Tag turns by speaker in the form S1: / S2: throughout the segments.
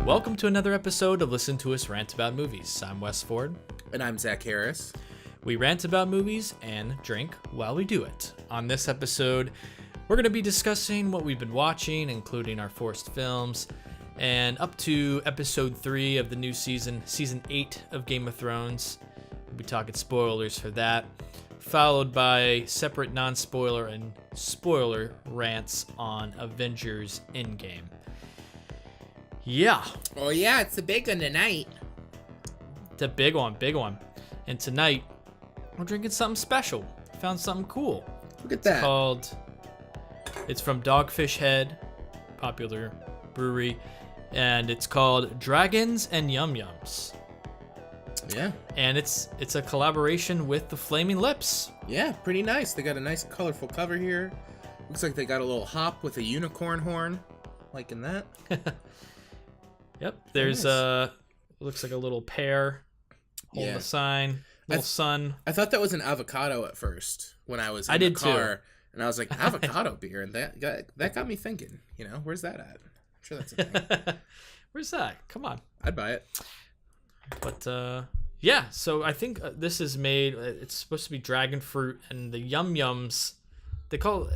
S1: Welcome to another episode of Listen to Us Rant About Movies. I'm Wes Ford.
S2: And I'm Zach Harris.
S1: We rant about movies and drink while we do it. On this episode, we're going to be discussing what we've been watching, including our forced films, and up to episode 3 of the new season, season 8 of Game of Thrones. We'll be talking spoilers for that, followed by separate non-spoiler and spoiler rants on Avengers Endgame. Yeah.
S2: Oh, yeah, it's a big one tonight.
S1: It's a big one, big one. And tonight, we're drinking something special. Found something cool.
S2: Look at that.
S1: It's from Dogfish Head, popular brewery, and it's called Dragons and YumYums.
S2: Yeah.
S1: And it's a collaboration with the Flaming Lips.
S2: Yeah, pretty nice. They got a nice colorful cover here. Looks like they got a little hop with a unicorn horn. Liking that.
S1: Yep. There's looks like a little pear holding a sign, little sun.
S2: I thought that was an avocado at first when I was in the car. Too. And I was like, avocado beer, and that got me thinking, where's that at? I'm sure that's a thing.
S1: Where's that? Come on.
S2: I'd buy it.
S1: But yeah, so I think this is made, it's supposed to be dragon fruit, and the YumYums, they call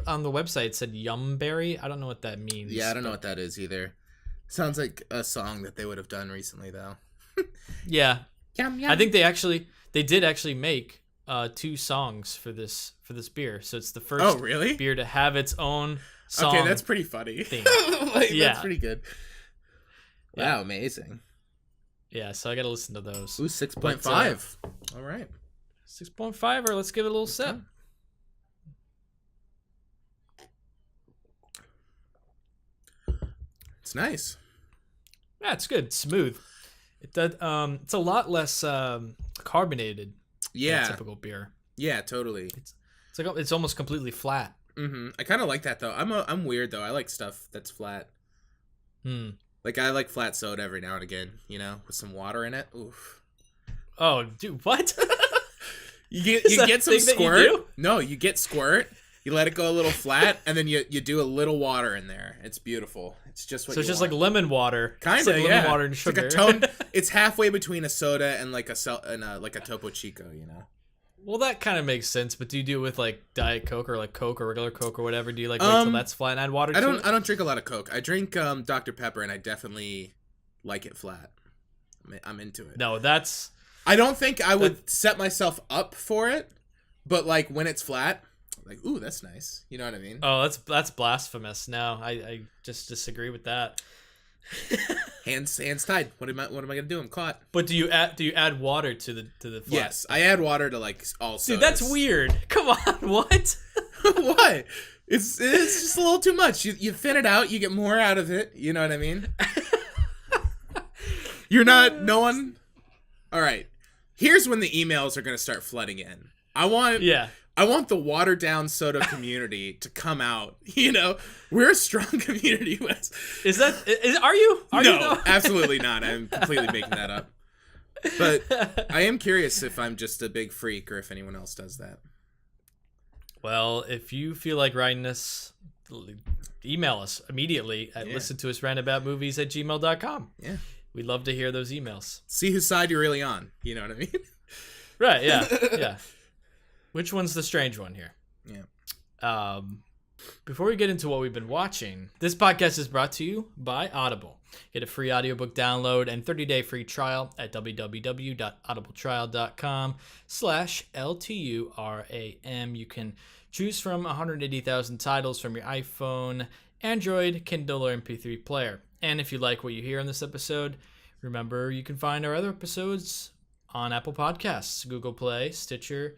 S1: on the website it said yumberry. I don't know what that means.
S2: Yeah, I don't know what that is either. Sounds like a song that they would have done recently, though.
S1: Yeah.
S2: Yum, yum.
S1: I think they did actually make 2 songs for this beer. So it's the first beer to have its own song.
S2: Okay, that's pretty funny. That's pretty good. Wow, amazing.
S1: Yeah, so I got to listen to those.
S2: Ooh, 6.5. All right.
S1: 6.5, or let's give it a little sip.
S2: It's nice.
S1: Yeah, it's good. It's smooth. It's a lot less carbonated than typical beer.
S2: Yeah, totally.
S1: It's almost completely flat.
S2: Mm-hmm. I kind of like that though. I'm weird though. I like stuff that's flat. Like I like flat soda every now and again, with some water in it. Oof.
S1: Oh, dude, what?
S2: you get some squirt. No, you get squirt. You let it go a little flat, and then you do a little water in there. It's beautiful. It's just what. So
S1: it's just like lemon water.
S2: Kind of, yeah.
S1: Lemon water and sugar.
S2: It's like a tone. It's halfway between a soda and like a Topo Chico,
S1: Well, that kind of makes sense. But do you do it with like Diet Coke or like Coke or regular Coke or whatever? Do you like wait till that's flat and add water? I
S2: don't drink a lot of Coke. I drink Dr. Pepper, and I definitely like it flat. I'm into it.
S1: No, that's.
S2: I don't think I would set myself up for it, but like when it's flat. Like, ooh, that's nice. You know what I mean?
S1: Oh, that's blasphemous. No, I just disagree with that.
S2: hands tied. What am I gonna do? I'm caught.
S1: But do you add water to the flat?
S2: Yes, I add water to like all sodas.
S1: Dude, that's weird. Come on, what?
S2: Why? It's just a little too much. You thin it out, you get more out of it. You know what I mean? You're not. No one. All right. Here's when the emails are gonna start flooding in. I want the watered down soda community to come out. We're a strong community, Wes.
S1: Are you?
S2: No, absolutely not. I'm completely making that up. But I am curious if I'm just a big freak or if anyone else does that.
S1: Well, if you feel like writing us, email us immediately at listentousrantaboutmovies@gmail.com.
S2: Yeah.
S1: We'd love to hear those emails.
S2: See whose side you're really on. You know what I mean?
S1: Right, yeah. Yeah. Which one's the strange one here?
S2: Yeah.
S1: Before we get into what we've been watching, this podcast is brought to you by Audible. Get a free audiobook download and 30-day free trial at www.audibletrial.com/LTURAM. You can choose from 180,000 titles from your iPhone, Android, Kindle, or MP3 player. And if you like what you hear in this episode, remember you can find our other episodes on Apple Podcasts, Google Play, Stitcher,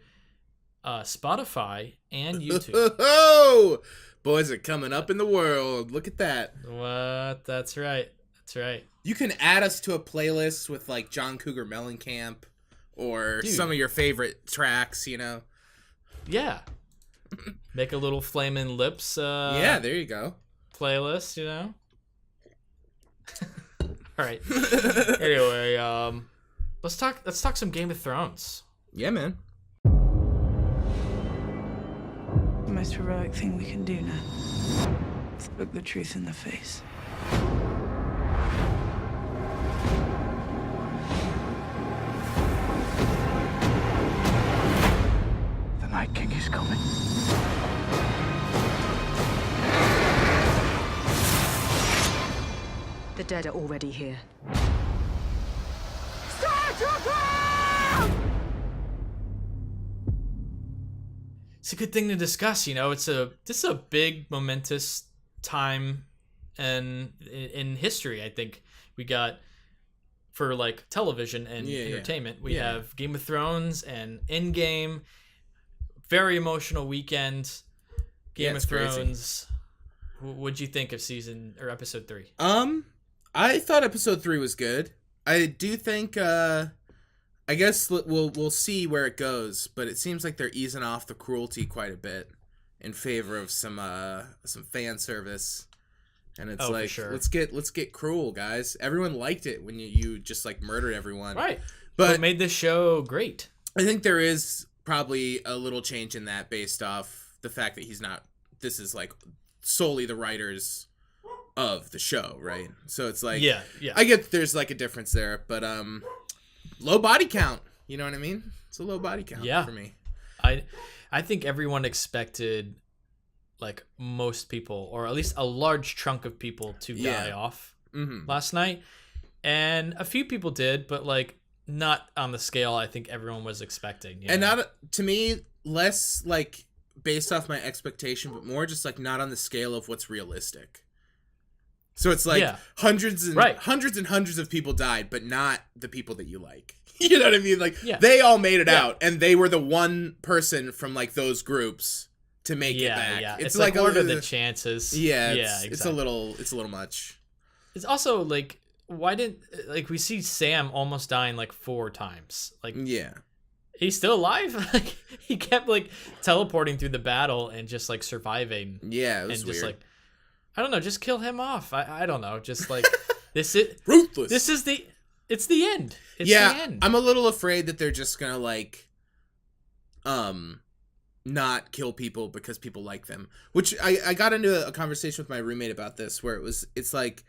S1: Spotify, and YouTube.
S2: Oh, boys are coming up in the world. Look at that.
S1: What? That's right. That's right.
S2: You can add us to a playlist with like John Cougar Mellencamp or some of your favorite tracks, you know?
S1: Yeah. Make a little Flamin' Lips
S2: yeah, there you go.
S1: Playlist, you know? All right. Anyway, let's talk some Game of Thrones.
S2: Yeah, man.
S3: The most heroic thing we can do now is look the truth in the face.
S4: The Night King is coming.
S5: The dead are already here.
S1: It's a good thing to discuss, you know. This is a big momentous time in history. I think we got for like television and entertainment. We have Game of Thrones and Endgame. Very emotional weekend. Game of Thrones. What'd you think of season or episode 3?
S2: I thought episode 3 was good. I do think I guess we'll see where it goes, but it seems like they're easing off the cruelty quite a bit in favor of some fan service. And it's like, sure. let's get cruel, guys. Everyone liked it when you just like murdered everyone.
S1: Right. But what made this show great?
S2: I think there is probably a little change in that based off the fact that this is like solely the writers of the show, right? So it's like, yeah. I get there's like a difference there, but low body count, you know what I mean? It's a low body count for me.
S1: I think everyone expected like most people, or at least a large chunk of people, to die off last night, and a few people did, but like not on the scale I think everyone was expecting.
S2: And not to me, less like based off my expectation, but more just like not on the scale of what's realistic. So it's like hundreds and hundreds of people died, but not the people that you like. You know what I mean? Like they all made it out, and they were the one person from like those groups to make it back.
S1: Yeah, it's like what are the chances?
S2: Yeah, exactly. It's a little much.
S1: It's also like, why didn't like we see Sam almost dying like 4 times? Like he's still alive. Like he kept like teleporting through the battle and just like surviving.
S2: Yeah, it was
S1: and just
S2: weird.
S1: Like, I don't know, just kill him off. I don't know, just like this is
S2: ruthless.
S1: It's the end. It's
S2: the
S1: end.
S2: I'm a little afraid that they're just gonna like not kill people because people like them. Which I got into a conversation with my roommate about this, where it's like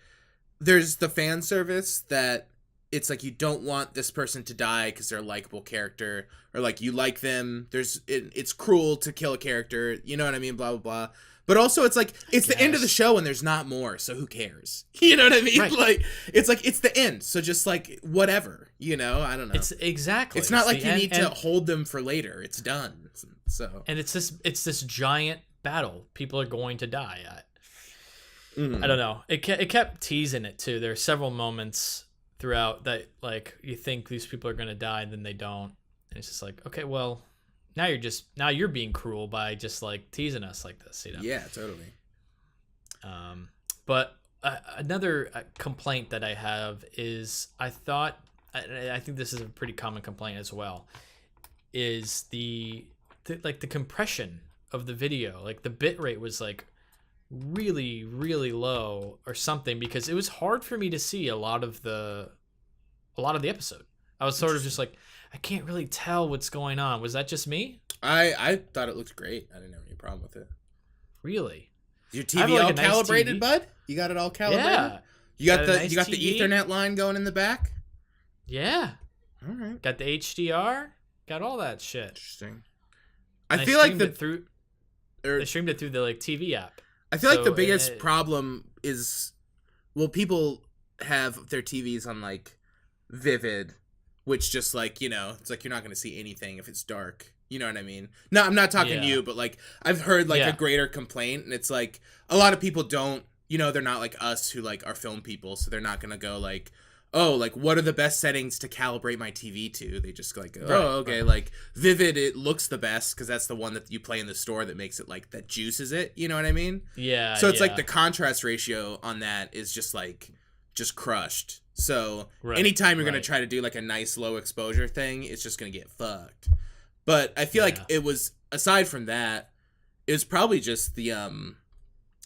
S2: there's the fan service that it's like you don't want this person to die because they're a likable character, or like you like them. It's cruel to kill a character, you know what I mean? Blah blah blah. But also, it's like, it's the end of the show and there's not more, so who cares? You know what I mean? Right. Like, it's the end, so just, like, whatever, you know? I don't know.
S1: It's exactly.
S2: It's not like you need to hold them for later. It's done, so.
S1: And it's this giant battle people are going to die at. I don't know. It kept teasing it, too. There are several moments throughout that, like, you think these people are going to die, and then they don't. And it's just like, okay, well... Now you're being cruel by just like teasing us like this, you know?
S2: Yeah, totally.
S1: But another complaint that I have is I think this is a pretty common complaint as well, is the compression of the video. Like the bit rate was like really, really low or something, because it was hard for me to see a lot of the episode. I was sort of just like, I can't really tell what's going on. Was that just me?
S2: I thought it looked great. I didn't have any problem with it.
S1: Really?
S2: Your TV all calibrated, nice bud? You got it all calibrated?
S1: Yeah.
S2: You got the Ethernet line going in the back?
S1: Yeah.
S2: All right.
S1: Got the HDR. Got all that shit.
S2: Interesting. I feel like
S1: they streamed it through the like TV app.
S2: I feel like the biggest problem is, well, people have their TVs on like Vivid, which just like, you know, it's like you're not going to see anything if it's dark. You know what I mean? No, I'm not talking to you, but like I've heard like a greater complaint, and it's like a lot of people don't, you know, they're not like us who like are film people, so they're not going to go like, oh, like, what are the best settings to calibrate my TV to? They just like,
S1: Right,
S2: okay, like, Vivid, it looks the best because that's the one that you play in the store that makes it, like, that juices it, you know what I mean?
S1: Yeah.
S2: So it's like the contrast ratio on that is just, like, just crushed. So anytime you're going to try to do, like, a nice low exposure thing, it's just going to get fucked. But I feel like it was, aside from that, it was probably just the,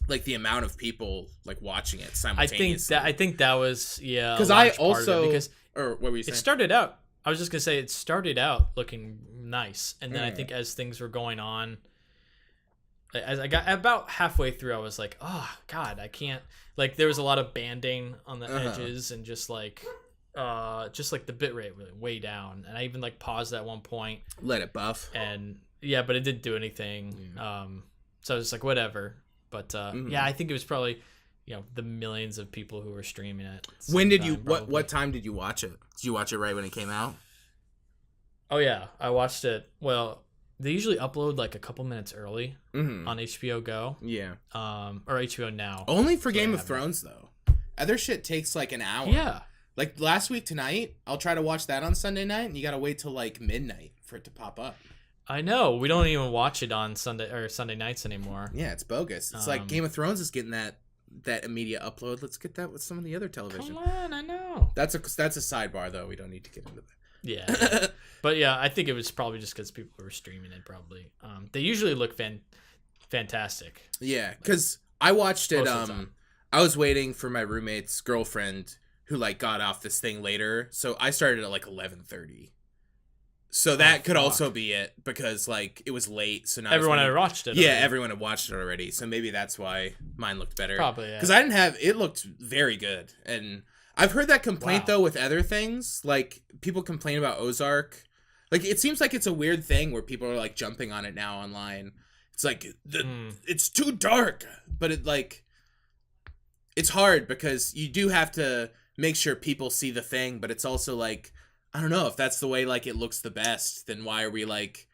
S2: like, the amount of people, like, watching it simultaneously.
S1: I think that was
S2: because I also because or what were you saying?
S1: It started out. I was just gonna say it started out looking nice, and then I think as things were going on, as I got about halfway through, I was like, oh god, I can't. Like, there was a lot of banding on the edges, and just like the bit rate was way down, and I even like paused at one point,
S2: let it buff,
S1: and but it didn't do anything. So I was just like, whatever. But I think it was probably, the millions of people who were streaming it.
S2: When did you? What time did you watch it? Did you watch it right when it came out?
S1: Oh yeah, I watched it. Well, they usually upload like a couple minutes early on HBO Go.
S2: Yeah.
S1: Or HBO Now.
S2: Only for Game of Thrones though. Other shit takes like an hour.
S1: Yeah.
S2: Like last week tonight, I'll try to watch that on Sunday night, and you gotta wait till like midnight for it to pop up.
S1: I know. We don't even watch it on Sunday nights anymore.
S2: Yeah, it's bogus. It's like Game of Thrones is getting that immediate upload. Let's get that with some of the other television.
S1: Come on, I know.
S2: That's a sidebar though. We don't need to get into that.
S1: Yeah. But yeah, I think it was probably just because people were streaming it probably. They usually look fantastic.
S2: Yeah, because I watched it. I was waiting for my roommate's girlfriend who like got off this thing later. So I started at like 11:30. So that could also be it, because like it was late. So not
S1: everyone had watched it.
S2: Yeah, everyone had watched it already. So maybe that's why mine looked better.
S1: Probably, yeah.
S2: Because I didn't have it. Looked very good, and I've heard that complaint though with other things. Like people complain about Ozark. Like it seems like it's a weird thing where people are like jumping on it now online. It's like it's too dark, but it's hard because you do have to make sure people see the thing, but it's also like, I don't know if that's the way like it looks the best, then why are we like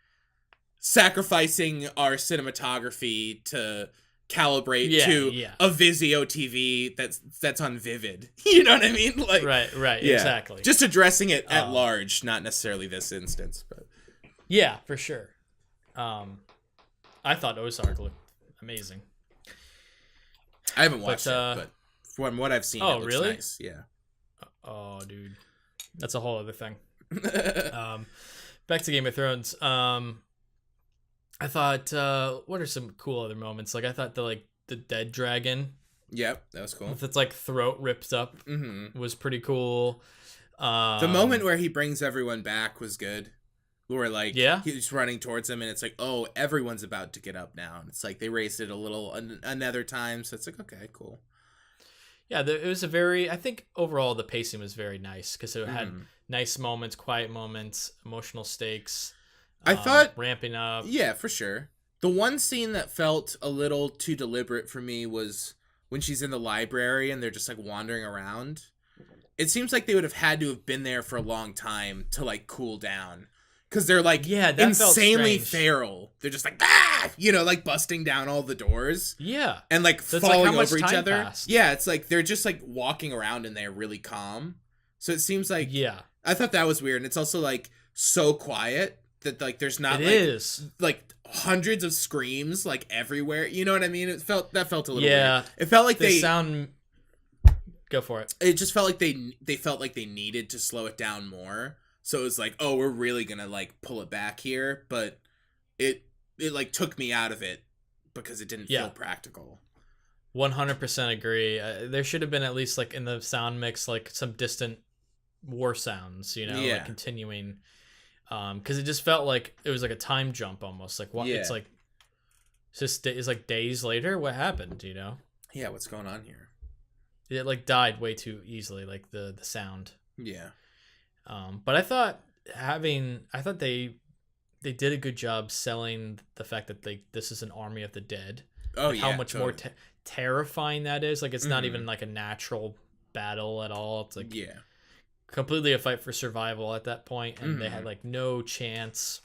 S2: sacrificing our cinematography to calibrate to a Vizio TV that's on Vivid? You know what I mean? Like
S1: right, exactly.
S2: Just addressing it at large, not necessarily this instance, but
S1: yeah, for sure. I thought Ozark looked amazing.
S2: I haven't watched it, but from what I've seen, it looks
S1: really
S2: nice. Yeah.
S1: Oh, dude. That's a whole other thing. Back to Game of Thrones. I thought, what are some cool other moments? Like, I thought the dead dragon.
S2: Yep, that was cool.
S1: With its like throat ripped up was pretty cool.
S2: The moment where he brings everyone back was good. Where like he's running towards them, and it's like, oh, everyone's about to get up now. And it's like they raised it a little another time, so it's like, okay, cool.
S1: Yeah, it was I think overall the pacing was very nice because it had nice moments, quiet moments, emotional stakes.
S2: I thought
S1: ramping up.
S2: Yeah, for sure. The one scene that felt a little too deliberate for me was when she's in the library and they're just like wandering around. It seems like they would have had to have been there for a long time to like cool down. Because they're like insanely feral. They're just like, like busting down all the doors.
S1: Yeah.
S2: And like falling over each other. Passed. Yeah, it's like they're just like walking around in there really calm. So it seems like, I thought that was weird. And it's also like so quiet that like there's not like hundreds of screams like everywhere. You know what I mean? That felt a little weird. It felt like they sound.
S1: Go for it.
S2: It just felt like they felt like they needed to slow it down more. So it was like, oh, we're really gonna like pull it back here, but it like took me out of it because it didn't feel practical.
S1: 100% agree. There should have been at least like in the sound mix like some distant war sounds, like continuing, because it just felt like it was like a time jump almost. Like what? It's like it's like days later. What happened?
S2: Yeah, what's going on here?
S1: It like died way too easily, like the sound.
S2: Yeah.
S1: But I thought they did a good job selling the fact that this is an army of the dead.
S2: Oh,
S1: like how much more terrifying that is. Like it's not even like a natural battle at all. It's like completely a fight for survival at that point, and they had like no chance.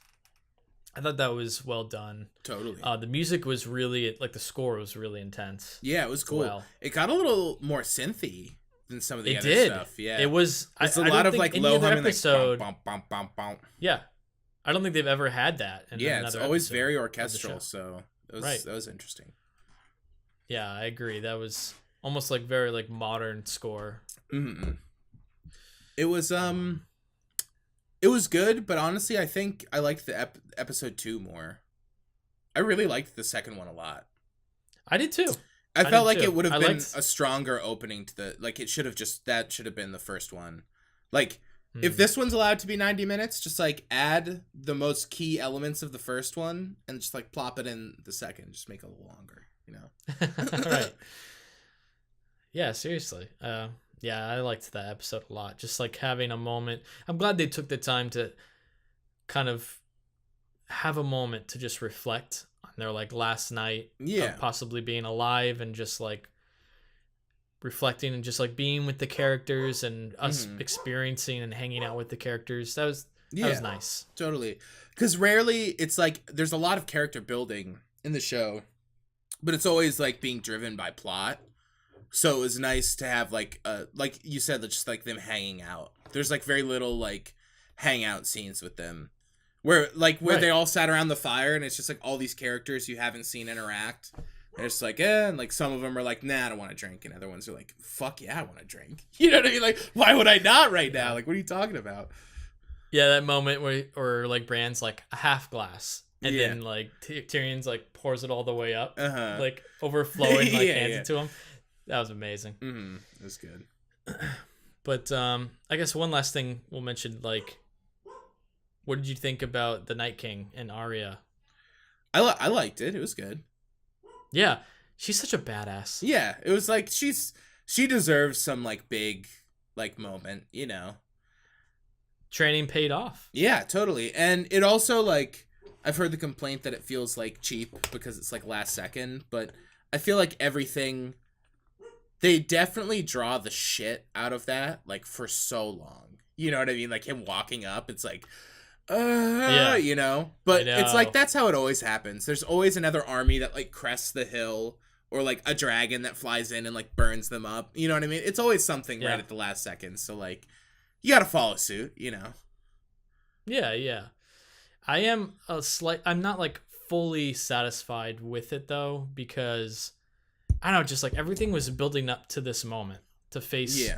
S1: I thought that was well done.
S2: Totally.
S1: The music was really like the score was really intense.
S2: Yeah, it was cool. Well. It got a little more synthy than some of the
S1: It
S2: other
S1: did.
S2: stuff. Yeah,
S1: it was.
S2: It's
S1: I
S2: a lot
S1: don't
S2: of
S1: think
S2: like
S1: any
S2: low
S1: other
S2: humming,
S1: episode.
S2: like bump, bump, bump.
S1: Yeah, I don't think they've ever had that. In
S2: Yeah, it's always
S1: episode
S2: very
S1: of the
S2: orchestral.
S1: show.
S2: So that was interesting.
S1: Yeah, I agree. That was almost like very like modern score.
S2: Mm-hmm. It was good, but honestly, I think I liked the episode 2 more. I really liked the second one a lot.
S1: I did too.
S2: I felt like it would have been a stronger opening to the, like, it should have been the first one. Like, if this one's allowed to be 90 minutes, just like add the most key elements of the first one and just like plop it in the second, just make it a little longer, you know?
S1: Right. Yeah, seriously. Yeah, I liked that episode a lot. Just like having a moment. I'm glad they took the time to kind of have a moment to just reflect on their like last night of possibly being alive and just like reflecting and just like being with the characters and us experiencing and hanging out with the characters. That was nice.
S2: Totally. Because rarely it's like there's a lot of character building in the show, but it's always like being driven by plot. So it was nice to have like you said, just like them hanging out. There's like very little like hangout scenes with them where they all sat around the fire and it's just like all these characters you haven't seen interact. And it's like, and like some of them are like, nah, I don't want to drink. And other ones are like, fuck yeah, I want to drink. You know what I mean? Like, why would I not right now? Like, what are you talking about?
S1: Yeah, that moment where like Bran's like a half glass. And then like Tyrion's like pours it all the way up. Like overflowing, like hands it to him. That was amazing.
S2: It was good.
S1: But I guess one last thing we'll mention, like, what did you think about the Night King and Arya?
S2: I liked it. It was good.
S1: Yeah, she's such a badass.
S2: Yeah, it was like she deserves some like big like moment, you know.
S1: Training paid off.
S2: Yeah, totally. And it also like I've heard the complaint that it feels like cheap because it's like last second, but I feel like everything they definitely draw the shit out of that like for so long. You know what I mean? Like him walking up, it's like you know, but it's like that's how it always happens. There's always another army that like crests the hill or like a dragon that flies in and like burns them up. You know what I mean? It's always something right at the last second. So like you got to follow suit, you know.
S1: Yeah. I'm not like fully satisfied with it though because I don't know, just like everything was building up to this moment to face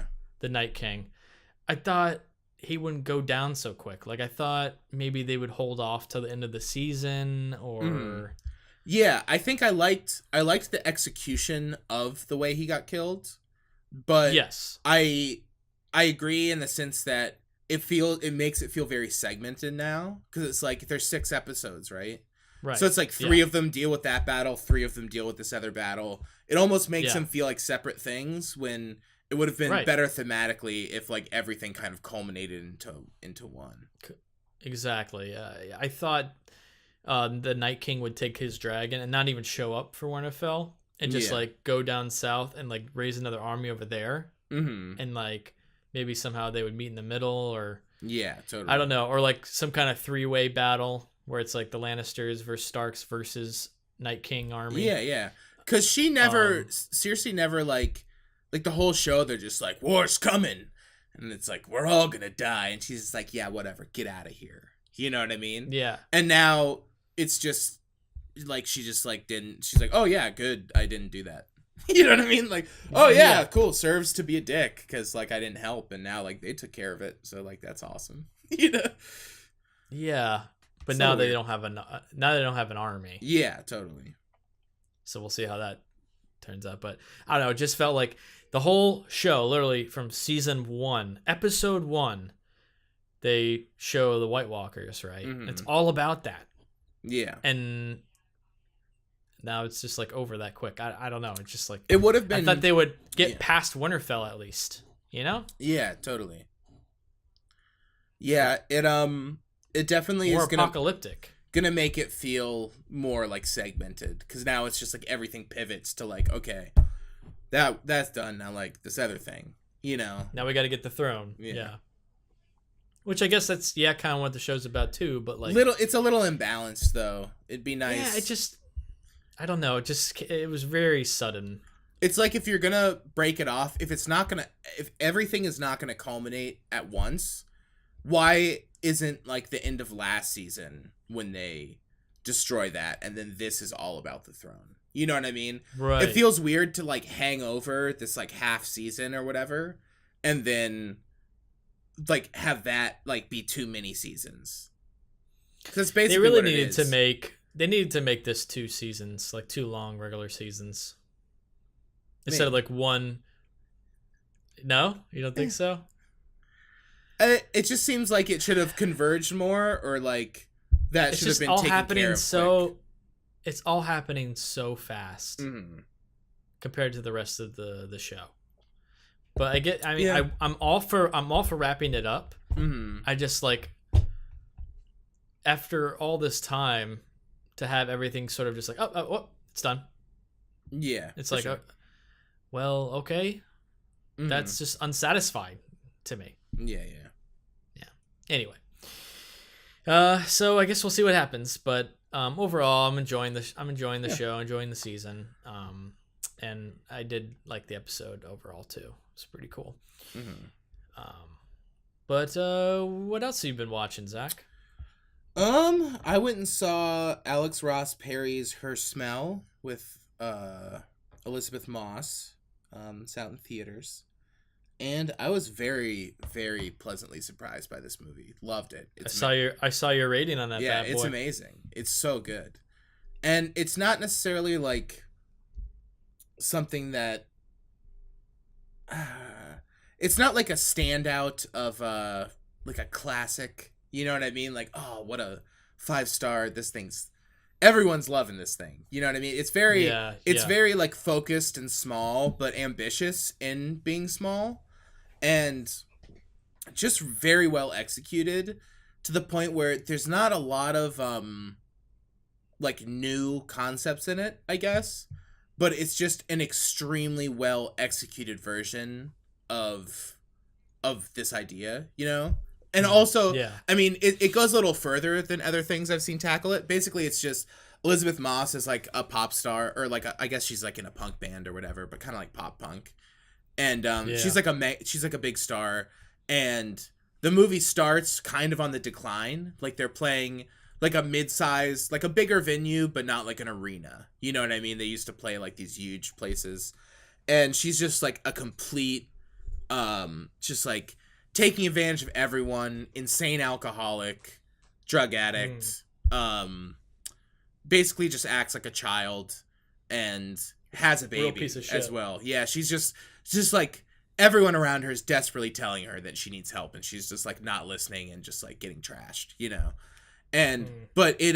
S1: the Night King. I thought he wouldn't go down so quick. Like I thought maybe they would hold off till the end of the season or
S2: Yeah, I think I liked the execution of the way he got killed. But
S1: yes.
S2: I agree in the sense that it makes it feel very segmented now because it's like there's 6 episodes, right?
S1: Right.
S2: So it's like 3 of them deal with that battle, 3 of them deal with this other battle. It almost makes them feel like separate things when it would have been better thematically if like everything kind of culminated into one.
S1: Exactly. I thought the Night King would take his dragon and not even show up for Winterfell and just like go down south and like raise another army over there. And like maybe somehow they would meet in the middle or
S2: totally.
S1: I don't know, or like some kind of 3-way battle where it's like the Lannisters versus Starks versus Night King army.
S2: Yeah. Because she never, seriously never like the whole show, they're just like, war's coming. And it's like, we're all gonna die. And she's just like, yeah, whatever, get out of here. You know what I mean?
S1: Yeah.
S2: And now it's just like, she just like she's like, oh yeah, good, I didn't do that. You know what I mean? Like, oh yeah, cool, serves to be a dick because like I didn't help and now like they took care of it. So like that's awesome. You know?
S1: Yeah. But now they don't have an army.
S2: Yeah, totally.
S1: So we'll see how that turns out. But I don't know, it just felt like the whole show, literally from season 1, episode 1, they show the White Walkers, right? It's all about that.
S2: Yeah.
S1: And now it's just like over that quick. I don't know. It's just like
S2: it would have been.
S1: I thought they would get past Winterfell at least. You know?
S2: Yeah, totally. Yeah, it definitely
S1: more
S2: is
S1: apocalyptic.
S2: Gonna make it feel more like segmented because now it's just like everything pivots to like, okay, that's done now, like this other thing, you know.
S1: Now we got to get the throne. Yeah. Which I guess that's kind of what the show's about too. But like
S2: it's a little imbalanced though. It'd be nice.
S1: Yeah, I don't know. It was very sudden.
S2: It's like if you're gonna break it off, if everything is not gonna culminate at once, why isn't like the end of last season when they destroy that and then this is all about the throne? You know what I mean?
S1: Right.
S2: It feels weird to like hang over this like half season or whatever and then like have that like be too many seasons. Because basically
S1: they really
S2: what
S1: needed to make they needed to make this 2 seasons, like 2 long regular seasons. Instead of like one. No? You don't think so?
S2: It just seems like it should have converged more, or like that should have been taken care of quick.
S1: It's all happening so fast compared to the rest of the show. But I'm all for wrapping it up. I just like, after all this time, to have everything sort of just like oh it's done.
S2: Yeah,
S1: it's like
S2: sure.
S1: Well, okay, that's just unsatisfying to me.
S2: Yeah.
S1: Anyway, so I guess we'll see what happens. But overall, I'm enjoying the show, enjoying the season. And I did like the episode overall too. It's pretty cool. But what else have you been watching, Zach?
S2: I went and saw Alex Ross Perry's Her Smell with Elizabeth Moss. It's out in theaters. And I was very, very pleasantly surprised by this movie. Loved it.
S1: I saw your rating on that.
S2: Yeah,
S1: bad boy.
S2: It's amazing. It's so good. And it's not necessarily like something that it's not like a standout of like a classic, you know what I mean? Like, oh, what a 5-star, this thing's, everyone's loving this thing. You know what I mean? It's very very like focused and small, but ambitious in being small, and just very well executed to the point where there's not a lot of like new concepts in it, I guess, but it's just an extremely well executed version of this idea, you know? And also, I mean, it goes a little further than other things I've seen tackle it. Basically, it's just Elizabeth Moss is like a pop star, or like I guess she's like in a punk band or whatever, but kind of like pop punk. And she's like a big star, and the movie starts kind of on the decline. Like they're playing like a mid-size, like a bigger venue, but not like an arena. You know what I mean? They used to play like these huge places, and she's just like a complete, just like taking advantage of everyone, insane alcoholic, drug addict, basically just acts like a child and has a baby as well. Yeah, she's just like everyone around her is desperately telling her that she needs help, and she's just like not listening and just like getting trashed, you know. And but it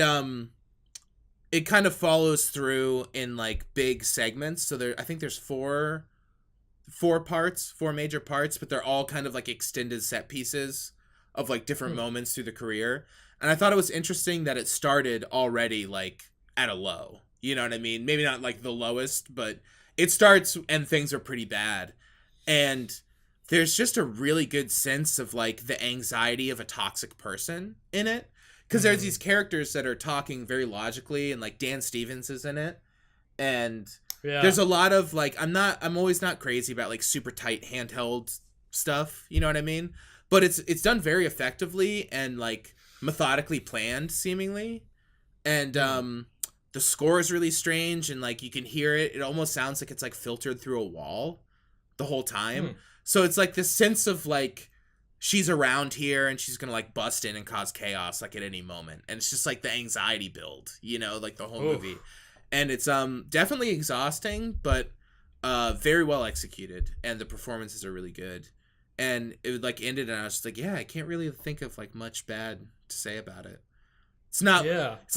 S2: kind of follows through in like big segments. So I think there's four major parts, but they're all kind of like extended set pieces of like different moments through the career. And I thought it was interesting that it started already like at a low, you know what I mean? Maybe not like the lowest, but it starts and things are pretty bad. And there's just a really good sense of like the anxiety of a toxic person in it. Because there's these characters that are talking very logically, and like Dan Stevens is in it. And there's a lot of like, I'm always not crazy about like super tight handheld stuff, you know what I mean? But it's done very effectively and like methodically planned seemingly. And the score is really strange, and like you can hear it. It almost sounds like it's like filtered through a wall the whole time. So it's like this sense of like she's around here and she's gonna like bust in and cause chaos like at any moment. And it's just like the anxiety build, you know, like the whole movie. And it's definitely exhausting, but very well executed, and the performances are really good. And it like ended, and I was just like, yeah, I can't really think of like much bad to say about it. It's not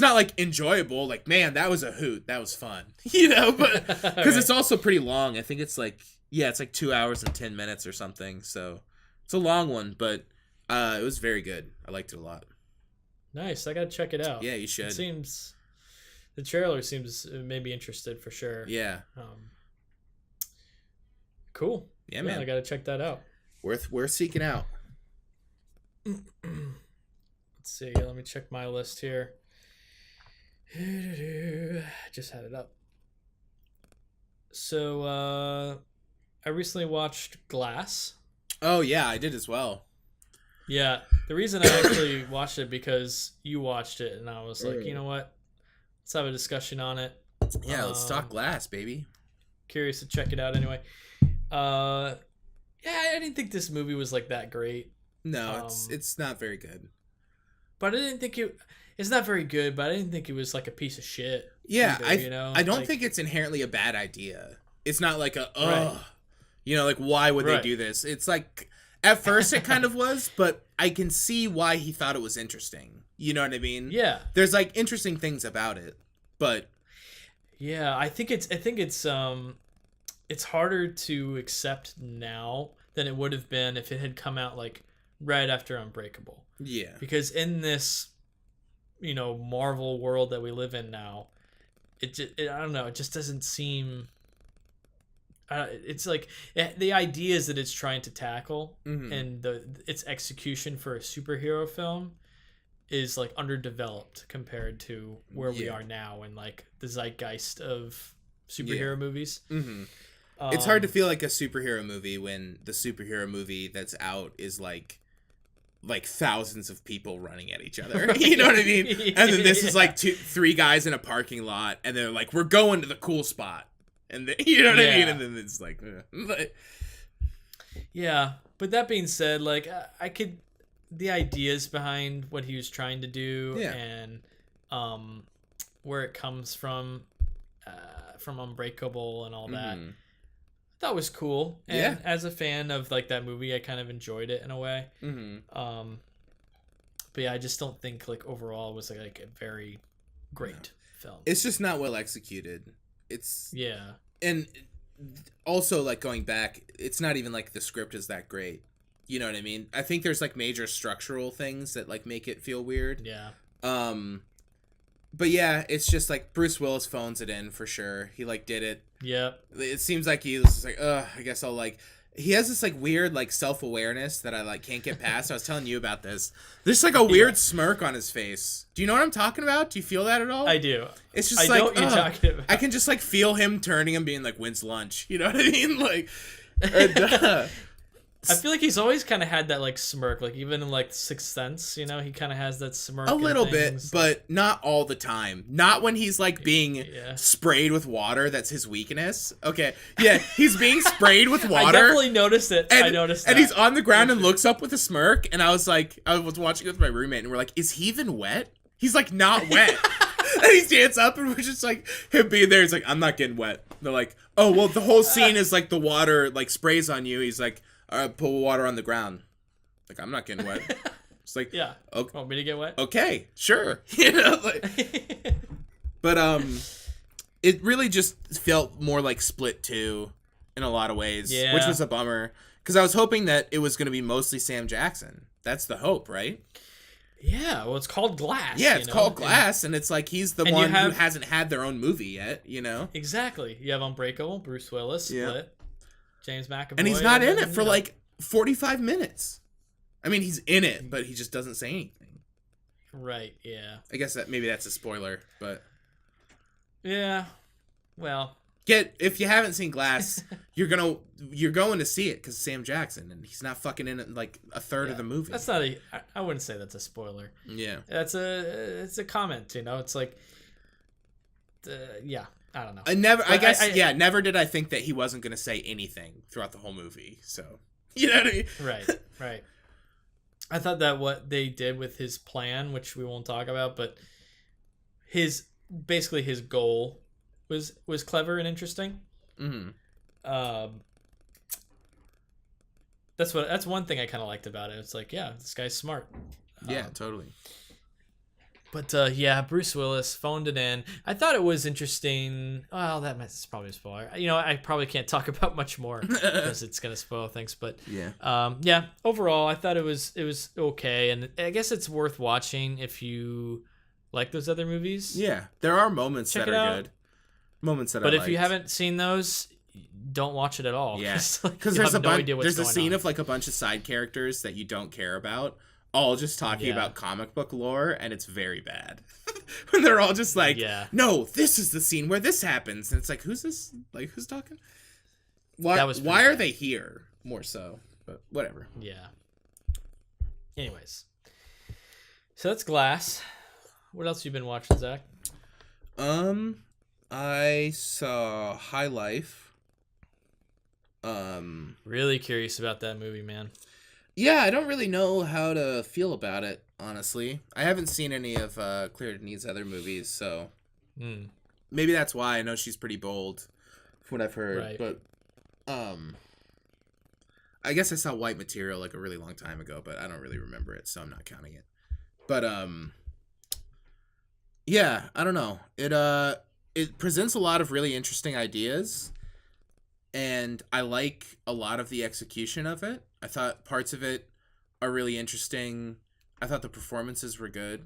S2: like enjoyable, like, man, that was a hoot, that was fun, you know, but because it's also pretty long. I think it's like, it's like 2 hours and 10 minutes or something, so it's a long one, but it was very good. I liked it a lot.
S1: Nice. I gotta check it out.
S2: Yeah, you should.
S1: The trailer seems maybe interested for sure.
S2: Yeah.
S1: Cool.
S2: Yeah, man.
S1: I gotta check that out.
S2: Worth seeking out.
S1: Let's see. Let me check my list here. Just had it up. So, I recently watched Glass.
S2: Oh, yeah, I did as well.
S1: Yeah, the reason I actually watched it because you watched it, and I was like, you know what? Let's have a discussion on it.
S2: Yeah, let's talk Glass, baby.
S1: Curious to check it out anyway. Yeah, I didn't think this movie was like that great.
S2: No, it's not very good.
S1: But I didn't think it's not very good, but I didn't think it was like a piece of shit.
S2: Yeah,
S1: either,
S2: I don't think it's inherently a bad idea. It's not like like why would they do this? It's like at first it kind of was, but I can see why he thought it was interesting. You know what I mean?
S1: Yeah.
S2: There's like interesting things about it, but
S1: yeah, I think it's harder to accept now than it would have been if it had come out like right after Unbreakable.
S2: Yeah.
S1: Because in this, Marvel world that we live in now, I don't know, it just doesn't seem. It's like the ideas that it's trying to tackle and its execution for a superhero film is like underdeveloped compared to where we are now in like the zeitgeist of superhero movies.
S2: Mm-hmm. It's hard to feel like a superhero movie when the superhero movie that's out is like thousands of people running at each other. You know what I mean? And then this is like three guys in a parking lot, and they're like, "We're going to the cool spot," and you know what I mean? And then it's like,
S1: yeah. But that being said, like the ideas behind what he was trying to do and where it comes from Unbreakable and all that. That was cool, and as a fan of like that movie, I kind of enjoyed it in a way. But yeah, I just don't think like overall it was like a very great film.
S2: It's just not well executed. And also like going back, it's not even like the script is that great. You know what I mean? I think there's like major structural things that like make it feel weird.
S1: Yeah.
S2: But yeah, it's just like Bruce Willis phones it in for sure. He like did it.
S1: Yep.
S2: It seems like he was just like, I guess I'll like. He has this like weird like self-awareness that I like can't get past. I was telling you about this. There's like a weird smirk on his face. Do you know what I'm talking about? Do you feel that at all?
S1: I do.
S2: It's just
S1: I know what you're talking about.
S2: I can just like feel him turning and being like, "When's lunch?" You know what I mean? Like, and,
S1: I feel like he's always kind of had that like smirk, like even in like Sixth Sense, he kind of has that smirk.
S2: A little bit, but not all the time. Not when he's like being sprayed with water. That's his weakness. Okay, yeah, he's being sprayed with water.
S1: I definitely noticed it.
S2: And,
S1: I noticed that.
S2: And he's on the ground and looks up with a smirk. And I was watching it with my roommate, and we're like, "Is he even wet?" He's like, "Not wet." And he stands up, and we're just like him being there. He's like, "I'm not getting wet." And they're like, "Oh well, the whole scene is like the water like sprays on you." He's like, "Pull water on the ground." Like, I'm not getting wet. It's like,
S1: yeah.
S2: Okay.
S1: Want me to get wet?
S2: Okay, sure. But it really just felt more like Split 2 in a lot of ways, which was a bummer because I was hoping that it was going to be mostly Sam Jackson. That's the hope, right?
S1: Yeah. Well, it's called Glass.
S2: Yeah, it's called Glass, and it's like he's the one who hasn't had their own movie yet.
S1: Exactly. You have Unbreakable, Bruce Willis, Split. James McAvoy.
S2: And he's not in it for like 45 minutes. I mean, he's in it, but he just doesn't say anything.
S1: Right, yeah.
S2: I guess that maybe that's a spoiler, but...
S1: Yeah, well...
S2: If you haven't seen Glass, you're going to see it because Sam Jackson, and he's not fucking in it like a third of the movie.
S1: That's not I wouldn't say that's a spoiler.
S2: Yeah.
S1: It's a comment, It's like... yeah. I don't know.
S2: Never did I think that he wasn't going to say anything throughout the whole movie. So, you know what I mean?
S1: Right. I thought that what they did with his plan, which we won't talk about, but his goal was clever and interesting.
S2: Mm-hmm.
S1: That's one thing I kind of liked about it. It's like, yeah, this guy's smart.
S2: Yeah, totally.
S1: But Bruce Willis phoned it in. I thought it was interesting. Well, that's probably a spoiler. I probably can't talk about much more because it's gonna spoil things. But overall, I thought it was okay, and I guess it's worth watching if you like those other movies.
S2: Yeah, there are moments that are good. Moments that I liked.
S1: But if you haven't seen those, don't watch it at all.
S2: Yeah, because there's a scene of like a bunch of side characters that you don't care about. all just talking about comic book lore, and it's very bad. When they're all just like, no, this is the scene where this happens, and it's like, who's this? Like, who's talking? Why are they here? More so, but whatever.
S1: Yeah. Anyways, so that's Glass. What else you been watching, Zach?
S2: I saw High Life.
S1: Really curious about that movie, man.
S2: Yeah, I don't really know how to feel about it, honestly. I haven't seen any of Claire Denis's other movies, so maybe that's why. I know she's pretty bold, from what I've heard. Right. But I guess I saw White Material like a really long time ago, but I don't really remember it, so I'm not counting it. But yeah, I don't know. It presents a lot of really interesting ideas, and I like a lot of the execution of it. I thought parts of it are really interesting. I thought the performances were good,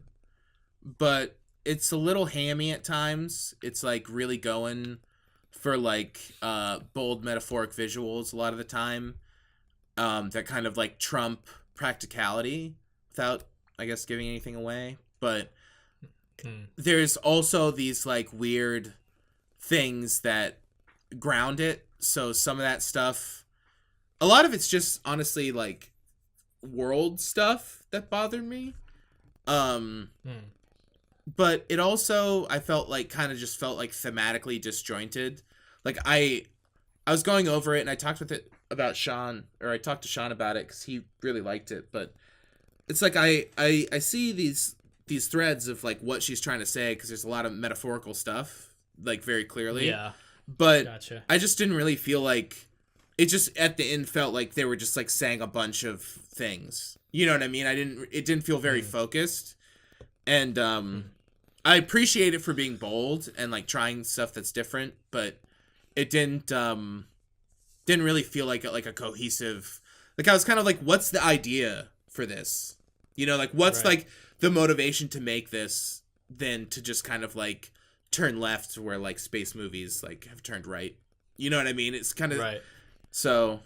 S2: but it's a little hammy at times. It's like really going for like bold metaphoric visuals a lot of the time, that kind of like trump practicality without, I guess, giving anything away. But there's also these like weird things that ground it. So some of that stuff, a lot of it's just honestly like world stuff that bothered me. But it also, I felt like, kind of just felt like thematically disjointed. Like I was going over it and I talked to Sean about it because he really liked it. But it's like I see these threads of like what she's trying to say, because there's a lot of metaphorical stuff, like very clearly. Yeah. But gotcha. I just didn't really feel like it. Just at the end felt like they were just like saying a bunch of things. You know what I mean? It didn't feel very focused. And I appreciate it for being bold and like trying stuff that's different, but it didn't really feel like a cohesive. Like I was kind of like, what's the idea for this? You know, like what's like the motivation to make this than to just kind of like turn left where like space movies like have turned right. You know what I mean? It's kind of right. So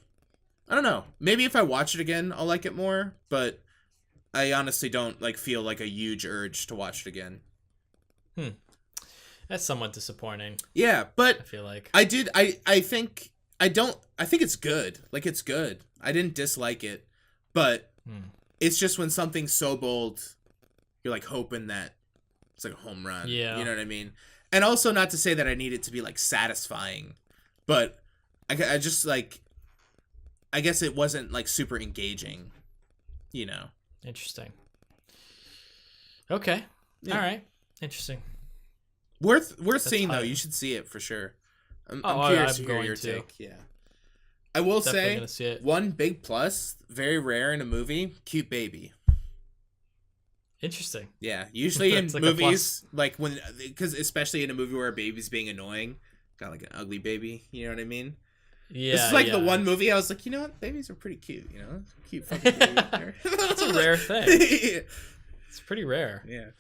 S2: I don't know. Maybe if I watch it again, I'll like it more, but I honestly don't like feel like a huge urge to watch it again.
S1: That's somewhat disappointing.
S2: Yeah, but
S1: I feel like
S2: I think it's good. Like it's good. I didn't dislike it, but it's just when something's so bold, you're like hoping that it's like a home run. Yeah. You know what I mean? And also, not to say that I need it to be like satisfying, but I just like, I guess it wasn't like super engaging, you know?
S1: Interesting. Okay. Yeah. All right. Interesting.
S2: Worth seeing though. You should see it for sure. I'm curious to hear your take. Yeah. I will say one big plus, very rare in a movie, cute baby.
S1: Interesting.
S2: Yeah. Usually in like movies, like because especially in a movie where a baby's being annoying, got like an ugly baby. You know what I mean? Yeah. This is like the one movie I was like, you know what? Babies are pretty cute. You know, cute fucking baby there.
S1: That's a rare thing. It's pretty rare.
S2: Yeah.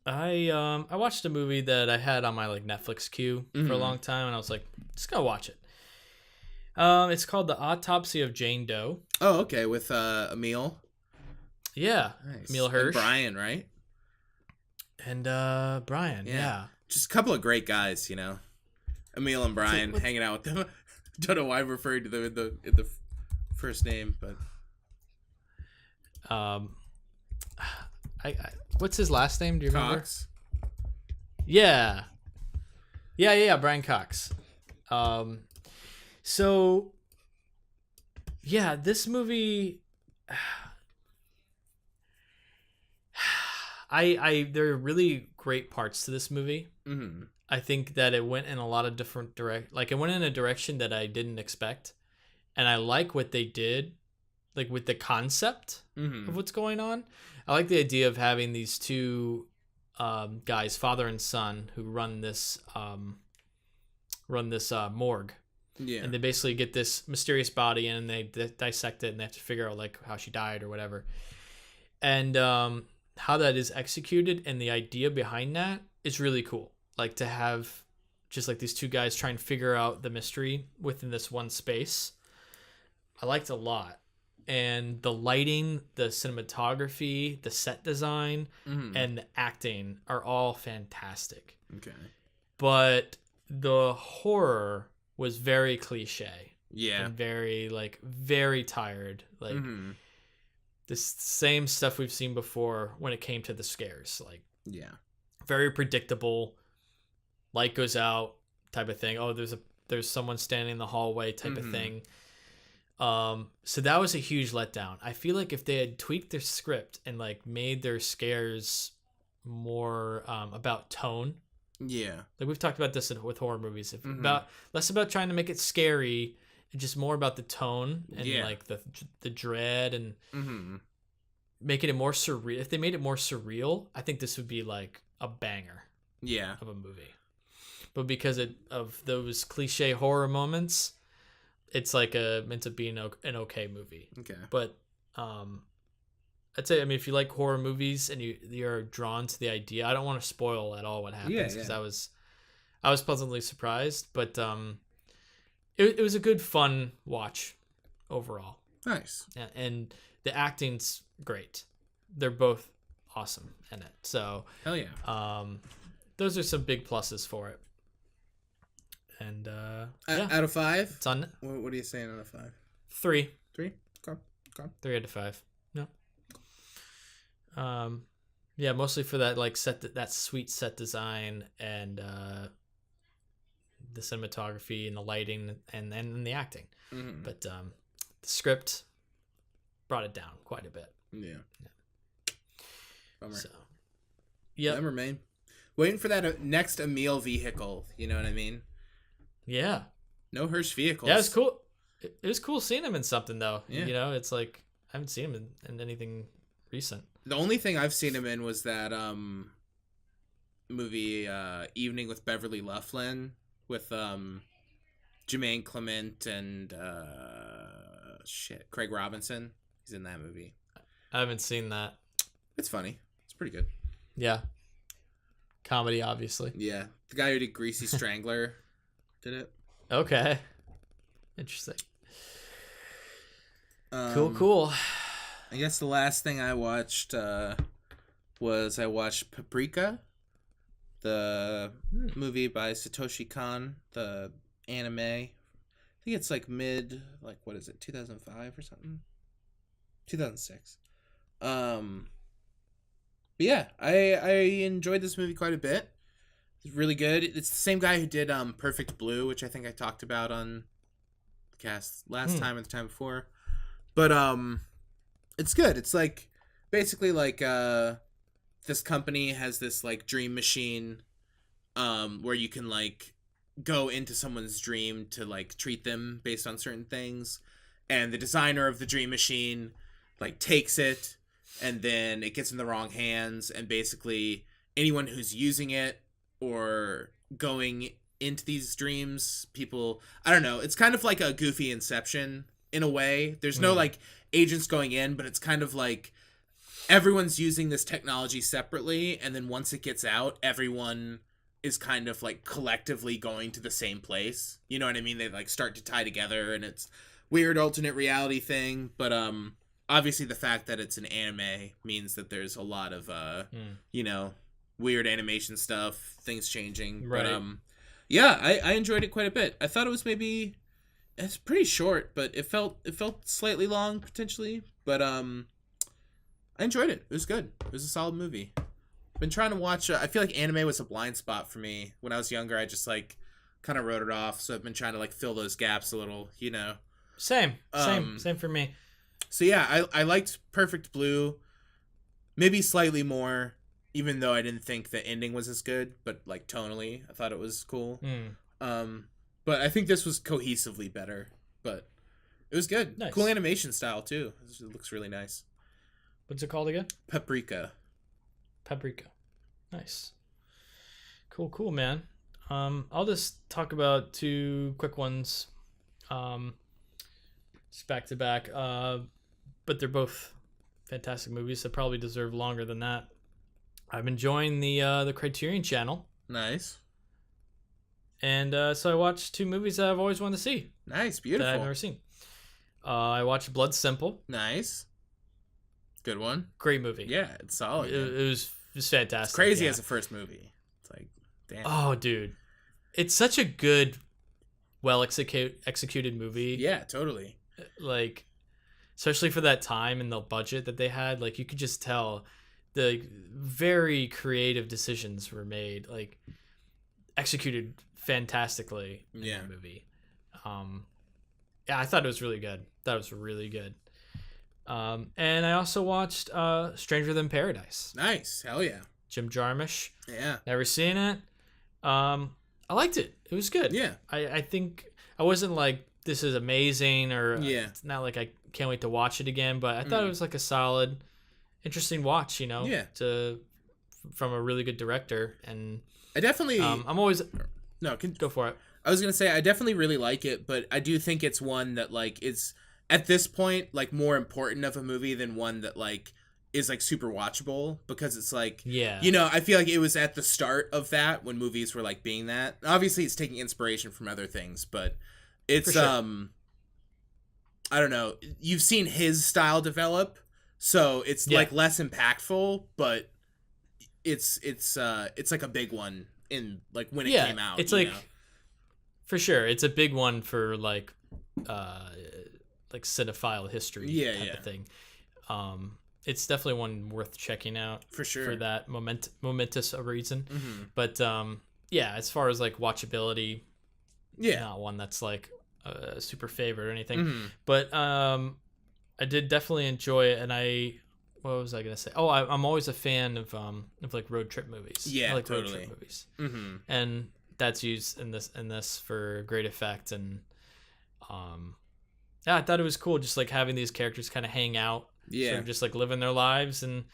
S1: I watched a movie that I had on my like Netflix queue for a long time, and I was like, just gotta watch it. It's called The Autopsy of Jane Doe.
S2: Oh, okay, with Emil.
S1: Yeah,
S2: nice.
S1: Emil Hirsch.
S2: And Brian, right?
S1: And Brian, yeah.
S2: Just a couple of great guys, you know. Emil and Brian, hanging out with them. Don't know why I'm referring to them in the first name, but
S1: what's his last name? Do you remember?
S2: Cox.
S1: Yeah, Brian Cox. So yeah, this movie, there are really great parts to this movie. I think that it went in a lot of different it went in a direction that I didn't expect, and I like what they did, like with the concept of what's going on. I like the idea of having these two guys, father and son, who run this morgue. Yeah. And they basically get this mysterious body in, and they dissect it, and they have to figure out like how she died or whatever. And how that is executed and the idea behind that is really cool. Like to have just like these two guys try and figure out the mystery within this one space. I liked a lot. and the lighting, the cinematography, the set design, and the acting are all fantastic.
S2: Okay.
S1: But the horror was very cliche.
S2: Yeah.
S1: And very tired. Like, the same stuff we've seen before when it came to the scares. Like,
S2: yeah.
S1: Very predictable. Light goes out type of thing. Oh, there's someone standing in the hallway type of thing. So that was a huge letdown. I feel like if they had tweaked their script and like made their scares more about tone.
S2: Yeah.
S1: Like we've talked about this with horror movies. Less about trying to make it scary and just more about the tone and like the dread and making it more surreal. If they made it more surreal, I think this would be like a banger.
S2: Yeah.
S1: Of a movie. But because of those cliche horror moments, it's like meant to be an okay movie. Okay. But I'd say, I mean, if you like horror movies and you're drawn to the idea, I don't want to spoil at all what happens because I was pleasantly surprised. But it was a good, fun watch overall.
S2: Nice.
S1: And the acting's great. They're both awesome in it. So
S2: hell yeah.
S1: Those are some big pluses for it. And
S2: out of 5,
S1: it's on.
S2: What are you saying out of 5?
S1: 3.
S2: 3. Okay.
S1: 3 out of 5. No. Yeah, mostly for that like that sweet set design and the cinematography and the lighting and the acting. But the script brought it down quite a bit.
S2: Yeah. Bummer.
S1: So, yeah.
S2: Bummer, man. Waiting for that next Emil vehicle. You know what I mean?
S1: Yeah.
S2: No Hirsch vehicles.
S1: Yeah, it's cool. It was cool seeing him in something though.
S2: Yeah.
S1: You know, it's like I haven't seen him in anything recent.
S2: The only thing I've seen him in was that movie Evening with Beverly Loughlin with Jermaine Clement and Craig Robinson. He's in that movie.
S1: I haven't seen that.
S2: It's funny. It's pretty good.
S1: Yeah. Comedy, obviously.
S2: Yeah. The guy who did Greasy Strangler did it.
S1: Okay. Interesting. Cool.
S2: I guess the last thing I watched was Paprika, the movie by Satoshi Kon, the anime. I think it's like what is it, 2005 or something? 2006. But yeah, I enjoyed this movie quite a bit. It's really good. It's the same guy who did Perfect Blue, which I think I talked about on the cast last time or the time before. But it's good. It's like basically like this company has this like dream machine where you can like go into someone's dream to like treat them based on certain things, and the designer of the dream machine like takes it and then it gets in the wrong hands, and basically anyone who's using it or going into these dreams, people, I don't know, it's kind of like a goofy Inception in a way. There's no like agents going in, but it's kind of like everyone's using this technology separately, and then once it gets out, everyone is kind of like collectively going to the same place. You know what I mean? They like start to tie together, and it's weird alternate reality thing. But obviously the fact that it's an anime means that there's a lot of you know, weird animation stuff, things changing.
S1: Right.
S2: But yeah, I enjoyed it quite a bit. I thought it was it's pretty short, but it felt slightly long potentially. But I enjoyed it. It was good. It was a solid movie. Been trying to watch. I feel like anime was a blind spot for me when I was younger. I just like kind of wrote it off. So I've been trying to like fill those gaps a little. You know.
S1: Same for me.
S2: So yeah, I liked Perfect Blue, maybe slightly more, even though I didn't think the ending was as good. But like tonally, I thought it was cool. But I think this was cohesively better. But it was good.
S1: Nice.
S2: Cool animation style too. It looks really nice.
S1: What's it called again?
S2: Paprika.
S1: Nice. Cool, man. I'll just talk about 2 quick ones. Just back to back. But they're both fantastic movies that probably deserve longer than that. I'm enjoying the Criterion Channel.
S2: Nice.
S1: And so I watched 2 movies that I've always wanted to see.
S2: Nice, beautiful.
S1: That I've never seen. I watched Blood Simple.
S2: Nice. Good one.
S1: Great movie.
S2: Yeah, it's solid.
S1: It was fantastic.
S2: It's crazy as a first movie. It's like, damn.
S1: Oh, dude. It's such a good, executed movie.
S2: Yeah, totally.
S1: Like, especially for that time and the budget that they had, like, you could just tell the very creative decisions were made, like, executed fantastically in that movie. Yeah, I thought it was really good. That was really good. And I also watched Stranger Than Paradise.
S2: Nice. Hell yeah.
S1: Jim Jarmusch.
S2: Yeah.
S1: Never seen it. I liked it. It was good.
S2: Yeah.
S1: I think I wasn't like, this is amazing, or it's not like I can't wait to watch it again, but I thought it was like a solid, interesting watch, you know, from a really good director. And
S2: I definitely,
S1: I'm always, go for it.
S2: I was going to say, I definitely really like it, but I do think it's one that like is at this point, like more important of a movie than one that like is like super watchable, because it's like, you know, I feel like it was at the start of that when movies were like being that. Obviously it's taking inspiration from other things, but it's,
S1: sure.
S2: I don't know. You've seen his style develop, so it's like less impactful, but it's like a big one in like when it came out.
S1: It's like, for sure, it's a big one for like cinephile history type of thing. It's definitely one worth checking out
S2: for sure
S1: for that momentous a reason. But as far as like watchability, not one that's like a super favorite or anything. But I did definitely enjoy it, and what was I gonna say? Oh, I'm always a fan of like road trip movies.
S2: Yeah,
S1: I like
S2: totally.
S1: road trip movies, and that's used in this for great effect. And I thought it was cool, just like having these characters kind of hang out, sort of just like living their lives, and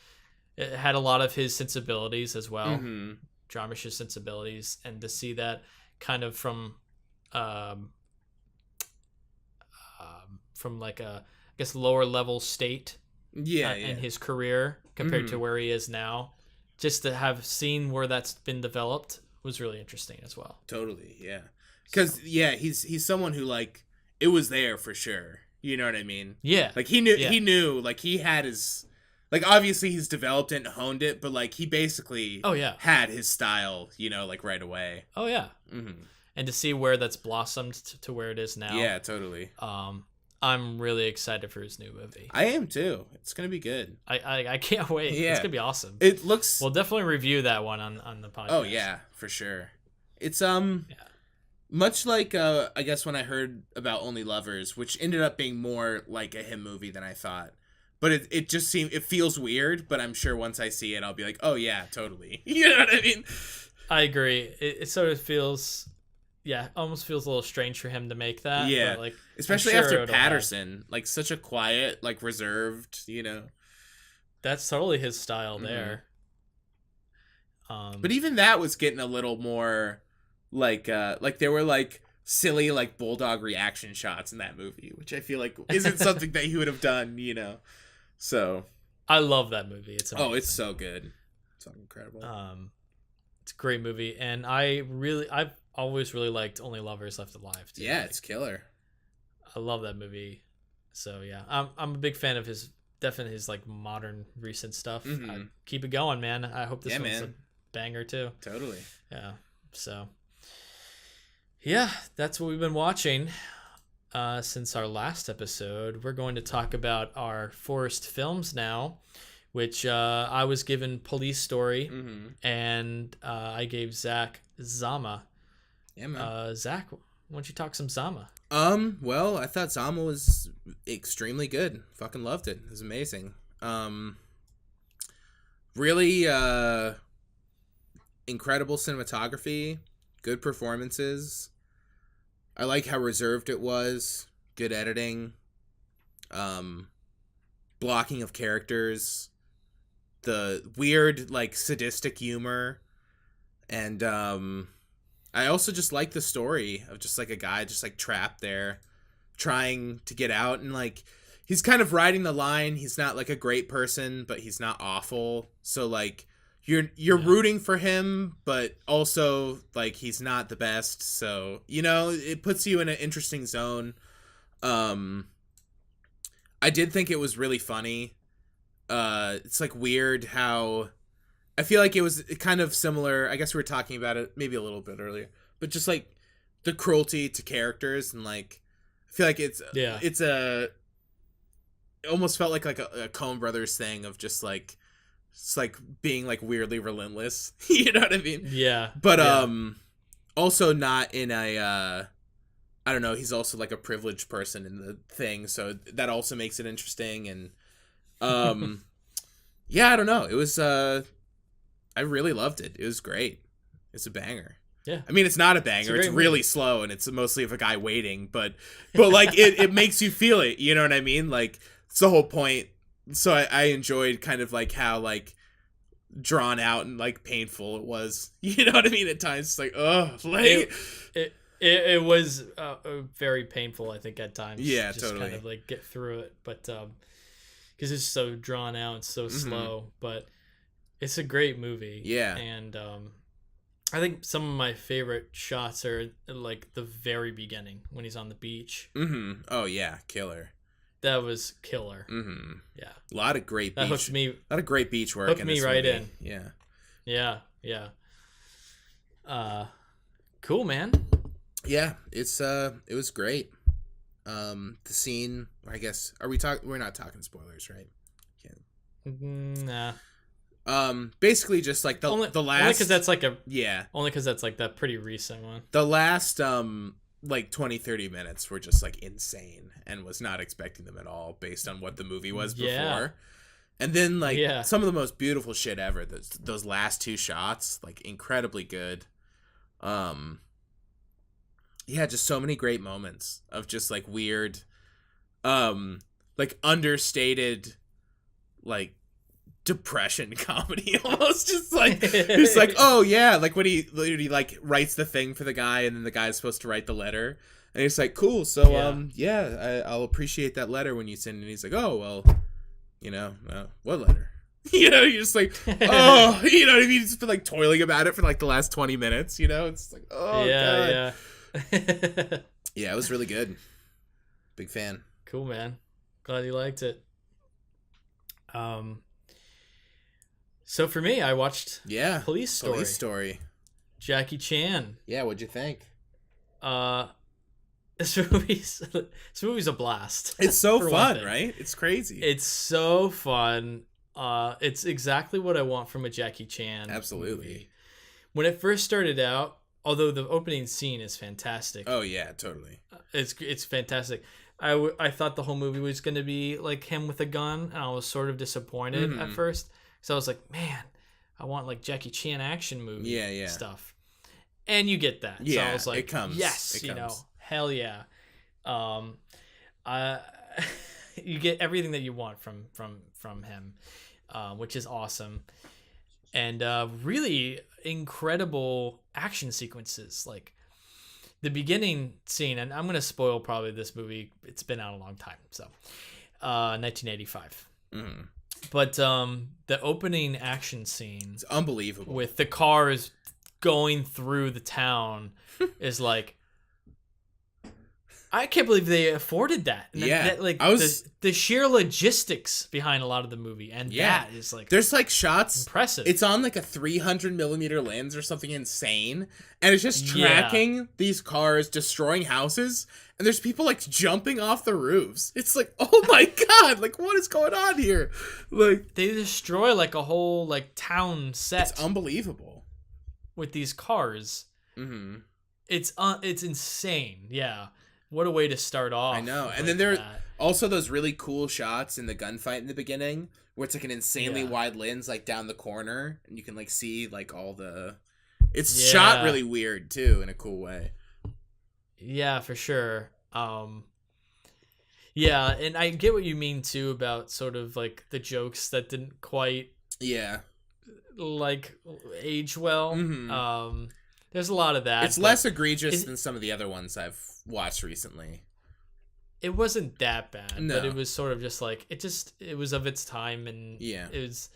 S1: it had a lot of his sensibilities as well, Jarmusch's sensibilities, and to see that kind of from like a, I guess, lower level state in his career compared to where he is now, just to have seen where that's been developed was really interesting as well.
S2: Totally, yeah. Because he's someone who like, it was there for sure. You know what I mean?
S1: Yeah.
S2: Like he knew like he had his, like obviously he's developed it and honed it, but like he basically had his style, you know, like right away.
S1: Oh yeah. And to see where that's blossomed to where it is now.
S2: Yeah, totally.
S1: I'm really excited for his new movie.
S2: I am too. It's gonna be good.
S1: I can't wait. Yeah. It's gonna be awesome.
S2: It looks.
S1: We'll definitely review that one on the podcast.
S2: Oh yeah, for sure. It's much like I guess when I heard about Only Lovers, which ended up being more like a him movie than I thought. But it just it feels weird. But I'm sure once I see it, I'll be like, oh yeah, totally. You know what I mean?
S1: I agree. It sort of feels. Yeah, almost feels a little strange for him to make that.
S2: Yeah,
S1: but like,
S2: especially after Patterson, like such a quiet, like reserved, you know.
S1: That's totally his style there.
S2: But even that was getting a little more like there were like silly like bulldog reaction shots in that movie, which I feel like isn't something that he would have done, you know. So
S1: I love that movie. It's amazing.
S2: It's so good. It's incredible.
S1: It's a great movie, and I've always really liked Only Lovers Left Alive too.
S2: Yeah, it's killer.
S1: I love that movie. So yeah, I'm a big fan of his like modern recent stuff. Keep it going, man. I hope this one's a banger too.
S2: Totally.
S1: Yeah. So yeah, that's what we've been watching since our last episode. We're going to talk about our Forest films now, which I was given Police Story, and I gave Zach Zama.
S2: Yeah, man.
S1: Zach, why don't you talk some Zama?
S2: Well, I thought Zama was extremely good. Fucking loved it. It was amazing. Really incredible cinematography, good performances. I like how reserved it was. Good editing. Blocking of characters. The weird, like, sadistic humor. And, I also just like the story of just like a guy just like trapped there trying to get out, and like he's kind of riding the line. He's not like a great person, but he's not awful. So like you're rooting for him, but also like he's not the best. So, you know, it puts you in an interesting zone. I did think it was really funny. It's like weird how I feel like it was kind of similar. I guess we were talking about it maybe a little bit earlier, but just like the cruelty to characters, and like I feel like it almost felt like a Coen Brothers thing of just like it's like being like weirdly relentless. You know what I mean?
S1: Yeah.
S2: But also not in a I don't know, he's also like a privileged person in the thing, so that also makes it interesting. And yeah, I don't know. It was I really loved it. It was great. It's a banger.
S1: Yeah.
S2: I mean, it's not a banger. It's really slow, and it's mostly of a guy waiting, but like it makes you feel it. You know what I mean? Like it's the whole point. So I enjoyed kind of like how like drawn out and like painful it was. You know what I mean? At times, it's like like
S1: it was very painful. I think at times.
S2: Yeah,
S1: just
S2: totally.
S1: Kind of like get through it, but because it's so drawn out and so slow, but it's a great movie.
S2: Yeah,
S1: and I think some of my favorite shots are like the very beginning when he's on the beach.
S2: Mm-hmm. Oh yeah, killer.
S1: That was killer.
S2: Mm-hmm.
S1: Yeah,
S2: a lot of great beach.
S1: That hooked me.
S2: A lot of great beach work.
S1: Hooked me right in.
S2: Yeah.
S1: Yeah. Cool, man.
S2: Yeah, it was great. The scene, I guess, we're not talking spoilers, right?
S1: Nah.
S2: Basically just like the last,
S1: only because that's like only because that's like that pretty recent one.
S2: The last like 20-30 minutes were just like insane, and was not expecting them at all based on what the movie was before. And then like some of the most beautiful shit ever. Those last two shots, like incredibly good. Yeah, just so many great moments of just like weird, like understated, like depression comedy almost. Just like it's like, oh yeah, like when he literally like writes the thing for the guy, and then the guy's supposed to write the letter, and he's like, cool, so I'll appreciate that letter when you send it. And he's like, oh well, you know, what letter? You know, you're just like, oh, you know what I mean? He's just been like toiling about it for like the last 20 minutes, you know? It's like, oh, God. Yeah, it was really good. Big fan.
S1: Cool, man. Glad you liked it. So for me, I watched Police Story. Jackie Chan.
S2: Yeah, what'd you think?
S1: This movie's a blast.
S2: It's so fun, right? It's crazy.
S1: It's so fun. It's exactly what I want from a Jackie Chan movie. When it first started out, although the opening scene is fantastic.
S2: Oh yeah, totally.
S1: It's fantastic. I thought the whole movie was going to be like him with a gun, and I was sort of disappointed at first. So I was like, man, I want like Jackie Chan action movie stuff. And you get that.
S2: Yeah,
S1: so I was like,
S2: it comes.
S1: Yes,
S2: it comes.
S1: know, hell yeah. You get everything that you want from him, which is awesome. And really incredible action sequences, like the beginning scene. And I'm gonna spoil probably this movie. It's been out a long time, so 1985. But the opening action scene,
S2: it's unbelievable,
S1: with the cars going through the town is like, I can't believe they afforded that. And the sheer logistics behind a lot of the movie, and that is like,
S2: there's like shots
S1: impressive.
S2: It's on like a 300mm lens or something insane, and it's just tracking these cars, destroying houses, and there's people like jumping off the roofs. It's like, oh my God, like what is going on here? Like
S1: they destroy like a whole like town set.
S2: It's unbelievable
S1: with these cars. It's insane. Yeah. What a way to start off.
S2: I know. And then there are also those really cool shots in the gunfight in the beginning where it's like an insanely wide lens like down the corner, and you can like see like all the... It's shot really weird too in a cool way.
S1: Yeah, for sure. Yeah, and I get what you mean too about sort of like the jokes that didn't quite like age well. There's a lot of that.
S2: It's less egregious than some of the other ones I've watched recently.
S1: It wasn't that bad,
S2: no.
S1: But it was sort of just like it was of its time, and
S2: it
S1: was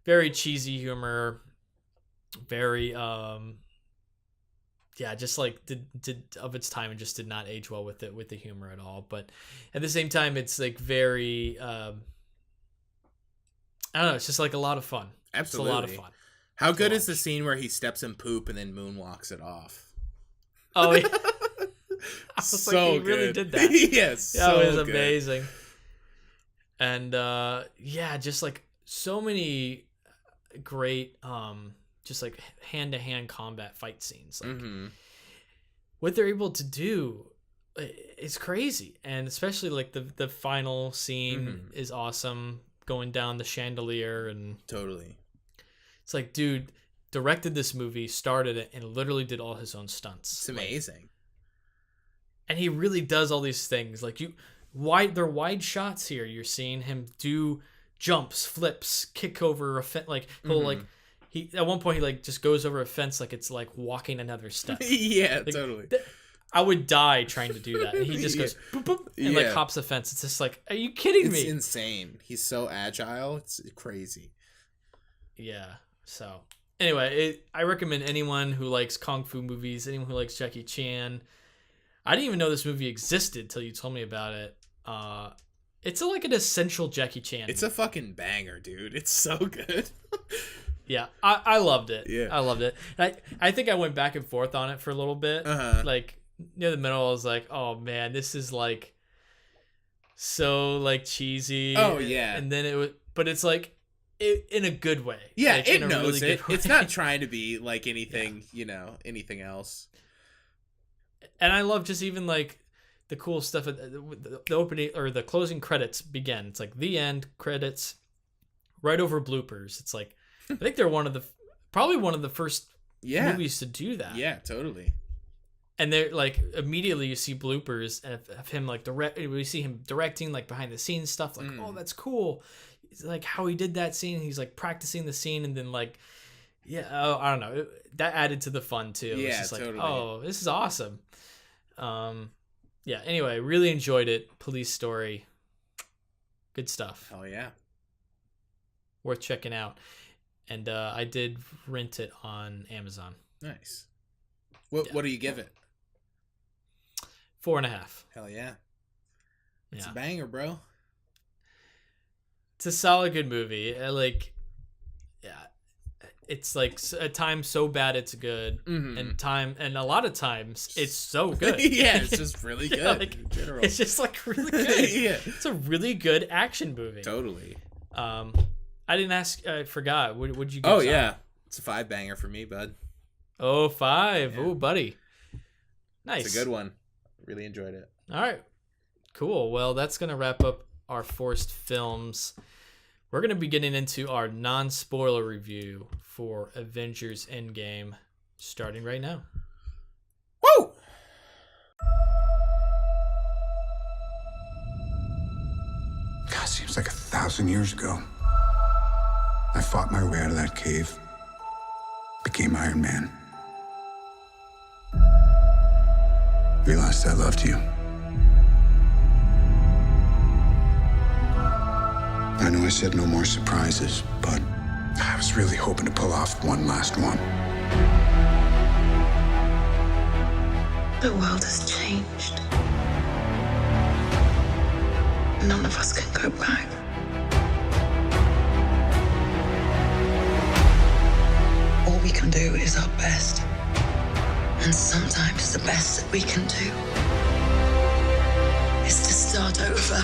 S1: very cheesy humor, very just like did of its time and just did not age well with the humor at all. But at the same time, it's like very I don't know. It's just like a lot of fun.
S2: Absolutely,
S1: it's a lot of fun.
S2: How good is the scene where he steps in poop and then moonwalks it off?
S1: Oh, yeah. I was
S2: So
S1: like, he
S2: good.
S1: really did that.
S2: Yes,
S1: that was
S2: good.
S1: amazing. And just like so many great just like hand-to-hand combat fight scenes. Like what they're able to do is crazy. And especially like the final scene is awesome, going down the chandelier. And
S2: totally,
S1: it's like, dude directed this movie, started it, and literally did all his own stunts.
S2: It's amazing.
S1: Like, and he really does all these things. Like they're wide shots here. You're seeing him do jumps, flips, kick over a fence. Like he'll like he at one point he like just goes over a fence like it's like walking another step.
S2: Yeah,
S1: like,
S2: totally.
S1: I would die trying to do that. And he just goes boop, boop, and like hops a fence. It's just like, are you kidding me?
S2: It's insane. He's so agile. It's crazy.
S1: Yeah. So anyway, I recommend anyone who likes kung fu movies, anyone who likes Jackie Chan. I didn't even know this movie existed till you told me about it. It's like an essential Jackie Chan.
S2: It's a fucking banger, dude. It's so good.
S1: Yeah, I loved it.
S2: Yeah,
S1: I loved it. I think I went back and forth on it for a little bit. Like near the middle, I was like, oh man, this is like so like cheesy.
S2: Oh yeah.
S1: And then it was, but it's like in a good way.
S2: Yeah,
S1: like,
S2: it knows
S1: really
S2: it. It's not trying to be like anything, anything else.
S1: And I love just even like the cool stuff. The opening or the closing credits begin. It's like the end credits, right over bloopers. It's like I think they're probably one of the first movies to do that.
S2: Yeah, totally.
S1: And they're like immediately you see bloopers of him like we see him directing like behind the scenes stuff. Like oh that's cool. It's like how he did that scene. He's like practicing the scene and then like. Yeah, I don't know. That added to the fun too.
S2: Yeah,
S1: it's just like,
S2: totally.
S1: oh, this is awesome. Yeah. Anyway, really enjoyed it. Police Story, good stuff.
S2: Oh yeah,
S1: worth checking out. And I did rent it on Amazon.
S2: Nice. What do you give it?
S1: 4.5.
S2: Hell yeah. It's a banger, bro.
S1: It's a solid, good movie. It's like at times so bad it's good, and a lot of times it's so good.
S2: Yeah, it's just really good.
S1: Like,
S2: in general.
S1: It's just like really good.
S2: Yeah,
S1: it's a really good action movie.
S2: Totally.
S1: I didn't ask. I forgot. Would you?
S2: Oh yeah, it's a 5 banger for me, bud.
S1: Oh 5.
S2: Yeah.
S1: Oh buddy. Nice.
S2: It's a good one. Really enjoyed it.
S1: All right. Cool. Well, that's gonna wrap up our forced films. We're going to be getting into our non-spoiler review for Avengers Endgame, starting right now.
S2: Woo!
S5: God, seems like 1,000 years ago. I fought my way out of that cave, became Iron Man. Realized I loved you. I know I said no more surprises, but I was really hoping to pull off one last one.
S3: The world has changed. None of us can go back. All we can do is our best. And sometimes the best that we can do is to start over.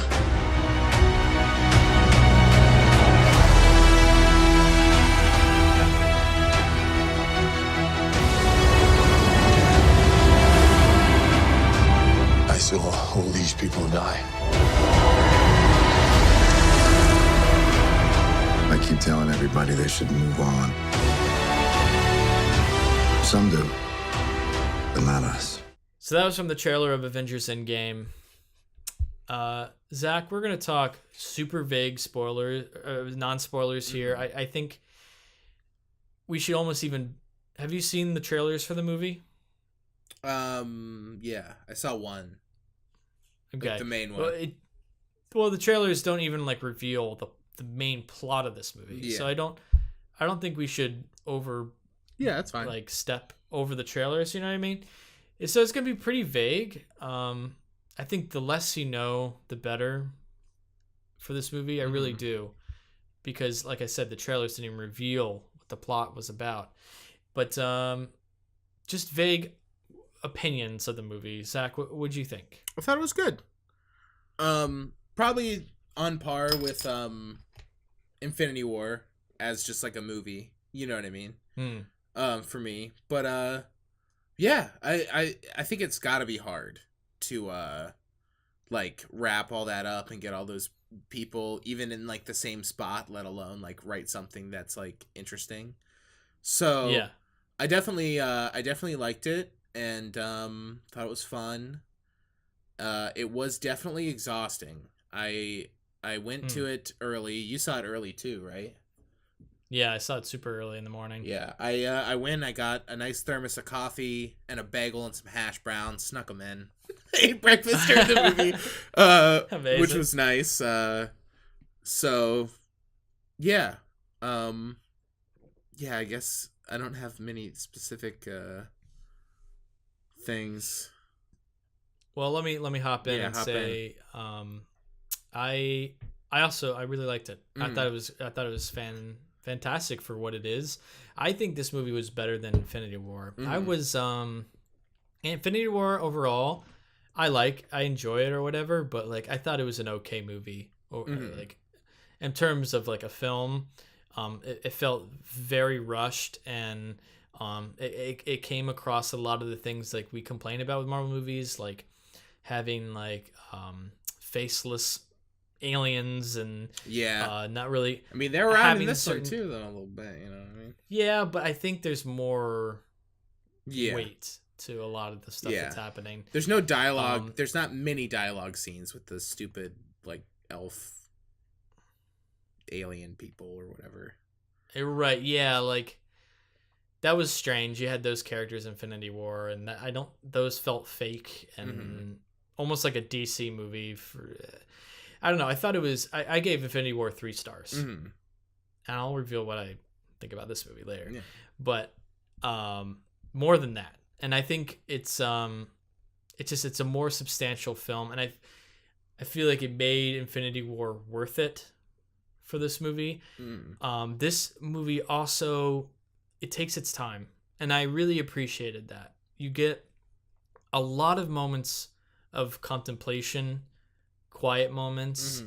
S5: I saw all these people die. I keep telling everybody they should move on. Some do, but not us.
S1: So that was from the trailer of Avengers Endgame. Zach, we're going to talk super vague spoilers, non-spoilers here. I think we should almost even... Have you seen the trailers for the movie?
S2: Yeah, I saw one.
S1: Okay.
S2: Like the main one.
S1: Well, the trailers don't even like reveal the main plot of this movie.
S2: Yeah.
S1: So I don't think we should over
S2: Yeah, that's fine.
S1: Like step over the trailers, you know what I mean? So it's gonna be pretty vague. I think the less you know, the better for this movie. I really do, because like I said, the trailers didn't even reveal what the plot was about. But just vague opinions of the movie. Zach, what would you think?
S2: I thought it was good. Probably on par with Infinity War as just like a movie. You know what I mean? For me. But yeah, I think it's got to be hard to like wrap all that up and get all those people even in like the same spot, let alone like write something that's like interesting. So
S1: yeah,
S2: I definitely liked it and thought it was fun. It was definitely exhausting. I went to it early. You saw it early too, right?
S1: Yeah, I saw it super early in the morning.
S2: Yeah, I went. I got a nice thermos of coffee and a bagel and some hash browns. Snuck them in. Ate breakfast during the movie, which was nice. So, yeah, yeah. I guess I don't have many specific things.
S1: Well, let me hop in and say, I really liked it. I thought it was fantastic for what it is. I think this movie was better than Infinity War. I was Infinity War overall, I enjoy it or whatever, but like I thought it was an okay movie. Or like in terms of like a film, it felt very rushed, and it came across a lot of the things like we complain about with Marvel movies, like having like faceless aliens and not really.
S2: I mean, they're around in this one too, though, a little bit. You know what I mean?
S1: Yeah, but I think there's more weight to a lot of the stuff that's happening.
S2: There's no dialogue. There's not many dialogue scenes with the stupid like elf alien people or whatever.
S1: Right? Yeah, like that was strange. You had those characters in Infinity War, and those felt fake and almost like a DC movie. I don't know. I thought it was. I gave Infinity War 3 stars, and I'll reveal what I think about this movie later. Yeah. But more than that, and I think it's a more substantial film, and I feel like it made Infinity War worth it for this movie. This movie also, it takes its time, and I really appreciated that. You get a lot of moments of contemplation, quiet moments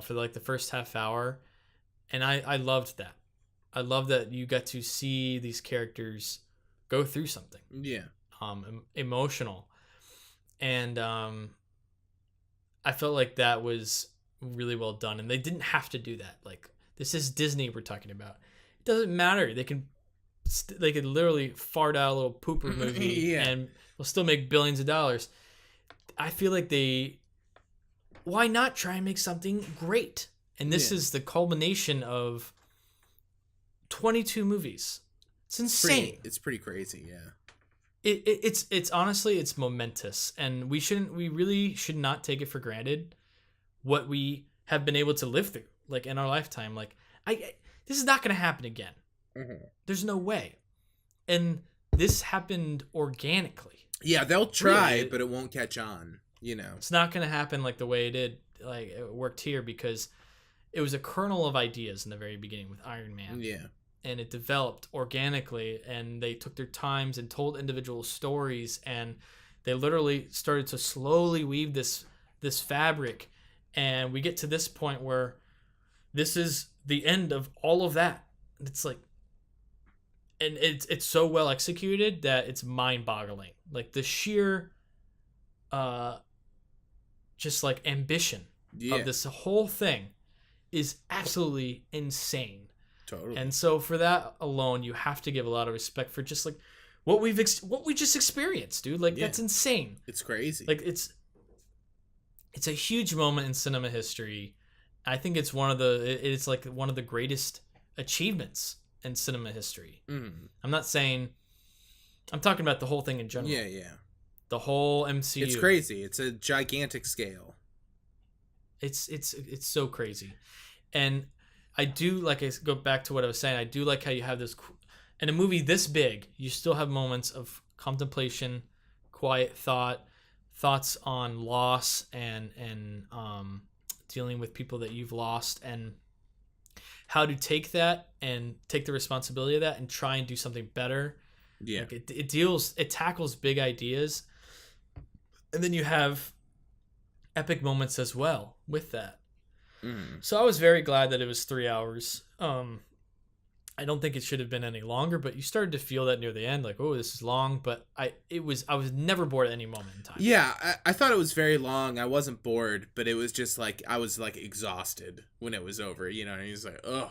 S1: for like the first half hour, and I loved that. I love that you got to see these characters go through something emotional, and I felt like that was really well done, and they didn't have to do that. Like, this is Disney we're talking about. It doesn't matter. They could literally fart out a little pooper movie and we'll still make billions of dollars. I feel like why not try and make something great? And this is the culmination of 22 movies. It's insane.
S2: It's pretty crazy, yeah.
S1: It's honestly, it's momentous, and we really should not take it for granted what we have been able to live through, like in our lifetime. Like, this is not going to happen again. There's no way. And this happened organically.
S2: Yeah, they'll try, really, but it won't catch on. You know,
S1: it's not going to happen like the way it did. Like, it worked here because it was a kernel of ideas in the very beginning with Iron Man.
S2: Yeah.
S1: And it developed organically, and they took their times and told individual stories, and they literally started to slowly weave this fabric, and we get to this point where this is the end of all of that. It's like, and it's so well executed that it's mind-boggling. Like, the sheer just like ambition of this whole thing is absolutely insane.
S2: Totally.
S1: And so for that alone, you have to give a lot of respect for just like what we just experienced, dude. Like, that's insane.
S2: It's crazy.
S1: Like, it's a huge moment in cinema history. I think it's it's like one of the greatest achievements in cinema history. I'm not saying, I'm talking about the whole thing in general.
S2: Yeah.
S1: The whole MCU.
S2: It's crazy. It's a gigantic scale.
S1: It's so crazy. And I do, like, I go back to what I was saying, I do like how you have this, in a movie this big, you still have moments of contemplation, quiet thoughts on loss and dealing with people that you've lost, and how to take that and take the responsibility of that and try and do something better.
S2: Yeah.
S1: Like it tackles big ideas, and then you have epic moments as well with that. So I was very glad that it was 3 hours. I don't think it should have been any longer, but you started to feel that near the end, like, oh, this is long. But I was never bored at any moment in time.
S2: Yeah, I thought it was very long. I wasn't bored, but it was just like I was like exhausted when it was over. You know, and he's like, oh,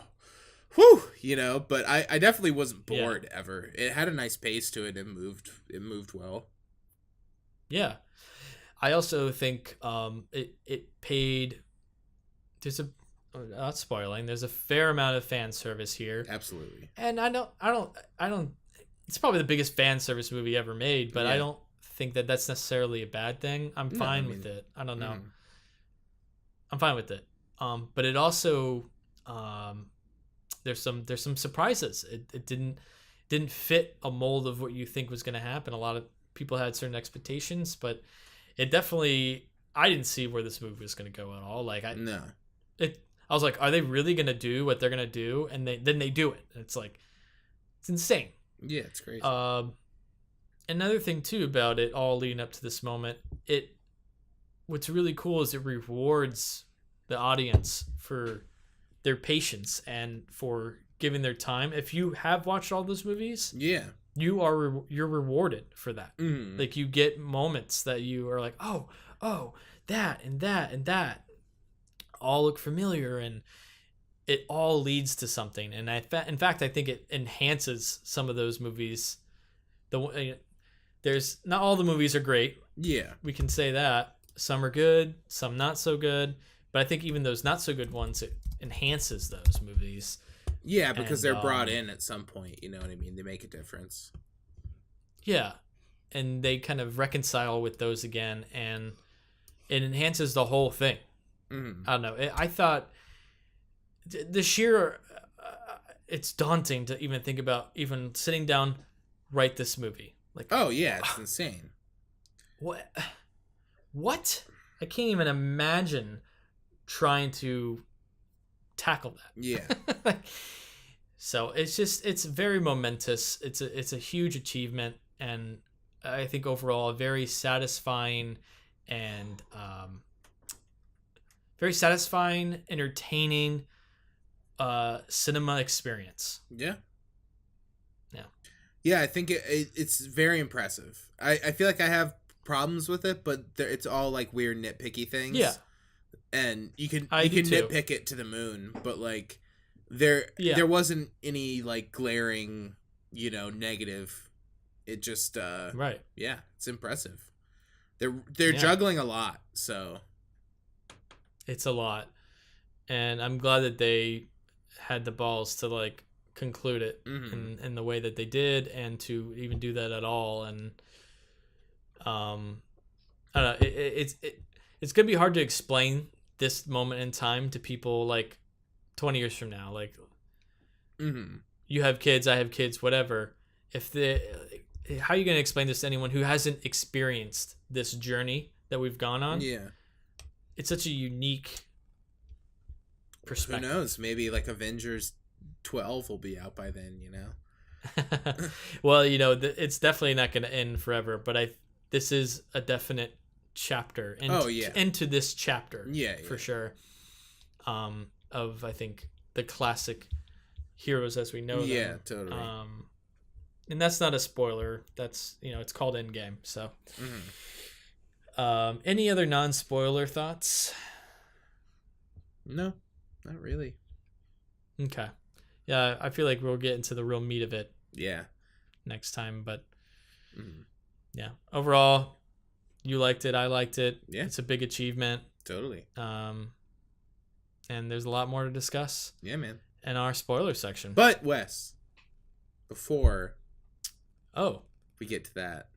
S2: whew, you know. But I definitely wasn't bored ever. It had a nice pace to it. It moved well.
S1: Yeah, I also think it paid. Not spoiling. There's a fair amount of fan service here.
S2: Absolutely.
S1: And I don't. It's probably the biggest fan service movie ever made, but I don't think that that's necessarily a bad thing. I'm fine with it. I don't know. I'm fine with it. But it also, there's some surprises. It didn't fit a mold of what you think was going to happen. A lot of people had certain expectations, but it definitely. I didn't see where this movie was going to go at all. Like I was like, are they really going to do what they're going to do? And then they do it. And it's like, it's insane.
S2: Yeah, it's crazy.
S1: Another thing too about it all leading up to this moment, what's really cool is it rewards the audience for their patience and for giving their time. If you have watched all those movies, you're rewarded for that. Like you get moments that you are like, oh, that and that and that all look familiar, and it all leads to something. And in fact, I think it enhances some of those movies. There's not all the movies are great.
S2: Yeah,
S1: we can say that. Some are good, some not so good. But I think even those not so good ones, it enhances those movies.
S2: Yeah, because they're brought in at some point. You know what I mean? They make a difference. Yeah,
S1: and they kind of reconcile with those again, and it enhances the whole thing. I don't know. I thought the sheer, it's daunting to even think about even sitting down, write this movie. Like,
S2: oh yeah, it's insane.
S1: What? I can't even imagine trying to tackle that.
S2: Yeah.
S1: So it's very momentous. It's a huge achievement, and I think overall a very satisfying and very satisfying, entertaining cinema experience.
S2: Yeah.
S1: Yeah.
S2: Yeah, I think it's very impressive. I feel like I have problems with it, but it's all like weird nitpicky things.
S1: Yeah.
S2: And you can nitpick it to the moon, but like there wasn't any like glaring, negative. It just
S1: right.
S2: Yeah, it's impressive. They're juggling a lot, so
S1: it's a lot, and I'm glad that they had the balls to like conclude it in the way that they did, and to even do that at all. And I don't know, it's gonna be hard to explain this moment in time to people like 20 years from now. Like, you have kids, I have kids, whatever. How are you gonna explain this to anyone who hasn't experienced this journey that we've gone on?
S2: Yeah.
S1: It's such a unique perspective.
S2: Who knows? Maybe like Avengers 12 will be out by then,
S1: Well, it's definitely not going to end forever, but this is a definite chapter into this chapter.
S2: Yeah,
S1: for sure. Of, I think, the classic heroes as we know them.
S2: Yeah, totally.
S1: And that's not a spoiler. That's, it's called Endgame. So, any other non-spoiler thoughts?
S2: No, not really.
S1: Okay. Yeah, I feel like we'll get into the real meat of it.
S2: Yeah.
S1: Next time, but yeah. Overall, you liked it. I liked it.
S2: Yeah.
S1: It's a big achievement.
S2: Totally.
S1: And there's a lot more to discuss.
S2: Yeah, man.
S1: In our spoiler section.
S2: But Wes, before we get to that,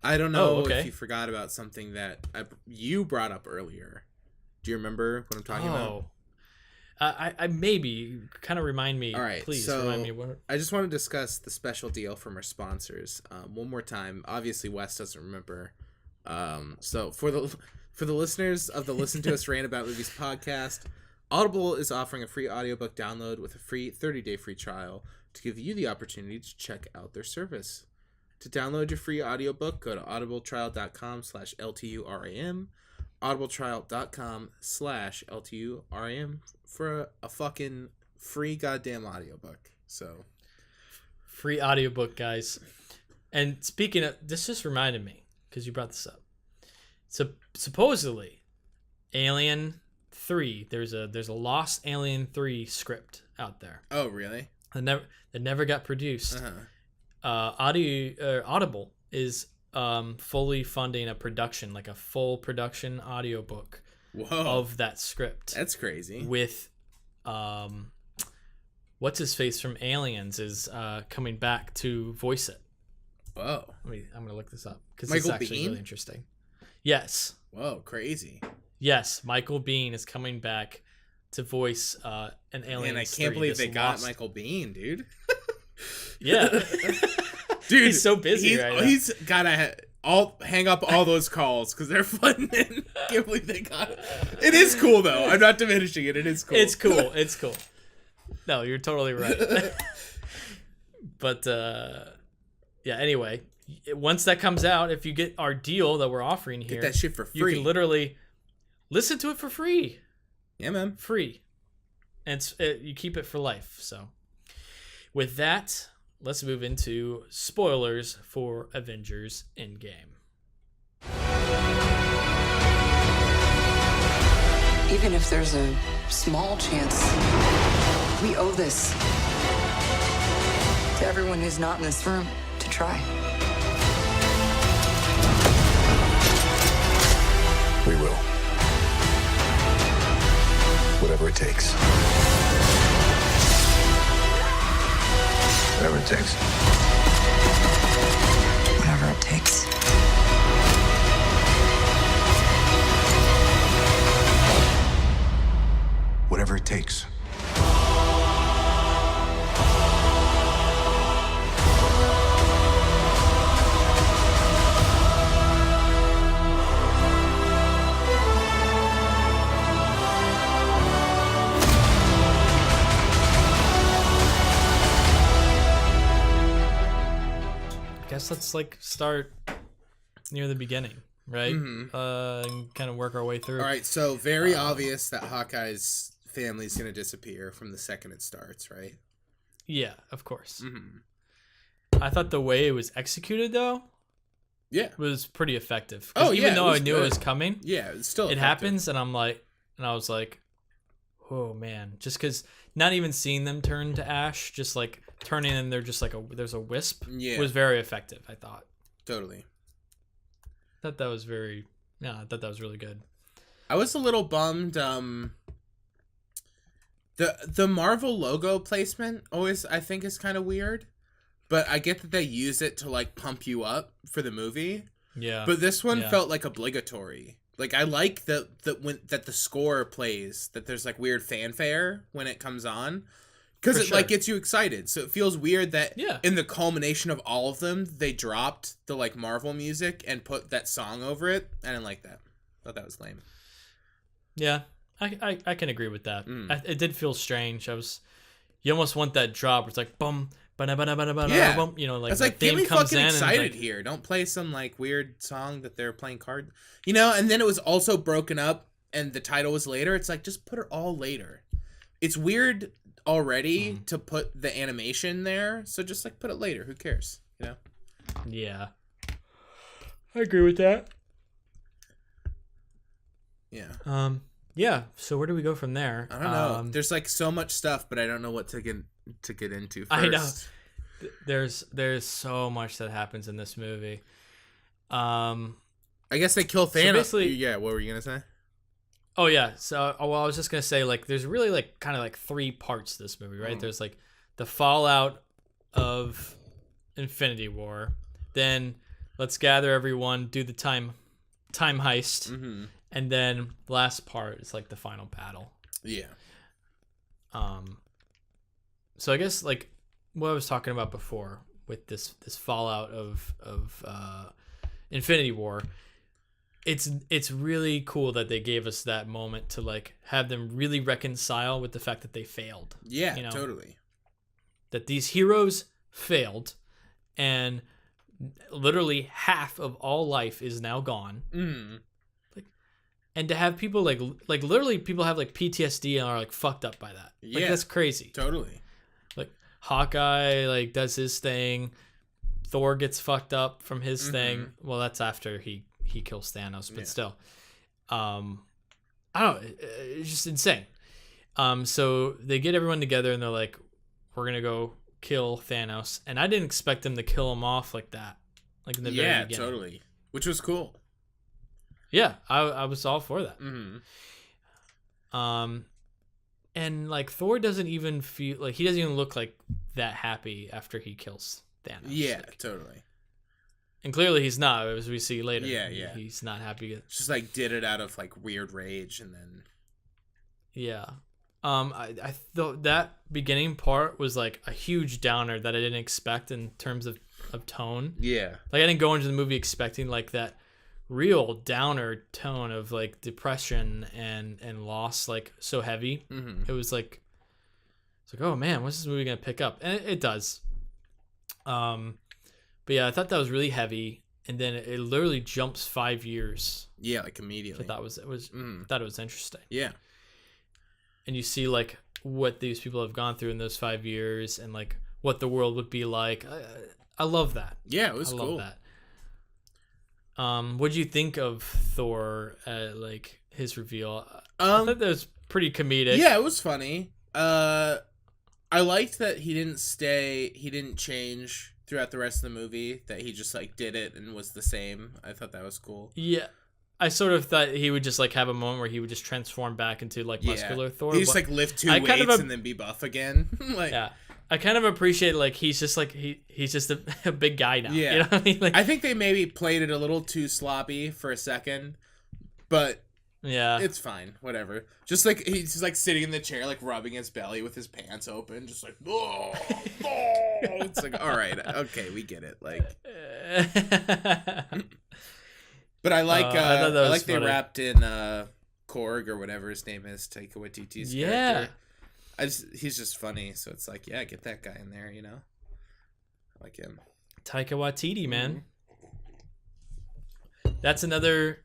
S2: I don't know if you forgot about something that you brought up earlier. Do you remember what I'm talking about?
S1: I maybe kind of remind me.
S2: All right,
S1: please
S2: so
S1: remind me what.
S2: I just want to discuss the special deal from our sponsors one more time. Obviously, Wes doesn't remember. So for the listeners of the Listen to Us Rant About Movies podcast, Audible is offering a free audiobook download with a free 30-day free trial to give you the opportunity to check out their service. To download your free audiobook, go to audibletrial.com/LTURAM, audibletrial.com/LTURAM for a fucking free goddamn audiobook. So,
S1: free audiobook, guys. And speaking of, this just reminded me, because you brought this up. So supposedly, Alien 3, there's a Lost Alien 3 script out there.
S2: Oh, really?
S1: That never got produced. Audible is fully funding a production, like a full production audiobook of that script.
S2: That's crazy.
S1: With what's his face from Aliens is coming back to voice it.
S2: Whoa.
S1: I'm gonna look this up because
S2: Michael
S1: it's actually
S2: Biehn?
S1: really interesting. Yes.
S2: Whoa, crazy.
S1: Yes, Michael Biehn is coming back to voice an Alien.
S2: And I can't believe they got Michael Biehn, dude.
S1: Yeah.
S2: Dude,
S1: he's so busy right now.
S2: He's gotta hang up all those calls because they're flooding in. Can't believe they got it. It is cool though. I'm not diminishing it. It is cool.
S1: It's cool. It's cool. No, you're totally right. But yeah. Anyway, once that comes out, if you get our deal that we're offering here,
S2: get that shit for free.
S1: You can literally listen to it for free.
S2: Yeah, man.
S1: Free, and you keep it for life. So, with that, let's move into spoilers for Avengers Endgame.
S3: Even if there's a small chance, we owe this to everyone who's not in this room to try.
S5: We will. Whatever it takes. Whatever it takes.
S3: Whatever it takes.
S5: Whatever it takes.
S1: Let's start near the beginning, right?
S2: Mm-hmm.
S1: And kind of work our way through.
S2: All right, so very obvious that Hawkeye's family is going to disappear from the second it starts, right?
S1: Yeah, of course.
S2: Mm-hmm.
S1: I thought the way it was executed, though, was pretty effective. Even though I knew it was coming,
S2: it's still
S1: it happens, and I was like, oh man, just because not even seeing them turn to ash, just like turning and they're just like there's a wisp, was very effective. I thought
S2: totally.
S1: I thought that was really good.
S2: I was a little bummed. The Marvel logo placement always I think is kind of weird, but I get that they use it to like pump you up for the movie.
S1: Yeah.
S2: But this one felt like obligatory. Like I like that the score plays, that there's like weird fanfare when it comes on, because it like gets you excited. So it feels weird that in the culmination of all of them, they dropped the like Marvel music and put that song over it. I didn't like that. I thought that was lame.
S1: Yeah, I can agree with that. It did feel strange. You almost want that drop where it's like boom.
S2: Yeah,
S1: you know, like
S2: it's like, get me fucking excited here. Don't play some like weird song that they're playing card, you know. And then it was also broken up, and the title was later. It's like, just put it all later. It's weird already to put the animation there, so just like put it later. Who cares, you know?
S1: Yeah, I agree with that.
S2: Yeah.
S1: Yeah. So where do we go from there?
S2: I don't know. There's like so much stuff, but I don't know what to get into first.
S1: I know. There's so much that happens in this movie. I
S2: guess they kill Thanos.
S1: So
S2: yeah, what were you gonna say?
S1: Oh yeah. So I was just gonna say, like, there's really like kind of like three parts to this movie, right? There's like the fallout of Infinity War. Then let's gather everyone, do the time heist, and then the last part is like the final battle.
S2: Yeah.
S1: So I guess like what I was talking about before with this fallout of Infinity War, it's really cool that they gave us that moment to like have them really reconcile with the fact that they failed.
S2: Yeah, totally.
S1: That these heroes failed, and literally half of all life is now gone. Like, and to have people like literally people have like PTSD and are like fucked up by that. Like, that's crazy.
S2: Totally.
S1: Like Hawkeye like does his thing, Thor gets fucked up from his thing. Well, that's after he kills Thanos, but still, I don't know. It's just insane. So they get everyone together and they're like, "We're gonna go kill Thanos," and I didn't expect them to kill him off like that, like in the very beginning.
S2: Totally, which was cool.
S1: Yeah, I was all for that. And like Thor doesn't even feel like he doesn't even look like that happy after he kills Thanos.
S2: Yeah,
S1: like,
S2: totally.
S1: And clearly he's not, as we see later.
S2: Yeah.
S1: He's not happy.
S2: Just like did it out of like weird rage, and then.
S1: Yeah. I thought that beginning part was like a huge downer that I didn't expect in terms of tone.
S2: Yeah.
S1: Like I didn't go into the movie expecting like that real downer tone of like depression and loss, like so heavy. It was like, it's like, oh man, what's this movie gonna pick up? And it does. But yeah, I thought that was really heavy, and then it literally jumps 5 years.
S2: Yeah, like immediately.
S1: I thought it was interesting.
S2: Yeah.
S1: And you see like what these people have gone through in those 5 years, and like what the world would be like. I love that.
S2: Yeah, it was cool.
S1: I love that. What do you think of Thor? Like his reveal. I thought that was pretty comedic.
S2: Yeah, it was funny. I liked that he didn't change throughout the rest of the movie, that he just like did it and was the same. I thought that was cool.
S1: Yeah. I sort of thought he would just like have a moment where he would just transform back into like muscular Thor.
S2: He just like lift two weights and then be buff again. Like,
S1: yeah. I kind of appreciate like he's just like he's just a big guy now.
S2: Yeah.
S1: You know what I mean? Like,
S2: I think they maybe played it a little too sloppy for a second, but
S1: yeah,
S2: it's fine. Whatever. Just like he's just like sitting in the chair, like rubbing his belly with his pants open, just like oh. It's like, all right, okay, we get it. Like, but I like they wrapped in Korg or whatever his name is, Taika Waititi's character. He's just funny, so it's like, yeah, get that guy in there, you know. I like him.
S1: Taika Waititi, man. That's another.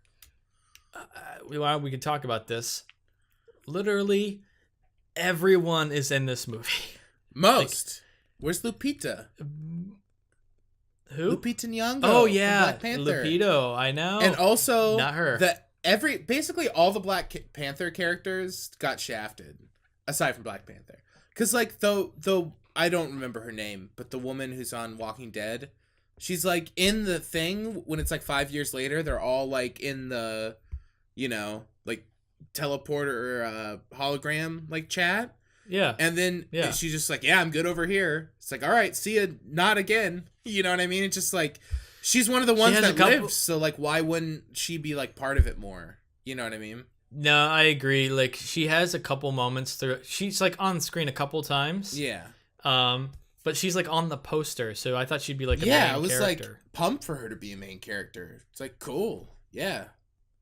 S1: We can talk about this. Literally, everyone is in this movie.
S2: Most. Where's Lupita?
S1: Who?
S2: Lupita Nyong'o.
S1: Oh yeah,
S2: Black Panther.
S1: Lupito. I know.
S2: And also
S1: not her.
S2: Basically all the Black Panther characters got shafted, aside from Black Panther. Because like though I don't remember her name, but the woman who's on Walking Dead, she's like in the thing when it's like 5 years later. They're all like in the, you know, like teleporter or hologram like chat.
S1: Yeah.
S2: And then she's just like, yeah, I'm good over here. It's like, all right, see ya, not again. You know what I mean? It's just like, she's one of the ones that lives, so like, why wouldn't she be like part of it more? You know what I mean?
S1: No, I agree. Like, she has a couple moments through. She's like on screen a couple times.
S2: Yeah.
S1: But she's like on the poster, so I thought she'd be like a main character. Yeah, I was like
S2: pumped for her to be a main character. It's like, cool. Yeah.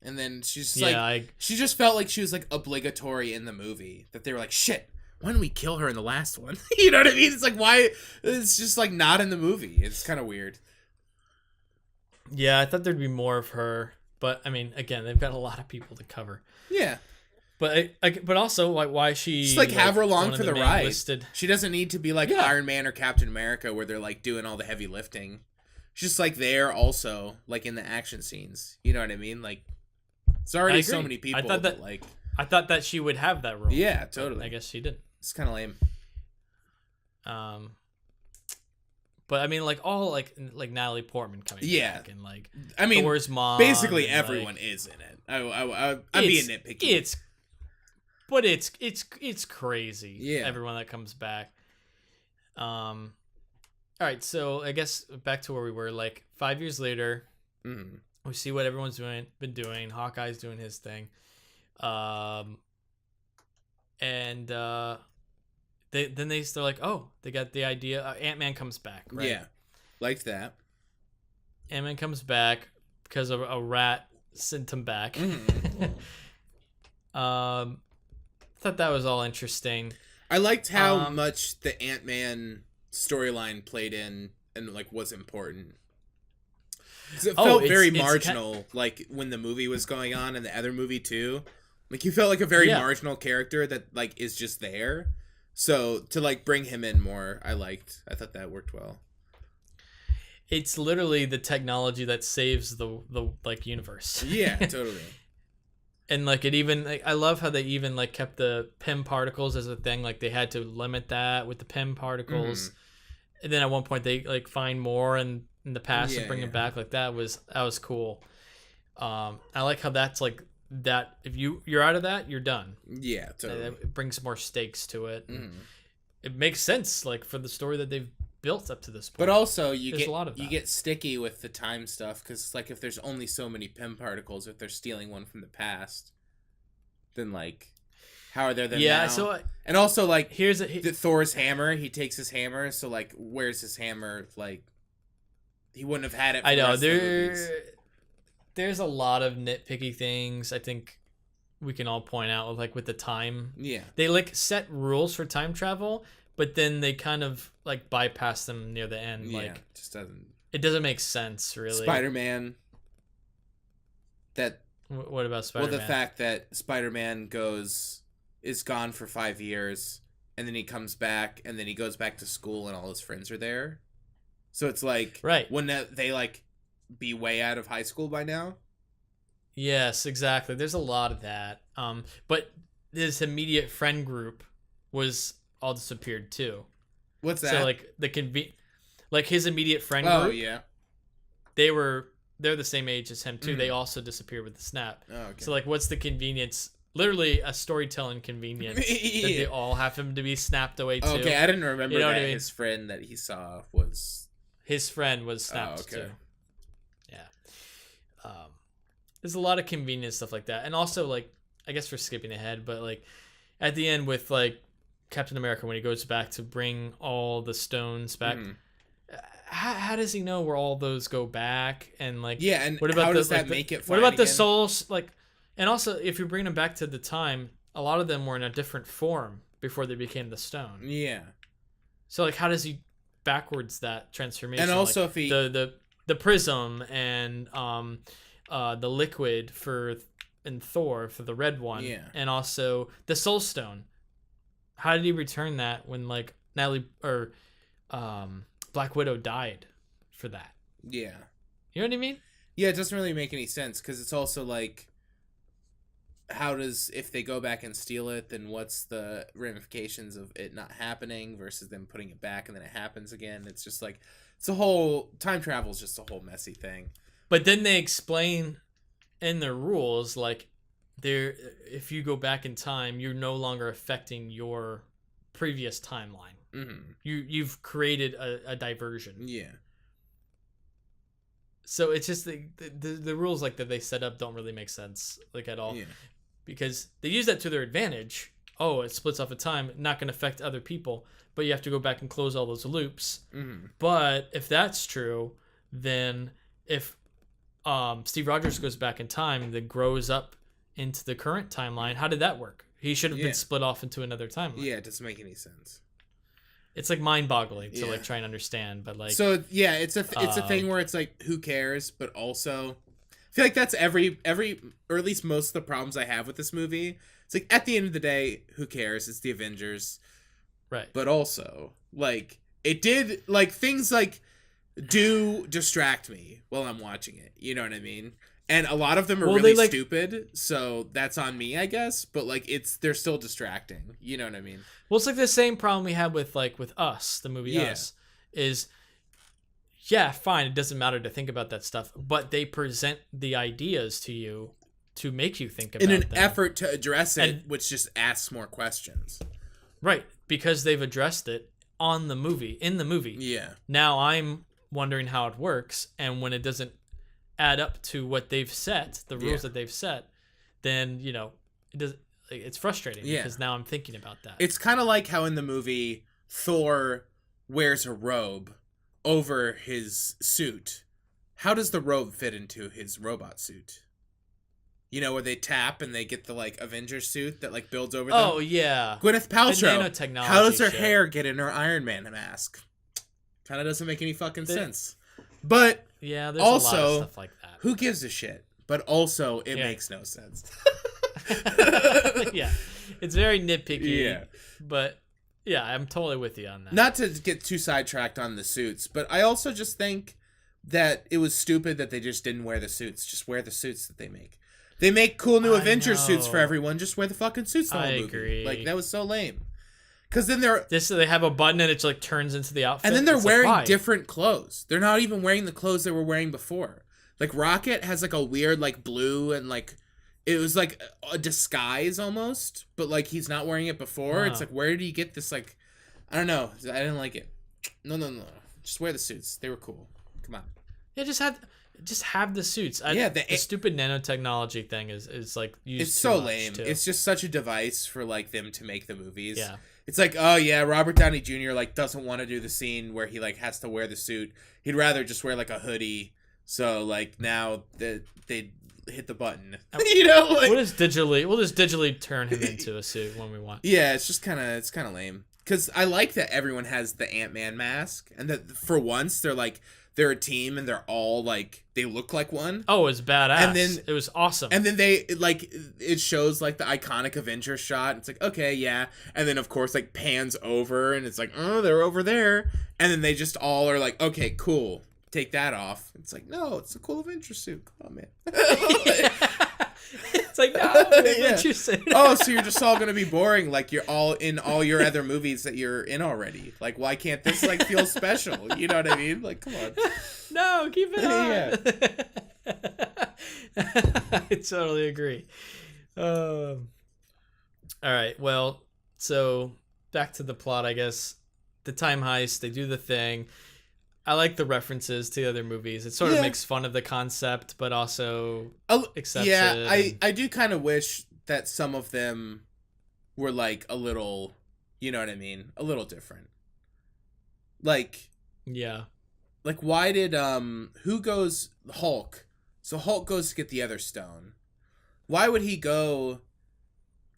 S2: And then she's just she just felt like she was like obligatory in the movie, that they were like, shit, why didn't we kill her in the last one? You know what I mean? It's like, why? It's just like not in the movie. It's kind of weird.
S1: Yeah, I thought there'd be more of her, but I mean, again, they've got a lot of people to cover.
S2: Yeah.
S1: But but also, like, why she
S2: just like have her along for the ride?
S1: Listed.
S2: She doesn't need to be like Iron Man or Captain America, where they're like doing all the heavy lifting. She's just like there also, like in the action scenes. You know what I mean? Like, it's already so many people. I thought that she would have that role. Yeah, totally.
S1: I guess she didn't.
S2: It's kind of lame.
S1: But I mean, like all like Natalie Portman coming back, and like
S2: I mean,
S1: Thor's mom.
S2: Basically, everyone is in it. I'm being nitpicky.
S1: It's crazy.
S2: Yeah,
S1: everyone that comes back. All right, so I guess back to where we were. Like 5 years later, we see what everyone's been doing. Hawkeye's doing his thing, and they're like, oh, they got the idea. Ant-Man comes back, right?
S2: Yeah, liked that.
S1: Ant-Man comes back because of a rat sent him back. Thought that was all interesting.
S2: I liked how much the Ant-Man storyline played in and like was important. It felt very marginal, like when the movie was going on and the other movie too. Like you felt like a very marginal character that like is just there. So to like bring him in more, I thought that worked well.
S1: It's literally the technology that saves the like universe.
S2: Yeah, totally.
S1: And like it even like, I love how they even like kept the PIM particles as a thing. Like they had to limit that with the PIM particles. And then at one point they like find more in the past and bring them back. Like that was cool. I like how that's like that. If you're out of that, you're done.
S2: Yeah, totally.
S1: It brings more stakes to it. It makes sense like for the story that they've built up to this point.
S2: But also you get sticky with the time stuff because like if there's only so many PIM particles, if they're stealing one from the past, then like how are there then now?
S1: So
S2: and also like
S1: here's
S2: Thor's hammer. He takes his hammer, so like where's his hammer? Like he wouldn't have had it. For
S1: I know
S2: the
S1: there's a lot of nitpicky things. I think we can all point out like with the time.
S2: Yeah,
S1: they like set rules for time travel. But then they kind of like bypass them near the end.
S2: Yeah,
S1: like
S2: just doesn't.
S1: It doesn't make sense, really.
S2: Spider-Man.
S1: What about Spider-Man?
S2: Well, the fact that Spider-Man is gone for 5 years, and then he comes back, and then he goes back to school, and all his friends are there. So it's like, wouldn't they like be way out of high school by now?
S1: Yes, exactly. There's a lot of that. But his immediate friend group was all disappeared too.
S2: What's that?
S1: So like like his immediate friend group.
S2: Oh yeah.
S1: They're the same age as him too. They also disappeared with the snap.
S2: Oh, okay.
S1: So like what's the convenience? Literally a storytelling convenience that they all happen to be snapped away too.
S2: Okay, I didn't remember that his friend that he saw was
S1: his friend was snapped too. Yeah. There's a lot of convenient stuff like that. And also like I guess we're skipping ahead, but like at the end with like Captain America when he goes back to bring all the stones back. How does he know where all those go back? And like,
S2: and what about how does that make it?
S1: What about the souls? Like, and also if you bring them back to the time, a lot of them were in a different form before they became the stone.
S2: Yeah.
S1: So like, how does he backwards that transformation?
S2: And also,
S1: like,
S2: if he
S1: the prism and the liquid in Thor for the red one, and also the soul stone. How did he return that when like Natalie or Black Widow died for that?
S2: Yeah.
S1: You know what I mean?
S2: Yeah, it doesn't really make any sense because it's also like, if they go back and steal it, then what's the ramifications of it not happening versus them putting it back and then it happens again? It's just like, it's a whole, time travel is just a whole messy thing.
S1: But then they explain in their rules, like, if you go back in time, you're no longer affecting your previous timeline. You've created a diversion.
S2: Yeah.
S1: So it's just the rules like that they set up don't really make sense like at all.
S2: Yeah.
S1: Because they use that to their advantage. Oh, it splits off of time, not going to affect other people, but you have to go back and close all those loops. But if that's true, then if Steve Rogers goes back in time, then grows up into the current timeline, how did that work? He should have been split off into another timeline.
S2: Yeah, it doesn't make any sense.
S1: It's like mind-boggling to like try and understand, but like
S2: so yeah, it's a thing where it's like who cares, but also I feel like that's every or at least most of the problems I have with this movie. It's like at the end of the day, who cares? It's the Avengers,
S1: right?
S2: But also like it did like things like do distract me while I'm watching it. You know what I mean? And a lot of them are really stupid, so that's on me, I guess. But like, they're still distracting. You know what I mean?
S1: Well, it's like the same problem we had with Us, the movie Us. Is fine. It doesn't matter to think about that stuff, but they present the ideas to you to make you think about them. In an
S2: effort to address it, which just asks more questions.
S1: Right, because they've addressed it in the movie.
S2: Yeah.
S1: Now I'm wondering how it works, and when it doesn't add up to what they've set, the rules that they've set, then it it's frustrating because now I'm thinking about that.
S2: It's kind of like how in the movie Thor wears a robe over his suit. How does the robe fit into his robot suit? You know, where they tap and they get the, like, Avengers suit that, like, builds over them?
S1: Oh, yeah.
S2: Gwyneth Paltrow.
S1: Nanotechnology
S2: How does her
S1: shit.
S2: hair get in her Iron Man mask? Kind of doesn't make any fucking sense. But
S1: yeah, there's
S2: also,
S1: a lot of stuff like that.
S2: Who gives a shit? But also, it makes no sense.
S1: Yeah. It's very nitpicky.
S2: Yeah.
S1: But, yeah, I'm totally with you on that.
S2: Not to get too sidetracked on the suits, but I also just think that it was stupid that they just didn't wear the suits. Just wear the suits that they make. They make cool new Avengers suits for everyone. Just wear the fucking suits the whole movie.
S1: Agree.
S2: Like, that was so lame. Because then
S1: they have a button and it like turns into the outfit.
S2: And then they're wearing
S1: like,
S2: different clothes. They're not even wearing the clothes they were wearing before. Like, Rocket has like a weird like blue and like it was like a disguise almost, but like he's not wearing it before. It's like, where did he get this? Like, I don't know. I didn't like it. No. Just wear the suits. They were cool. Come on.
S1: Yeah, just have the suits. The stupid nanotechnology thing is like used.
S2: It's so lame. Too. It's just such a device for like them to make the movies. Yeah. It's like, oh yeah, Robert Downey Jr. like doesn't want to do the scene where he like has to wear the suit. He'd rather just wear like a hoodie. So like now that they hit the button, you know, like
S1: we'll just digitally turn him into a suit when we want.
S2: Yeah, it's kind of lame. Because I like that everyone has the Ant-Man mask, and that for once they're a team and they're all like they look like one.
S1: Oh, it's badass.
S2: And then
S1: it was awesome.
S2: And then it shows like the iconic Avengers shot. It's like, okay, yeah. And then of course like pans over and it's like, oh, they're over there. And then they just all are like, okay, cool. Take that off. It's like, no, it's a cool Avengers suit. Come on, man.
S1: It's like, no, Avengers suit.
S2: Oh, so you're just all gonna be boring like you're all in all your other movies that you're in already. Like, why can't this like feel special? You know what I mean? Like, come on.
S1: No, keep it on. I totally agree. All right, well, so back to the plot, I guess. The time heist, they do the thing. I like the references to the other movies. It sort of makes fun of the concept, but also accepts it.
S2: Yeah, I do kind of wish that some of them were like a little, you know what I mean? A little different. Like,
S1: yeah.
S2: Like, why did, who goes, Hulk. So Hulk goes to get the other stone. Why would he go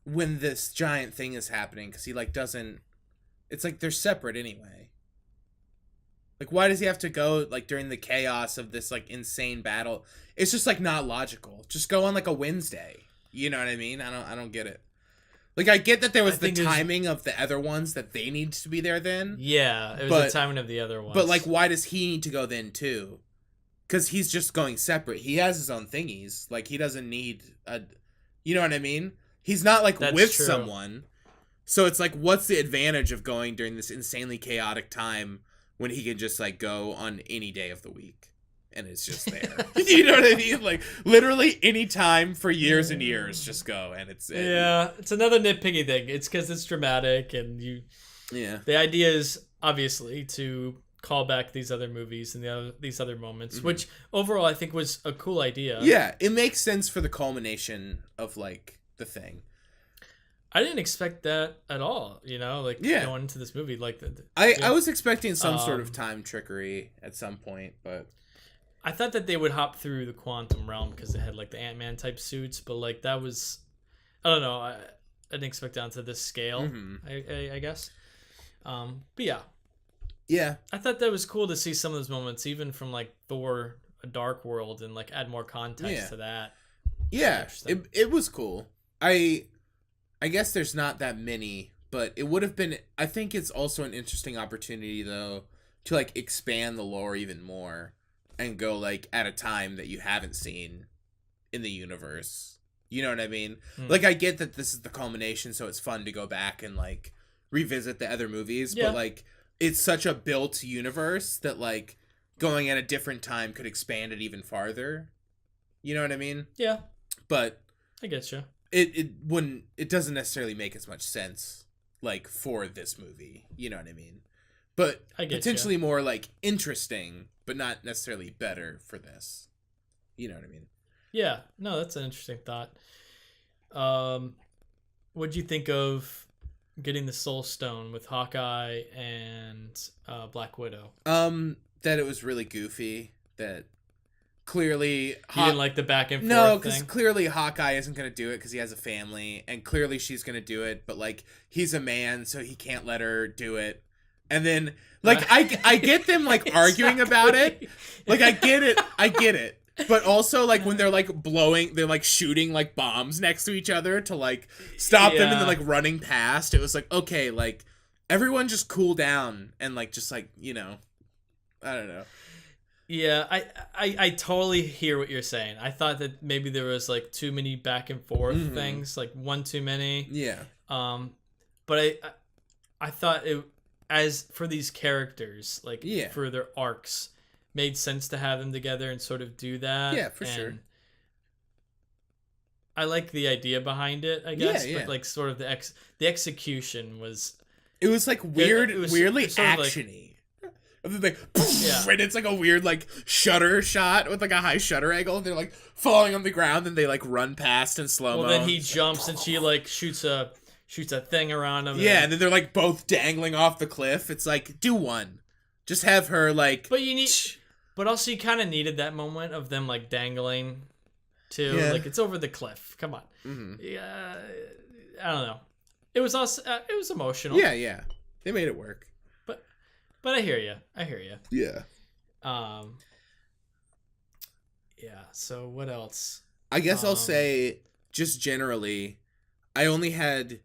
S2: when this giant thing is happening? Because he, like, doesn't, it's like they're separate anyway. Like, why does he have to go, like, during the chaos of this, like, insane battle? It's just, like, not logical. Just go on, like, a Wednesday. You know what I mean? I don't get it. Like, I get that there was the timing of the other ones that they need to be there then.
S1: Yeah, it was the timing of the other ones.
S2: But, like, why does he need to go then, too? Because he's just going separate. He has his own thingies. Like, he doesn't need a... You know what I mean? He's not, like, with someone. So it's like, what's the advantage of going during this insanely chaotic time when he can just, like, go on any day of the week? And it's just there. You know what I mean? Like, literally any time for years and years, just go. And it's...
S1: Yeah, it's another nitpicky thing. It's because it's dramatic and you...
S2: Yeah.
S1: The idea is, obviously, to call back these other movies and these other moments, which overall I think was a cool idea.
S2: Yeah, it makes sense for the culmination of, like, the thing.
S1: I didn't expect that at all, you know, like going into this movie. Like,
S2: I was expecting some sort of time trickery at some point, but
S1: I thought that they would hop through the quantum realm because they had like the Ant-Man type suits, but like that was, I don't know, I didn't expect down to this scale. I guess, but yeah, I thought that was cool to see some of those moments, even from like Thor: A Dark World, and like add more context to that.
S2: Yeah, it was cool. I guess there's not that many, but it would have been... I think it's also an interesting opportunity, though, to, like, expand the lore even more and go, like, at a time that you haven't seen in the universe. You know what I mean? Like, I get that this is the culmination, so it's fun to go back and, like, revisit the other movies, but, like, it's such a built universe that, like, going at a different time could expand it even farther. You know what I mean?
S1: Yeah.
S2: But...
S1: I get you.
S2: It doesn't necessarily make as much sense, like, for this movie. You know what I mean? But potentially more, like, interesting, but not necessarily better for this. You know what I mean?
S1: Yeah. No, that's an interesting thought. what'd you think of getting the Soul Stone with Hawkeye and Black Widow?
S2: That it was really goofy. That clearly
S1: you didn't like the back and forth
S2: No, because
S1: thing?
S2: clearly Hawkeye isn't going to do it because he has a family, and clearly she's going to do it, but like he's a man, so he can't let her do it. And then like I get them like arguing about it. Like I get it. But also like when they're like they're like shooting like bombs next to each other to like stop them, and then like running past. It was like, okay, like everyone just cool down and like just like, you know, I don't know.
S1: Yeah, I totally hear what you're saying. I thought that maybe there was like too many back and forth things, like one too many.
S2: Yeah.
S1: But I thought it, as for these characters, like for their arcs, made sense to have them together and sort of do that.
S2: Yeah, for sure.
S1: I like the idea behind it, I guess, but like sort of the execution was.
S2: It was like weird,
S1: it was
S2: weirdly
S1: sort of
S2: actiony. Like, and it's like a weird like shutter shot with like a high shutter angle, and they're like falling on the ground, and they like run past in slow mo.
S1: Well, then he jumps and she like shoots a thing around him.
S2: Yeah, and then they're like both dangling off the cliff. It's like, do one, just have her like.
S1: But also you kind of needed that moment of them like dangling, too.
S2: Yeah.
S1: Like it's over the cliff. Come on. Yeah, I don't know. It was also it was emotional.
S2: Yeah, they made it work.
S1: But I hear you.
S2: Yeah.
S1: Yeah. So what else?
S2: I guess I'll say, just generally, I only had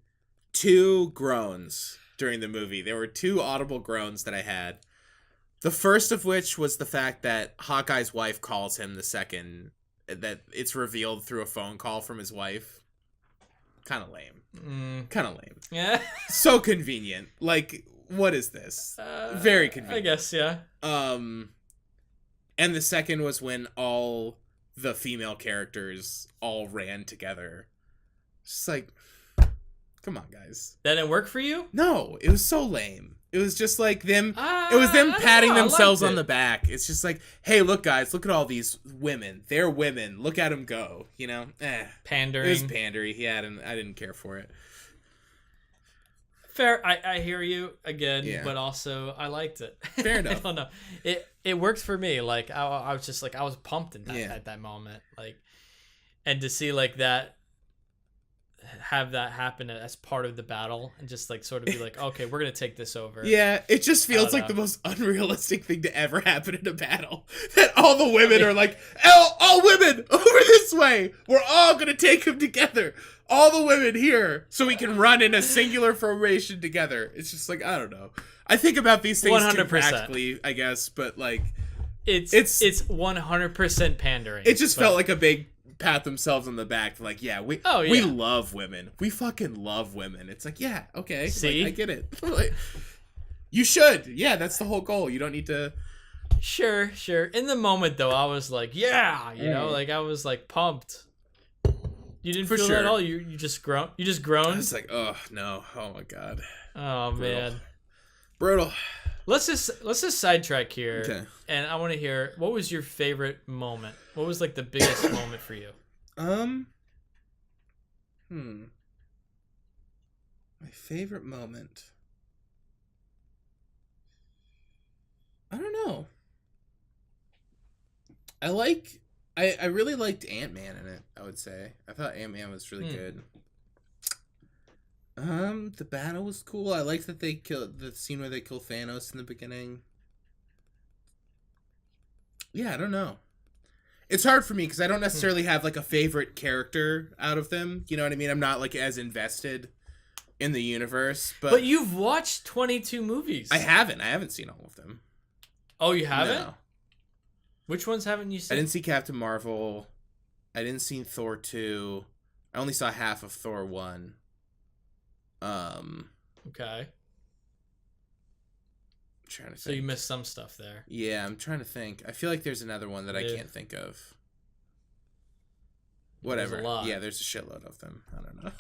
S2: 2 groans during the movie. There were 2 audible groans that I had. The first of which was the fact that Hawkeye's wife calls him the second that it's revealed through a phone call from his wife. Kind of lame.
S1: Yeah.
S2: So convenient. Like, what is this? Very convenient.
S1: I guess, yeah.
S2: And the second was when all the female characters all ran together. Just like, come on, guys.
S1: That didn't work for you?
S2: No, it was so lame. It was just like them. It was them patting themselves on the back. It's just like, hey, look, guys, look at all these women. They're women. Look at them go. You know,
S1: pandering.
S2: It was pandery. Yeah, I didn't care for it.
S1: Fair. I hear you again, but also I liked it.
S2: Fair enough.
S1: I don't know. It worked for me. Like I was just like I was pumped at that moment. Like, and to see like that. Have that happen as part of the battle and just like sort of be like, okay, we're gonna take this over.
S2: Yeah, it just feels like the most unrealistic thing to ever happen in a battle. That all the women are like, all women over this way. We're all gonna take them together. All the women here, so we can run in a singular formation together. It's just like, I don't know. I think about these things 100%. Too practically, I guess, but like,
S1: it's 100% pandering.
S2: It just felt like a big pat themselves on the back, like, we love women. We fucking love women. It's like, yeah, okay.
S1: See?
S2: Like, I get it. Like, you should. Yeah, that's the whole goal. You don't need to.
S1: Sure. In the moment, though, I was like, yeah, you know, like I was like pumped. You didn't feel that at all? You just groaned? You just groaned?
S2: I was like, oh, no. Oh, my God.
S1: Oh, man.
S2: Brutal.
S1: Let's just sidetrack here.
S2: Okay.
S1: And I want to hear, what was your favorite moment? What was like the biggest moment for you?
S2: My favorite moment. I don't know. I really liked Ant-Man in it, I would say. I thought Ant-Man was really good. The battle was cool. I liked that they killed the scene where they kill Thanos in the beginning. Yeah, I don't know. It's hard for me because I don't necessarily have like a favorite character out of them. You know what I mean? I'm not like as invested in the universe. But
S1: you've watched 22 movies.
S2: I haven't seen all of them.
S1: Oh, you haven't?
S2: No.
S1: Which ones haven't you seen?
S2: I didn't see Captain Marvel. I didn't see Thor 2. I only saw half of Thor 1.
S1: Okay.
S2: I'm trying to think.
S1: So you missed some stuff there.
S2: Yeah, I'm trying to think. I feel like there's another one that I can't think of. Whatever.
S1: There's a lot.
S2: Yeah, there's a shitload of them. I don't know.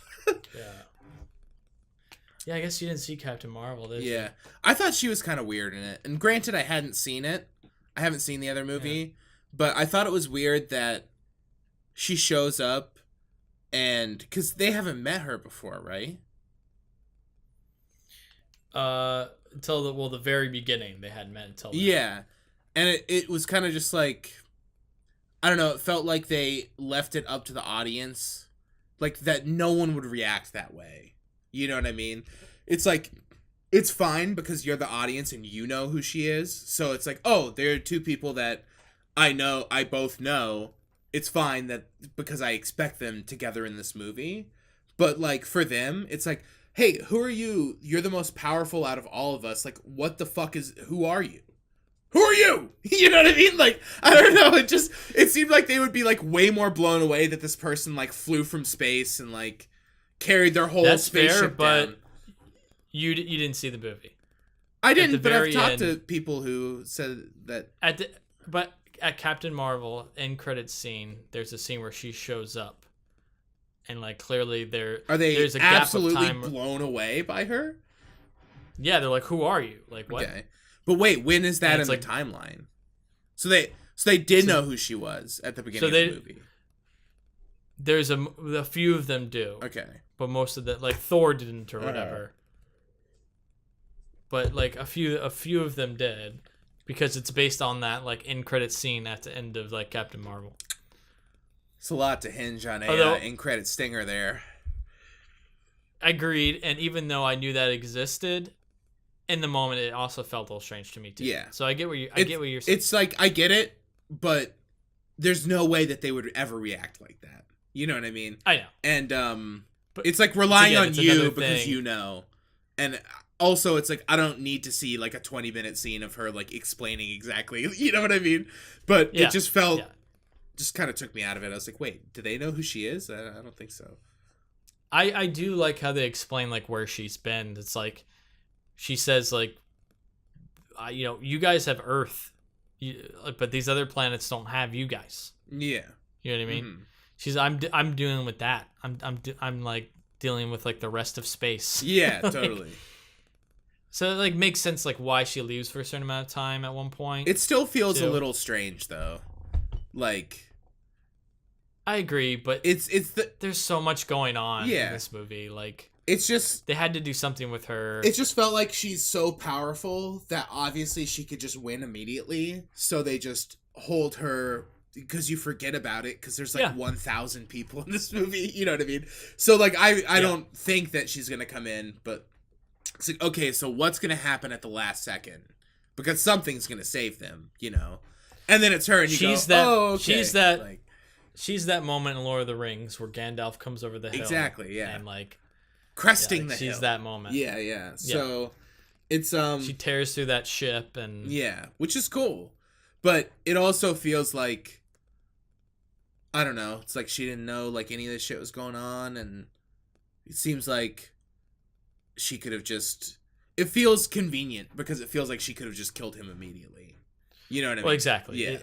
S1: Yeah, I guess you didn't see Captain Marvel, did you?
S2: Yeah. I thought she was kind of weird in it. And granted, I hadn't seen it. I haven't seen the other movie. But I thought it was weird that she shows up and because they haven't met her before, right?
S1: Until the very beginning, they hadn't met until then.
S2: Yeah, and it was kind of just like, I don't know, it felt like they left it up to the audience, like that no one would react that way. You know what I mean? It's like, it's fine because you're the audience and you know who she is. So it's like, oh, there are two people that I both know. It's fine that because I expect them together in this movie. But like for them, it's like, hey, who are you? You're the most powerful out of all of us. Like, what the fuck who are you? Who are you? You know what I mean? Like, I don't know. It seemed like they would be like way more blown away that this person like flew from space and like carried their whole spaceship down.
S1: You didn't see the movie.
S2: I didn't, but I've talked to people who said that.
S1: But at Captain Marvel end credits scene, there's a scene where she shows up, and like clearly there's a gap of time.
S2: Blown away by her?
S1: Yeah, they're like, "Who are you?" Like what?
S2: Okay. But wait, when is that in the timeline? So they did know who she was at the beginning of the movie.
S1: There's a few of them do.
S2: Okay.
S1: But most of them, like Thor didn't or whatever. But like a few of them did, because it's based on that like end credit scene at the end of like Captain Marvel.
S2: It's a lot to hinge on a end credit stinger there.
S1: Agreed, and even though I knew that existed, in the moment it also felt a little strange to me too.
S2: Yeah.
S1: So I get what you're saying.
S2: It's like I get it, but there's no way that they would ever react like that. You know what I mean?
S1: I know.
S2: And but it's like relying on you because you know. And also it's like I don't need to see like a 20-minute scene of her like explaining exactly, you know what I mean? But it just felt just kind of took me out of it. I was like, wait, do they know who she is? I don't think so.
S1: I do like how they explain like where she's been. It's like she says like, you guys have Earth, but these other planets don't have you guys.
S2: Yeah,
S1: you know what I mean. Mm-hmm. I'm dealing with that. I'm like dealing with like the rest of space.
S2: Yeah, totally.
S1: So it like makes sense like why she leaves for a certain amount of time at one point.
S2: It still feels a little strange though. Like,
S1: I agree, but there's so much going on in this movie. Like,
S2: it's just
S1: they had to do something with her.
S2: It just felt like she's so powerful that obviously she could just win immediately. So they just hold her because you forget about it because there's like 1,000 people in this movie. You know what I mean? So like I don't think that she's gonna come in, but it's like, okay, so what's gonna happen at the last second? Because something's gonna save them, you know. And then it's her, and you go, okay.
S1: She's that moment in Lord of the Rings where Gandalf comes over the hill.
S2: Exactly, yeah.
S1: And like
S2: cresting the hill.
S1: She's that moment.
S2: Yeah. So it's
S1: she tears through that ship and
S2: which is cool. But it also feels like, I don't know, it's like she didn't know like any of this shit was going on, and it seems like she could have just, it feels convenient because it feels like she could have just killed him immediately. You know what I mean?
S1: Well, exactly.
S2: Yeah.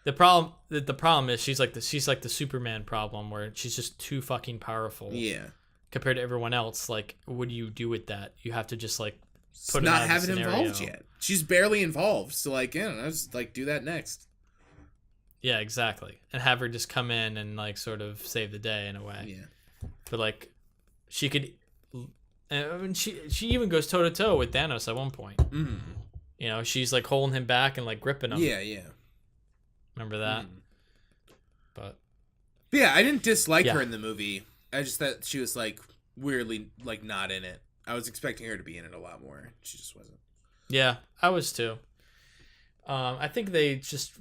S1: The problem is she's like the Superman problem where she's just too fucking powerful.
S2: Yeah.
S1: Compared to everyone else, like, what do you do with that? You have to just like put
S2: not have it involved yet. She's barely involved, so like, yeah, just like do that next.
S1: Yeah, exactly, and have her just come in and like sort of save the day in a way.
S2: Yeah.
S1: But like, she could. I mean, she even goes toe to toe with Thanos at one point.
S2: Mm.
S1: You know, she's like holding him back and like gripping him.
S2: Yeah.
S1: Remember that? But
S2: yeah, I didn't dislike her in the movie. I just thought she was like weirdly like not in it. I was expecting her to be in it a lot more. She just wasn't.
S1: Yeah, I was too. I think they just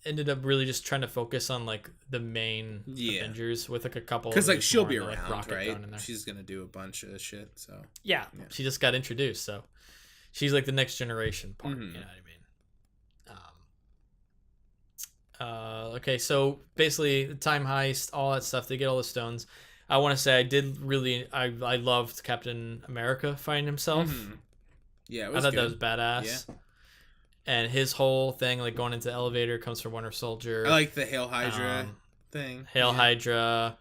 S1: ended up really just trying to focus on like the main Avengers with like a couple.
S2: Because like she'll be around,
S1: like,
S2: right? She's gonna do a bunch of shit. So
S1: yeah, she just got introduced, so she's like the next generation part. You know what I mean? Okay, so basically the time heist, all that stuff, they get all the stones. I want to say I loved Captain America fighting himself.
S2: Yeah,
S1: I thought that was badass. Yeah. And his whole thing, like going into the elevator, comes from Winter Soldier.
S2: I like the Hail Hydra thing.
S1: Hail Hydra,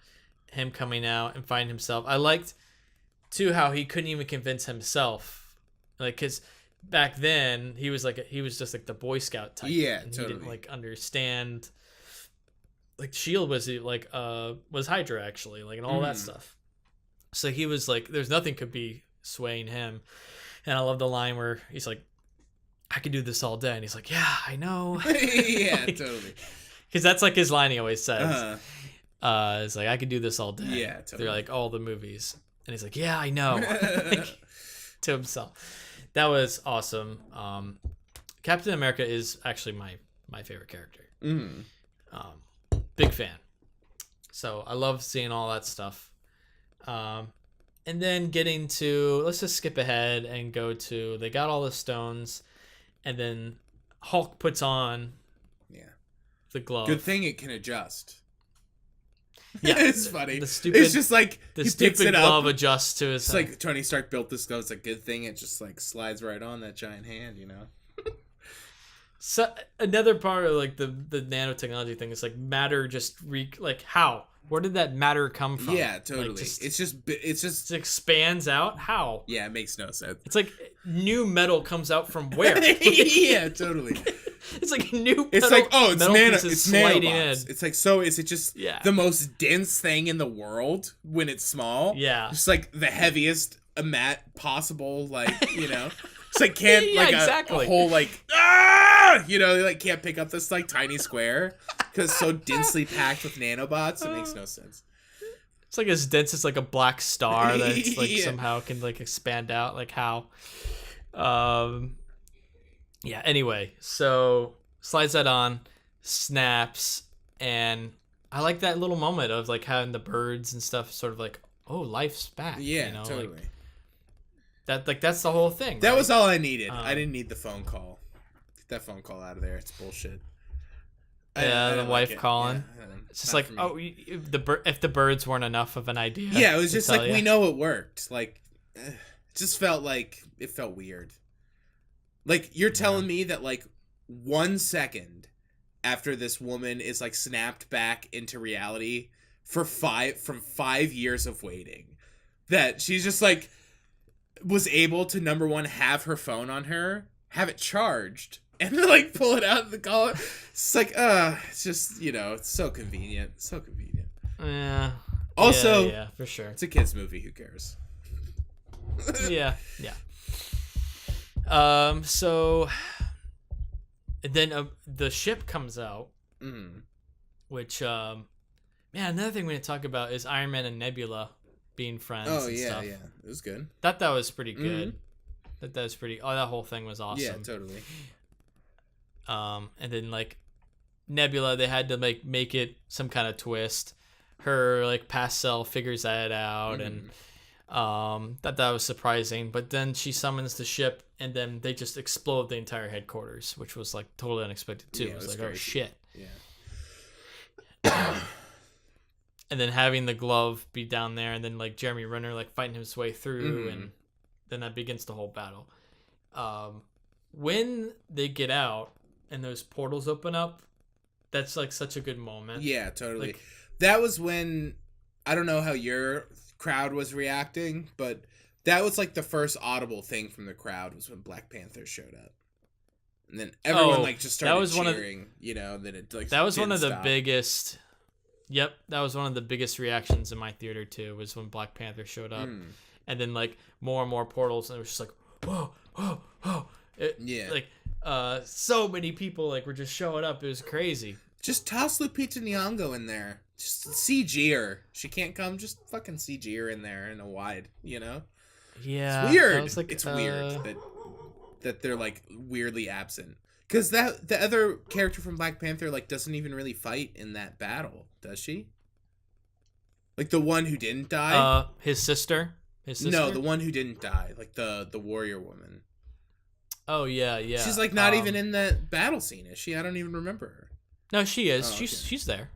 S1: him coming out and finding himself. I liked too how he couldn't even convince himself, like, because back then he was just like the Boy Scout type.
S2: Yeah,
S1: and
S2: totally.
S1: He didn't like understand like Shield was like was Hydra actually, like, and all that stuff. So he was like, there's nothing could be swaying him. And I love the line where he's like, I could do this all day, and he's like, yeah, I know.
S2: Yeah, like, totally.
S1: Because that's like his line he always says. It's like, I could do this all day.
S2: Yeah, totally.
S1: They're like all the movies, and he's like, yeah, I know. Like, to himself. That was awesome. Captain America is actually my favorite character. Big fan. So I love seeing all that stuff. And then getting to, let's just skip ahead and go to, they got all the stones, and then Hulk puts on the glove.
S2: Good thing it can adjust.
S1: Yeah,
S2: it's funny. It's just like
S1: the
S2: he
S1: stupid
S2: picks it
S1: glove
S2: up.
S1: adjusts to his.
S2: It's like Tony Stark built this glove. It's a good thing it just like slides right on that giant hand, you know.
S1: So another part of like the nanotechnology thing is like matter just like how? Where did that matter come from?
S2: Yeah, totally.
S1: Like
S2: it's just
S1: it expands out. How?
S2: Yeah, it makes no sense.
S1: It's like new metal comes out from where?
S2: Yeah, totally.
S1: It's like new metal.
S2: It's like, oh, it's
S1: it's
S2: nanobots. It's like, so is it just the most dense thing in the world when it's small?
S1: Yeah.
S2: Just like the heaviest mat possible, like, you know. It's like can't a whole like you know, they like can't pick up this like tiny square because it's so densely packed with nanobots. It makes no sense.
S1: It's like as dense as like a black star that's like somehow can like expand out. Like how? Yeah. Anyway, so slides that on, snaps, and I like that little moment of like having the birds and stuff. Sort of like, oh, life's back.
S2: Yeah,
S1: you know,
S2: totally.
S1: Like, that's the whole thing.
S2: That was all I needed. I didn't need the phone call. Get that phone call out of there. It's bullshit.
S1: Yeah, the wife calling.
S2: Yeah,
S1: it's just like, oh, if the birds weren't enough of an idea.
S2: Yeah, it was just like, we know it worked. Like, it just felt like it felt weird. Like, you're telling me that like 1 second after this woman is like snapped back into reality from 5 years of waiting, that she's just like was able to, number one, have her phone on her, have it charged, and then like pull it out of the call. It's like, it's just, you know, it's so convenient. So convenient.
S1: Yeah.
S2: Also,
S1: yeah, for sure.
S2: It's a kid's movie. Who cares?
S1: Yeah. So then the ship comes out, which, man, another thing we need to talk about is Iron Man and Nebula being friends.
S2: Oh,
S1: and
S2: yeah,
S1: stuff.
S2: yeah. It was good.
S1: That was pretty good. That was pretty. Oh, that whole thing was awesome.
S2: Yeah, totally.
S1: And then like Nebula, they had to make it some kind of twist. Her like past self figures that out, and that was surprising. But then she summons the ship, and then they just explode the entire headquarters, which was like totally unexpected too.
S2: Yeah,
S1: it was like,
S2: crazy.
S1: oh shit.
S2: Yeah.
S1: And then having the glove be down there, and then like Jeremy Renner like fighting his way through, and then that begins the whole battle. When they get out and those portals open up, that's like such a good moment.
S2: Yeah, totally.
S1: Like,
S2: that was when, I don't know how your crowd was reacting, but that was like the first audible thing from the crowd was when Black Panther showed up. And then everyone like just started cheering, you know, then it like
S1: that was one of the
S2: stop.
S1: biggest. Yep, that was one of the biggest reactions in my theater too, was when Black Panther showed up. And then like more and more portals, and it was just like, whoa. Like so many people like were just showing up. It was crazy.
S2: Just toss Lupita Nyong'o in there. Just CG her. She can't come. Just fucking CG her in there in a wide, you know?
S1: Yeah.
S2: It's weird.
S1: Like,
S2: it's weird that they're like weirdly absent. Because the other character from Black Panther like doesn't even really fight in that battle, does she? Like the one who didn't die?
S1: His sister?
S2: No, the one who didn't die. Like the warrior woman.
S1: Oh, yeah.
S2: She's like not even in that battle scene, is she? I don't even remember her.
S1: No, she is.
S2: Oh,
S1: she's there.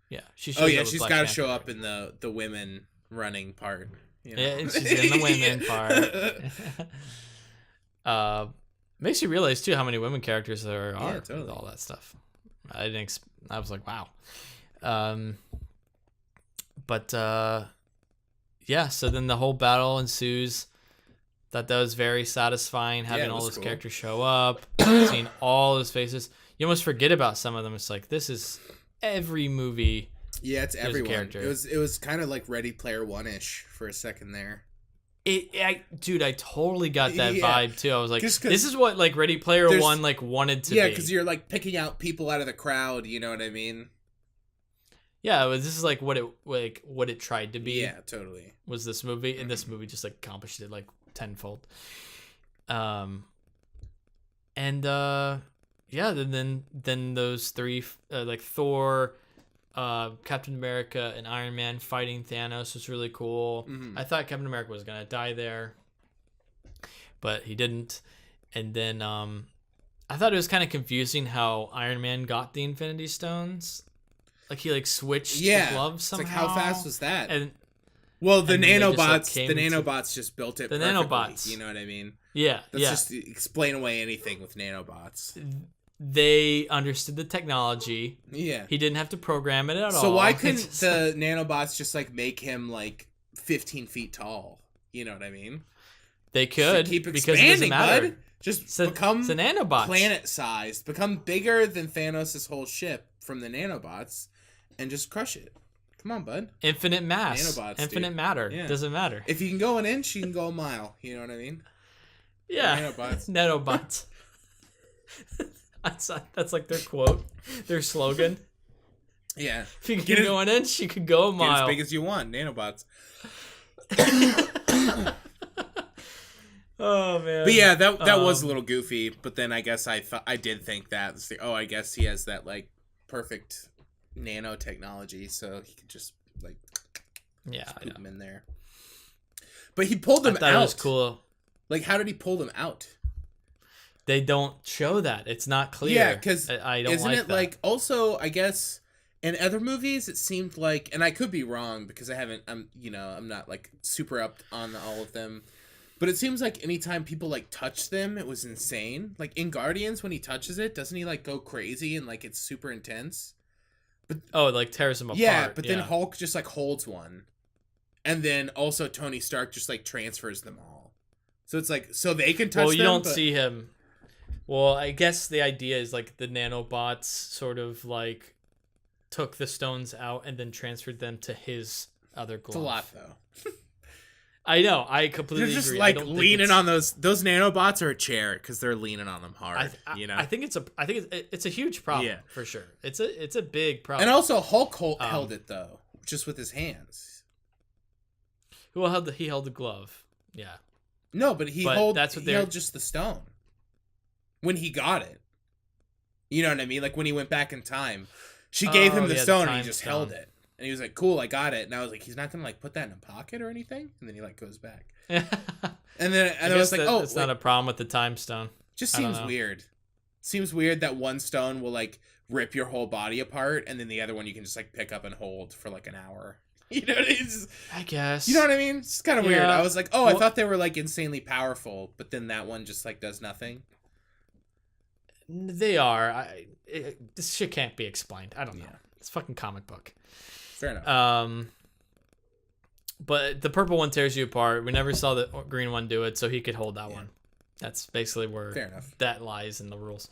S1: Yeah.
S2: She's got to show up in the women running part. You know?
S1: Yeah, she's in the women part. Makes you realize too how many women characters there are with all that stuff. I was like, wow. Yeah. So then the whole battle ensues. That was very satisfying having all those characters show up, seeing all those faces. You almost forget about some of them. It's like, this is every movie.
S2: Yeah, it's everyone. It was kind of like Ready Player One-ish for a second there.
S1: Dude, I totally got that vibe too. I was like, this is what like Ready Player One like wanted to be.
S2: Yeah, because you're like picking out people out of the crowd. You know what I mean?
S1: Yeah, this is like what it tried to be.
S2: Yeah, totally.
S1: Was this movie, and this movie just like accomplished it like tenfold. Then those three like Thor, Captain America, and Iron Man fighting Thanos was really cool. Mm-hmm. I thought Captain America was gonna die there, but he didn't. And then I thought it was kind of confusing how Iron Man got the Infinity Stones. Like he like switched the gloves somehow.
S2: It's like how fast was that?
S1: And
S2: the nanobots, the nanobots just built it.
S1: The
S2: perfectly,
S1: nanobots,
S2: you know what I mean?
S1: Yeah,
S2: Let's just explain away anything with nanobots.
S1: They understood the technology.
S2: Yeah,
S1: he didn't have to program it at all.
S2: So why couldn't the nanobots just like make him like 15 feet tall? You know what I mean?
S1: They could
S2: keep
S1: because it doesn't matter.
S2: Bud. Just become
S1: nanobots.
S2: Planet-sized, become bigger than Thanos' whole ship from the nanobots, and just crush it. Come on, bud.
S1: Infinite mass.
S2: Nanobots,
S1: Infinite matter. Yeah. Doesn't matter.
S2: If you can go an inch, you can go a mile. You know what I mean?
S1: Yeah.
S2: Nanobots.
S1: Nanobots. That's like their quote, their slogan.
S2: Yeah.
S1: If you can go an inch, you can go a mile.
S2: Get as big as you want. Nanobots.
S1: Oh man.
S2: But yeah, that was a little goofy. But then I guess I did think that I guess he has that like perfect nanotechnology, so he could just like put them in there. But he pulled them out.
S1: That was cool.
S2: Like, how did he pull them out?
S1: They don't show that. It's not clear.
S2: Yeah, because
S1: I don't
S2: isn't
S1: like
S2: it
S1: that.
S2: like also I guess in other movies it seemed like, and I could be wrong because I'm not like super up on all of them. But it seems like anytime people like touch them, it was insane. Like in Guardians, when he touches it, doesn't he like go crazy and like it's super intense? But
S1: it like tears him apart.
S2: Yeah, but then Hulk just like holds one, and then also Tony Stark just like transfers them all. So it's like they can touch.
S1: Well, you don't see him. Well, I guess the idea is like the nanobots sort of like took the stones out and then transferred them to his other glove.
S2: It's a lot though.
S1: I know. I completely
S2: They're just
S1: agree.
S2: like leaning on those nanobots or a chair because they're leaning on them hard.
S1: I think it's a huge problem. Yeah, for sure. It's a big problem.
S2: And also Hulk held it though, just with his hands.
S1: Well, he held the glove. Yeah.
S2: No, but he held just the stone when he got it. You know what I mean? Like when he went back in time, she gave him the stone and he just held it. And he was like, cool, I got it. And I was like, he's not going to like put that in a pocket or anything? And then he like goes back. and I was like,
S1: it's not a problem with the time stone.
S2: Just seems weird. Seems weird that one stone will like rip your whole body apart. And then the other one you can just like pick up and hold for like an hour. You know what I mean?
S1: I guess.
S2: You know what I mean? It's kind of weird. I was like, I thought they were like insanely powerful. But then that one just like does nothing.
S1: They are. This shit can't be explained. I don't know. Yeah. It's a fucking comic book.
S2: Fair enough.
S1: But the purple one tears you apart. We never saw the green one do it, so he could hold that one. That's basically where that lies in the rules.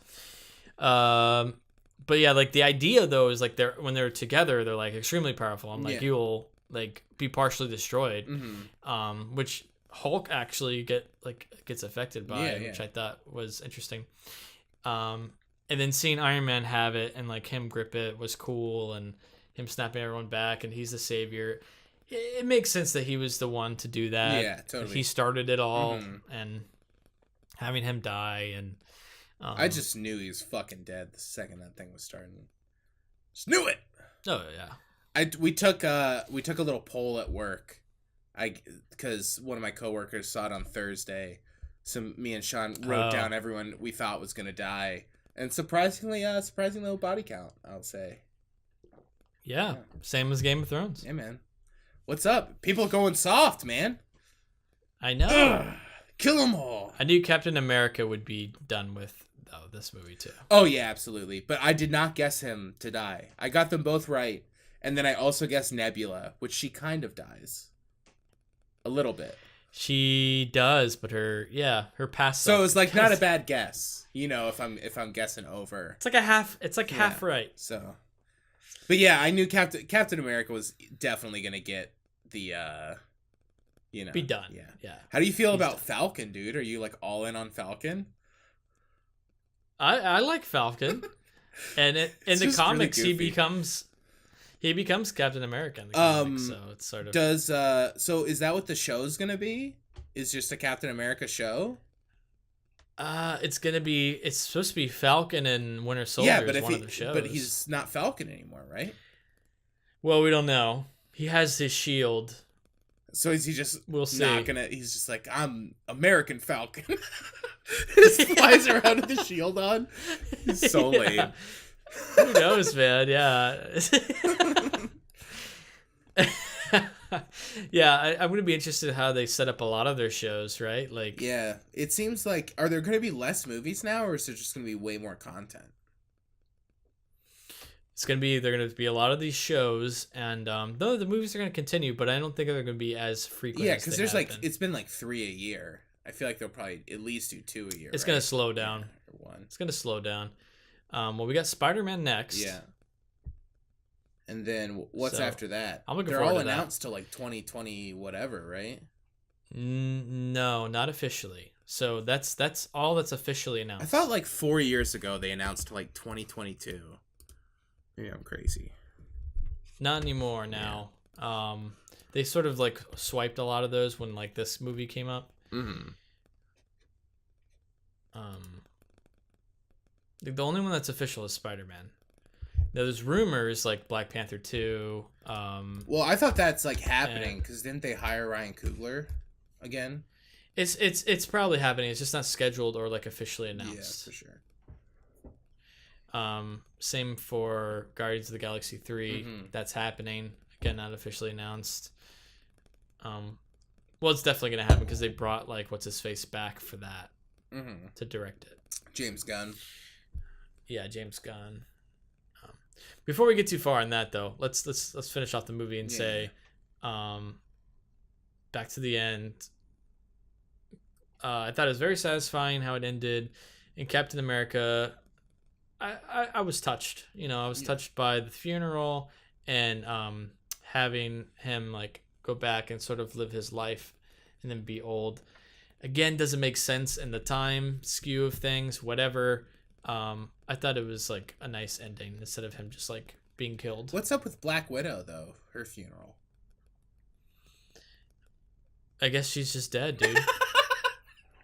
S1: But yeah, like the idea though is like when they're together, they're like extremely powerful. I'm like, you'll like be partially destroyed. Mm-hmm. Which Hulk actually gets affected by, which I thought was interesting. And then seeing Iron Man have it and like him grip it was cool, and him snapping everyone back, and he's the savior. It makes sense that he was the one to do that.
S2: Yeah, totally.
S1: He started it all, and having him die, and
S2: I just knew he was fucking dead the second that thing was starting. Just knew it.
S1: Oh yeah.
S2: We took a little poll at work, because one of my coworkers saw it on Thursday. So me and Sean wrote down everyone we thought was gonna die, and surprisingly low body count, I'll say.
S1: Yeah, same as Game of Thrones.
S2: Yeah, man. What's up? People going soft, man.
S1: I know.
S2: Ugh, kill them all.
S1: I knew Captain America would be done with this movie too.
S2: Oh yeah, absolutely. But I did not guess him to die. I got them both right, and then I also guessed Nebula, which she kind of dies. A little bit.
S1: She does, but her past.
S2: So it's like not a bad guess, if I'm guessing over.
S1: It's like half right.
S2: So But yeah, I knew Captain America was definitely gonna get the
S1: be done. Yeah.
S2: How do you feel about Falcon, dude? Are you like all in on Falcon?
S1: I like Falcon, and in the comics really he becomes Captain America in the comics. So it's sort of
S2: so is that what the show's gonna be? Is just a Captain America show?
S1: It's supposed to be Falcon and Winter Soldier is one of the shows.
S2: But he's not Falcon anymore, right?
S1: Well, we don't know. He has his shield.
S2: So is he just
S1: we'll see.
S2: He's just like, I'm American Falcon. Just flies around with the shield on. He's so lame.
S1: Who knows, man? Yeah. Yeah, I'm going to be interested in how they set up a lot of their shows, right? Like,
S2: yeah, it seems like, are there going to be less movies now, or is there just going to be way more content?
S1: They're going to be a lot of these shows, and though the movies are going to continue, but I don't think they're going to be as frequent.
S2: Yeah, because it's been like 3 a year. I feel like they'll probably at least do 2 a year.
S1: It's going to slow down.
S2: Yeah, or 1.
S1: It's going to slow down. Well, we got Spider-Man next.
S2: Yeah. And then what's after that?
S1: I'm looking
S2: They're
S1: forward
S2: all
S1: to that.
S2: announced to like 2020 whatever, right?
S1: No, not officially. So that's all that's officially announced.
S2: I thought like 4 years ago they announced like 2022. Maybe I'm crazy.
S1: Not anymore now. Yeah. They sort of like swiped a lot of those when like this movie came up.
S2: Mm-hmm.
S1: The only one that's official is Spider-Man. Now, there's rumors like Black Panther 2.
S2: Well, I thought that's like happening because didn't they hire Ryan Coogler again?
S1: It's probably happening. It's just not scheduled or like officially announced.
S2: Yeah, for sure.
S1: Same for Guardians of the Galaxy 3.
S2: Mm-hmm.
S1: That's happening. Again, not officially announced. Well, it's definitely gonna happen because they brought like what's his face back for that to direct it.
S2: James Gunn.
S1: Yeah, James Gunn. Before we get too far on that, though, let's finish off the movie and say, back to the end. I thought it was very satisfying how it ended. In Captain America, I was touched. You know, I was touched by the funeral and having him like go back and sort of live his life and then be old. Again, doesn't make sense in the time skew of things. Whatever. I thought it was like a nice ending instead of him just like being killed.
S2: What's up with Black Widow though? Her funeral.
S1: I guess she's just dead, dude.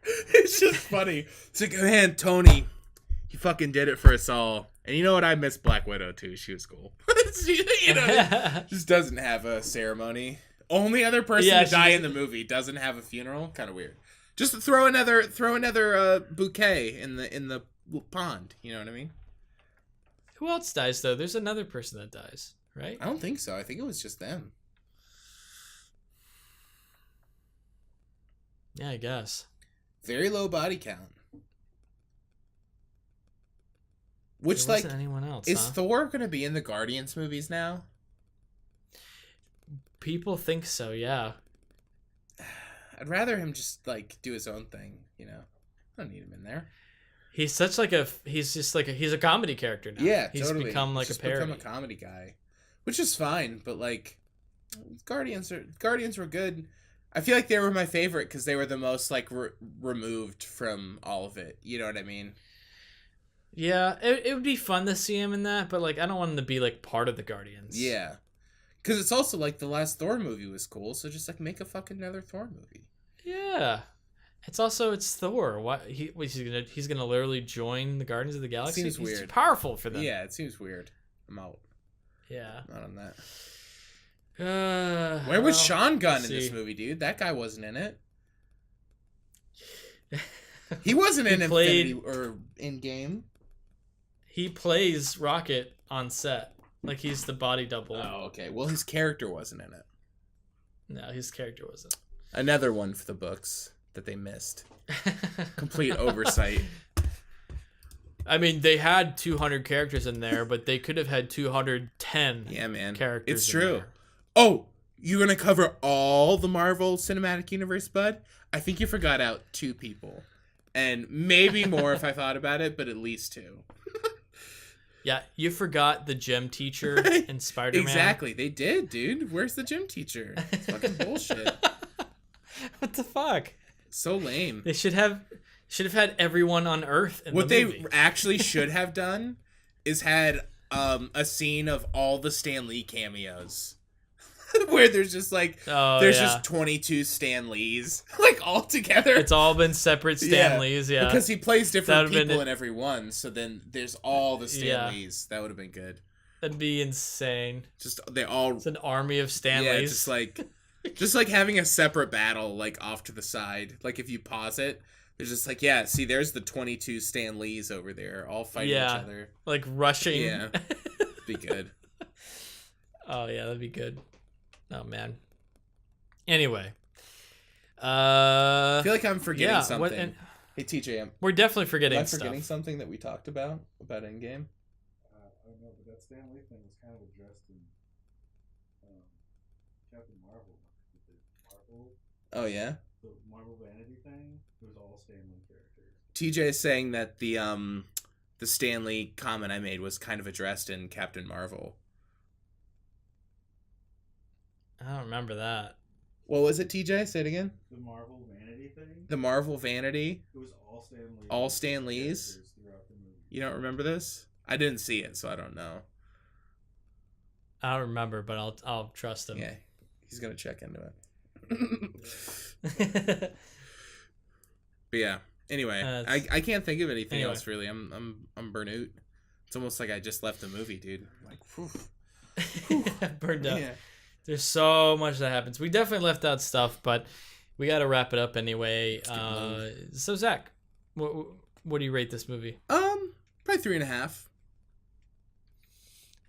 S2: It's just funny. It's like, man, Tony, you fucking did it for us all. And you know what? I miss Black Widow too. She was cool. You know, just doesn't have a ceremony. Only other person to die in the movie doesn't have a funeral. Kind of weird. Just throw another bouquet in the pond. You know what I mean?
S1: Who else dies though? There's another person that dies, right?
S2: I don't think so. I think it was just them.
S1: Yeah, I guess.
S2: Very low body count. Which
S1: there
S2: like
S1: wasn't anyone else?
S2: Is Thor gonna be in the Guardians movies now?
S1: People think so. Yeah.
S2: I'd rather him just like do his own thing. You know, I don't need him in there.
S1: He's such like he's a comedy character now.
S2: Yeah,
S1: he's
S2: totally.
S1: become like
S2: he's
S1: a parody.
S2: Become a comedy guy, which is fine. But like, Guardians were good. I feel like they were my favorite because they were the most like removed from all of it. You know what I mean?
S1: Yeah, it would be fun to see him in that, but like I don't want him to be like part of the Guardians.
S2: Yeah, because it's also like the last Thor movie was cool, so just like make a fucking another Thor movie.
S1: Yeah. It's Thor. What he's gonna literally join the Guardians of the Galaxy?
S2: Seems
S1: he's
S2: weird.
S1: Too powerful for them.
S2: Yeah, it seems weird. I'm out.
S1: Yeah.
S2: Not on that. Where was Sean Gunn in this movie, dude? That guy wasn't in it. He wasn't in Infinity or Endgame.
S1: He plays Rocket on set. Like he's the body double.
S2: Oh, okay. Well, his character wasn't in it.
S1: No, his character wasn't.
S2: Another one for the books that they missed. Complete oversight.
S1: I mean, they had 200 characters in there, but they could have had 210 characters.
S2: It's true. There. Oh, you're going to cover all the Marvel Cinematic Universe, bud? I think you forgot out 2 people. And maybe more if I thought about it, but at least 2.
S1: Yeah, you forgot the gym teacher in Spider-Man.
S2: Exactly, they did, dude. Where's the gym teacher? It's fucking bullshit.
S1: What the fuck?
S2: So lame.
S1: They should have had everyone on Earth in
S2: what
S1: the movie.
S2: They actually should have done is had a scene of all the Stan Lee cameos. Where there's just like just 22 Stan Lees like all together.
S1: It's all been separate Stan Lees,
S2: because he plays different people in every one. So then there's all the Stan Lees. That would have been good.
S1: That'd be insane.
S2: Just
S1: it's an army of Stan Lees.
S2: just like having a separate battle like off to the side. Like if you pause it, there's just like see there's the 22 Stan Lees over there all fighting each other.
S1: Like rushing.
S2: Yeah, be good.
S1: Oh yeah, that'd be good. Oh man. Anyway, I
S2: feel like I'm forgetting something. Hey TJ,
S1: we're definitely forgetting
S2: stuff. Am I forgetting something that we talked about Endgame?
S6: I don't know, but that Stan Lee thing was kind of addressed in Captain Marvel.
S2: Oh yeah.
S6: The Marvel Vanity thing. It was all Stan Lee characters.
S2: TJ is saying that the Stan Lee comment I made was kind of addressed in Captain Marvel.
S1: I don't remember that.
S2: What was it, TJ? Say it again.
S6: The Marvel Vanity thing?
S2: The Marvel Vanity?
S6: It was all Stan Lee.
S2: All Stan Lees?
S6: Throughout the movie.
S2: You don't remember this? I didn't see it, so I don't know.
S1: I don't remember, but I'll trust him.
S2: Yeah, he's going to check into it. But yeah, anyway, I can't think of anything else, really. I'm burnt out. It's almost like I just left the movie, dude. Like, whew.
S1: Burned out.
S2: Yeah.
S1: There's so much that happens. We definitely left out stuff, but we got to wrap it up anyway. So Zach, what do you rate this movie?
S2: Probably 3.5.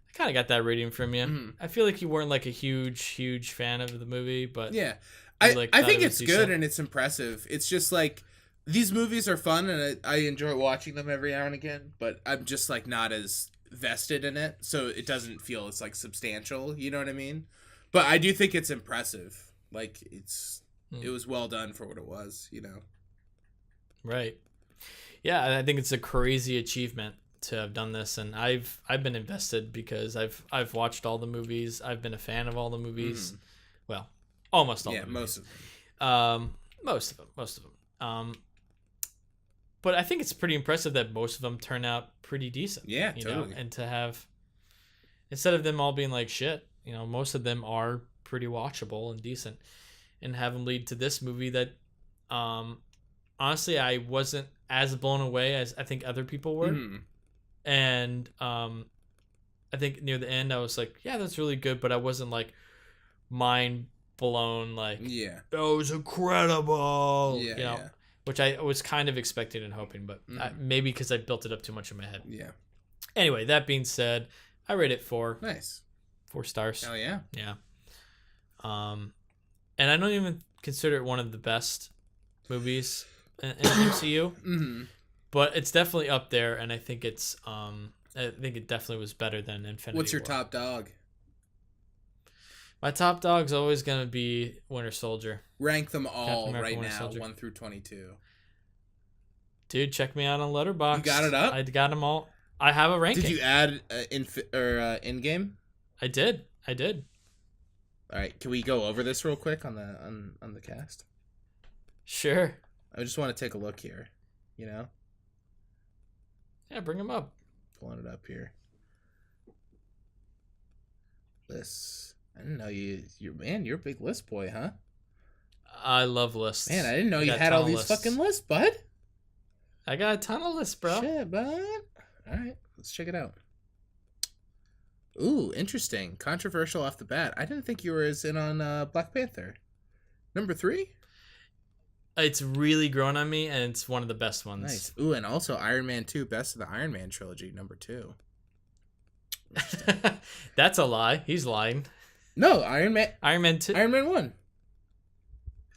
S1: I kind of got that rating from you.
S2: Mm-hmm.
S1: I feel like you weren't like a huge fan of the movie, but
S2: yeah, I think it's good and it's impressive. It's just like these movies are fun and I enjoy watching them every now and again, but I'm just like not as vested in it, so it doesn't feel as like substantial. You know what I mean? But I do think it's impressive. Like it was well done for what it was, you know.
S1: Right. Yeah, I think it's a crazy achievement to have done this, and I've been invested because I've watched all the movies. I've been a fan of all the movies. Well, almost all. Yeah,
S2: most of them.
S1: Most of them. But I think it's pretty impressive that most of them turn out pretty decent.
S2: Yeah,
S1: you
S2: totally.
S1: know, and to have, instead of them all being like shit, you know, most of them are pretty watchable and decent, and have them lead to this movie that, honestly, I wasn't as blown away as I think other people were. And I think near the end I was like, yeah, that's really good, but I wasn't like mind blown, like, that was incredible, you know, which I was kind of expecting and hoping, but maybe because I built it up too much in my head.
S2: Yeah.
S1: Anyway, that being said, I rate it 4.
S2: Nice.
S1: 4 stars.
S2: Oh yeah.
S1: Yeah. And I don't even consider it one of the best movies in MCU. But it's definitely up there, and I think it's I think it definitely was better than Infinity
S2: What's your
S1: War.
S2: top dog?
S1: My top dog's always gonna be Winter Soldier.
S2: Rank them all right
S1: Winter
S2: now,
S1: Soldier.
S2: 1 through 22.
S1: Dude, check me out on Letterboxd.
S2: You got it up?
S1: I got them all. I have a ranking.
S2: Did you add Endgame?
S1: I did.
S2: All right, can we go over this real quick on the cast?
S1: Sure.
S2: I just want to take a look here, you know?
S1: Yeah, bring them up.
S2: Pulling it up here. Lists. I didn't know you're a big list boy, huh?
S1: I love lists.
S2: Man, I didn't know you had all these fucking lists, bud.
S1: I got a ton of lists, bro.
S2: Shit, bud. All right, let's check it out. Ooh, interesting. Controversial off the bat. I didn't think you were as in on Black Panther. Number 3?
S1: It's really grown on me, and it's one of the best ones.
S2: Nice. Ooh, and also Iron Man 2, best of the Iron Man trilogy, number 2.
S1: That's a lie. He's lying.
S2: No, Iron Man 2.
S1: Iron Man 1.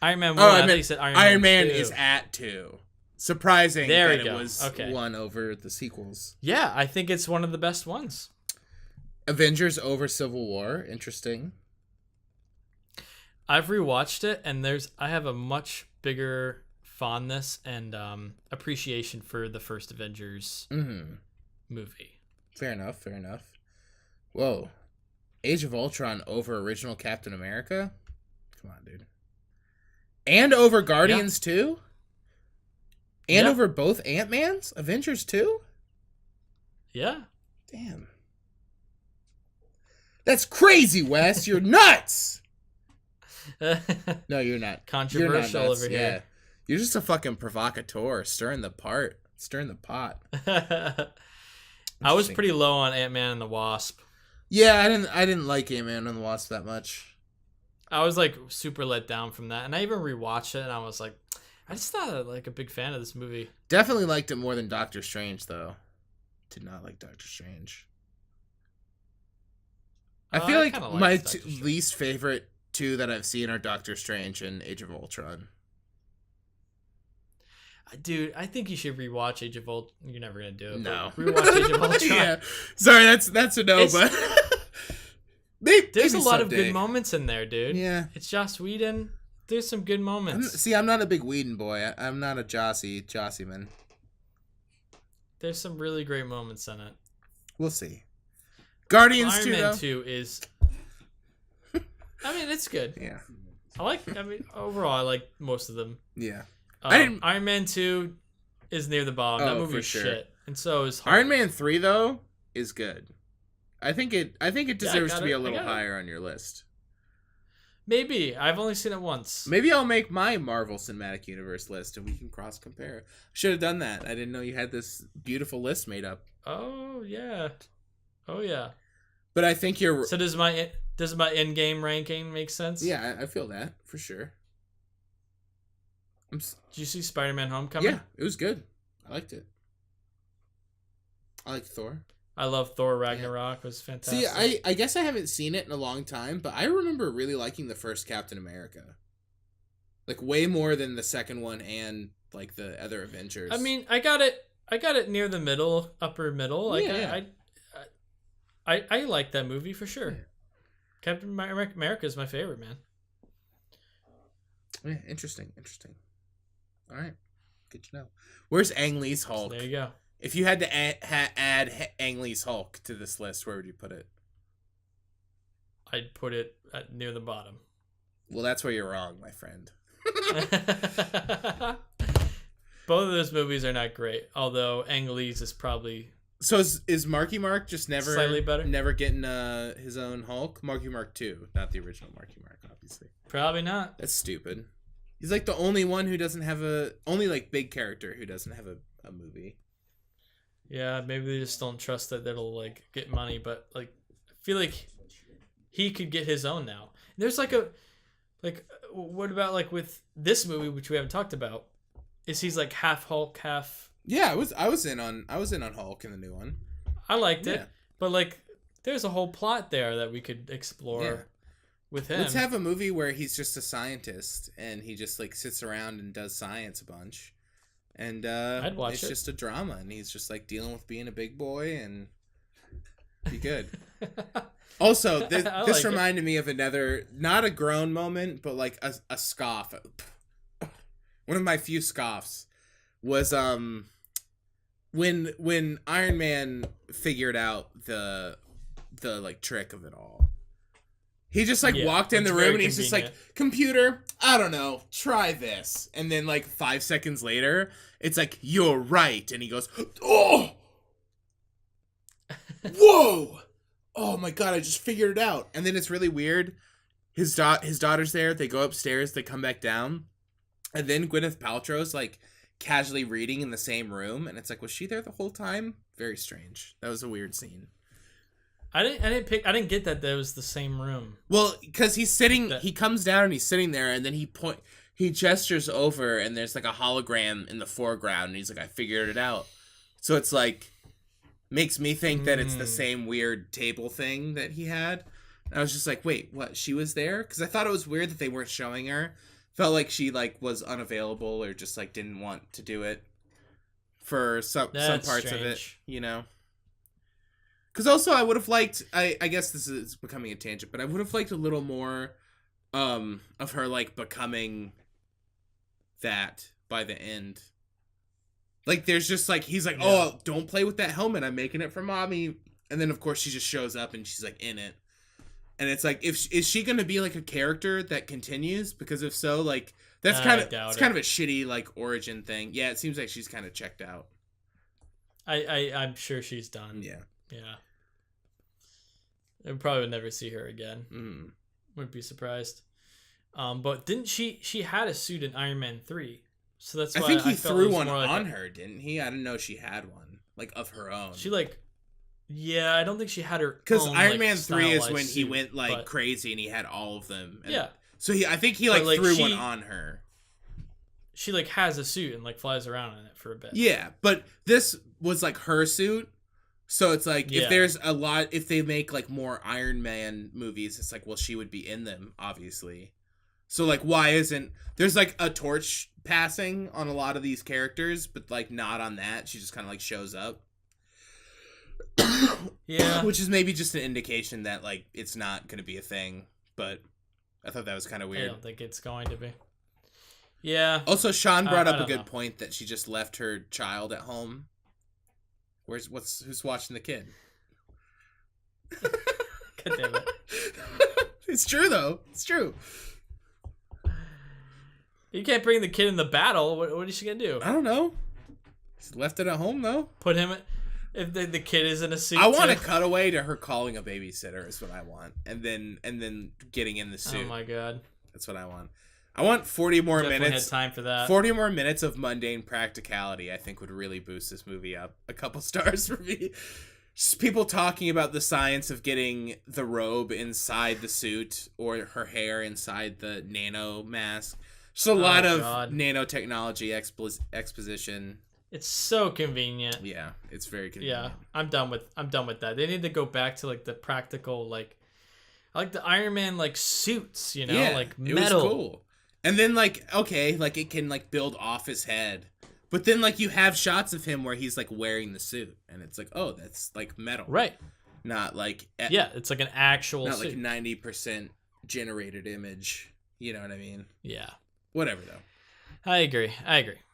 S2: Iron Man 1.
S1: Oh, I thought you said
S2: Iron Man
S1: 2.
S2: is at 2. Surprising
S1: there
S2: that
S1: we go.
S2: It was one over the sequels.
S1: Yeah, I think it's one of the best ones.
S2: Avengers over Civil War. Interesting.
S1: I've rewatched it, and I have a much bigger fondness and appreciation for the first Avengers movie.
S2: Fair enough. Whoa. Age of Ultron over original Captain America? Come on, dude. And over Guardians 2? And over both Ant-Mans? Avengers 2?
S1: Yeah.
S2: Damn. That's crazy, Wes. You're nuts! No, you're not.
S1: Controversial
S2: you're not
S1: over here.
S2: Yeah. You're just a fucking provocateur, stirring the pot.
S1: I was pretty low on Ant-Man and the Wasp.
S2: Yeah, I didn't like Ant-Man and the Wasp that much.
S1: I was like super let down from that, and I even rewatched it, and I was like, I just not like a big fan of this movie.
S2: Definitely liked it more than Doctor Strange, though. Did not like Doctor Strange. I feel like my least favorite two that I've seen are Doctor Strange and Age of Ultron.
S1: Dude, I think you should rewatch Age of Ultron. You're never gonna do it.
S2: No,
S1: rewatch Age of Ultron.
S2: Yeah, sorry, that's a no. But
S1: there's a lot of good moments in there, dude.
S2: Yeah,
S1: it's Joss Whedon. There's some good moments.
S2: I'm not a big Whedon boy. I'm not a Jossie man.
S1: There's some really great moments in it.
S2: We'll see. Guardians
S1: Iron
S2: 2,
S1: Man
S2: though?
S1: 2 is. I mean, it's good.
S2: Yeah.
S1: Overall, I like most of them.
S2: Yeah.
S1: Iron Man 2 is near the bottom. That movie's shit. And so is Hulk.
S2: Iron Man 3, though, is good. I think it deserves to be a little higher on your list.
S1: Maybe. I've only seen it once.
S2: Maybe I'll make my Marvel Cinematic Universe list and we can cross compare. Should have done that. I didn't know you had this beautiful list made up.
S1: Oh yeah.
S2: But I think you're.
S1: So does my Endgame ranking make sense?
S2: Yeah, I feel that for sure.
S1: Did you see Spider-Man: Homecoming?
S2: Yeah, it was good. I liked it. I liked Thor.
S1: I love Thor Ragnarok. It was fantastic.
S2: See, I guess I haven't seen it in a long time, but I remember really liking the first Captain America. Like way more than the second one and like the other Avengers.
S1: I mean, I got it near the middle, upper middle. Like I like that movie for sure. Yeah. Captain America is my favorite, man.
S2: Yeah, interesting. All right, good to know. Where's Ang Lee's Hulk?
S1: So there you go.
S2: If you had to add Ang Lee's Hulk to this list, where would you put it?
S1: I'd put it near the bottom.
S2: Well, that's where you're wrong, my friend.
S1: Both of those movies are not great, although Ang Lee's is probably...
S2: So is Marky Mark just never
S1: slightly better?
S2: Never getting his own Hulk? Marky Mark 2, not the original Marky Mark, obviously.
S1: Probably not.
S2: That's stupid. He's like the only one who doesn't have only like big character who doesn't have a movie.
S1: Yeah, maybe they just don't trust that it'll like get money, but like I feel like he could get his own now. There's what about like with this movie, which we haven't talked about? Is he's like half Hulk, half?
S2: Yeah, I was in on Hulk in the new one.
S1: I liked it, but like there's a whole plot there that we could explore with him.
S2: Let's have a movie where he's just a scientist and he just like sits around and does science a bunch. And
S1: I'd watch
S2: it's
S1: it.
S2: just a drama, and he's just like dealing with being a big boy, and be good. Also, this reminded me of another, not a groan moment, but like a scoff. One of my few scoffs was when Iron Man figured out the like trick of it all. He just like walked in the room and he's just like, computer, I don't know, try this. And then like 5 seconds later, it's like, you're right. And he goes, oh, whoa. Oh my God, I just figured it out. And then it's really weird. His daughter's there. They go upstairs. They come back down. And then Gwyneth Paltrow's like casually reading in the same room. And it's like, was she there the whole time? Very strange. That was a weird scene.
S1: I didn't get that was the same room.
S2: Well, because he comes down and he's sitting there, and then he gestures over, and there's like a hologram in the foreground, and he's like, I figured it out. So it's like, makes me think that it's the same weird table thing that he had. And I was just like, wait, what? She was there? Because I thought it was weird that they weren't showing her. Felt like she like was unavailable or just like didn't want to do it for some parts of it, you know? Because also I would have liked, I guess this is becoming a tangent, but I would have liked a little more of her like becoming that by the end. Like, there's just, like, he's like, oh, don't play with that helmet. I'm making it for mommy. And then, of course, she just shows up and she's, like, in it. And it's like, is she going to be, like, a character that continues? Because if so, like, that's kind of a shitty, like, origin thing. Yeah, it seems like she's kind of checked out.
S1: I'm sure she's done.
S2: Yeah.
S1: Yeah. I probably would never see her again. Wouldn't be surprised. But didn't she had a suit in Iron Man 3. So that's why
S2: I think he threw one
S1: like
S2: on her, didn't he? I didn't know she had one, like, of her own.
S1: She, like, yeah, I don't think she had her.
S2: Because
S1: own,
S2: Iron
S1: like,
S2: Man 3 is when he
S1: suit,
S2: went, like, crazy and he had all of them. And
S1: yeah.
S2: So I think he, like, threw one on her.
S1: She, like, has a suit and, like, flies around in it for a bit.
S2: Yeah, but this was, like, her suit. So it's like, if there's a lot, if they make, like, more Iron Man movies, it's like, well, she would be in them, obviously. So, like, why isn't... There's, like, a torch passing on a lot of these characters, but, like, not on that. She just kind of, like, shows up.
S1: Yeah.
S2: Which is maybe just an indication that, like, it's not going to be a thing. But I thought that was kind of weird.
S1: I don't think it's going to be. Yeah.
S2: Also, Sean brought up a good point that she just left her child at home. Who's watching the kid?
S1: God damn it.
S2: It's true, though. It's true.
S1: You can't bring the kid in the battle. What is she gonna do?
S2: I don't know. She's left it at home, though.
S1: Put him... If the kid is in a suit,
S2: I want a cutaway to her calling a babysitter is what I want, and then getting in the suit.
S1: Oh my god,
S2: that's what I want. I want 40 more
S1: Definitely
S2: minutes.
S1: Had time for that.
S2: 40 more minutes of mundane practicality, I think, would really boost this movie up a couple stars for me. Just people talking about the science of getting the robe inside the suit or her hair inside the nano mask. Just a lot of nanotechnology exposition.
S1: It's so convenient.
S2: Yeah, it's very convenient.
S1: Yeah, I'm done with that. They need to go back to, like, the practical, like the Iron Man, like, suits, you know, like metal.
S2: It was cool. And then, like, okay, like, it can, like, build off his head. But then, like, you have shots of him where he's, like, wearing the suit, and it's like, oh, that's, like, metal.
S1: Right.
S2: Not like
S1: it's like an actual suit.
S2: Not like 90% generated image. You know what I mean?
S1: Yeah.
S2: Whatever, though.
S1: I agree.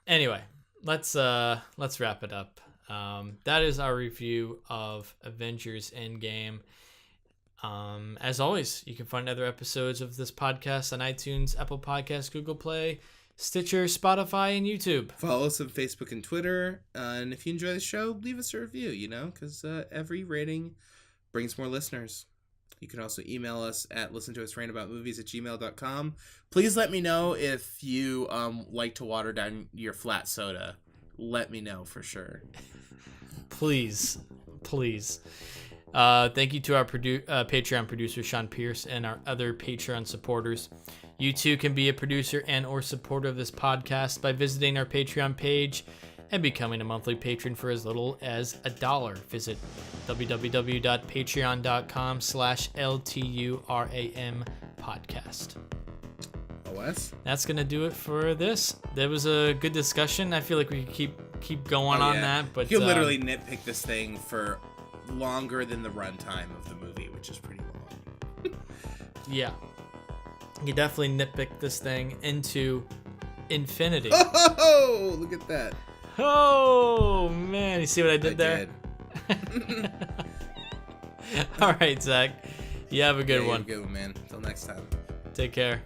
S1: Anyway. Let's wrap it up. That is our review of Avengers Endgame. As always, you can find other episodes of this podcast on iTunes, Apple Podcasts, Google Play, Stitcher, Spotify, and YouTube.
S2: Follow us on Facebook and Twitter. And if you enjoy the show, leave us a review, you know, because every rating brings more listeners. You can also email us at listentousrantaboutmovies@gmail.com. Please let me know if you like to water down your flat soda. Let me know for sure.
S1: Please. Thank you to our Patreon producer, Sean Pierce, and our other Patreon supporters. You too can be a producer and or supporter of this podcast by visiting our Patreon page and becoming a monthly patron for as little as $1. Visit www.patreon.com/LTURAM podcast.
S2: OS?
S1: That's going to do it for this. There was a good discussion. I feel like we could keep going on that. But
S2: you can literally nitpick this thing for longer than the runtime of the movie, which is pretty long.
S1: Yeah. You definitely nitpick this thing into infinity.
S2: Oh, look at that.
S1: Oh, man. You see what I did there?
S2: Did.
S1: All right, Zach. You have a good one.
S2: Good one, man. Until next time.
S1: Take care.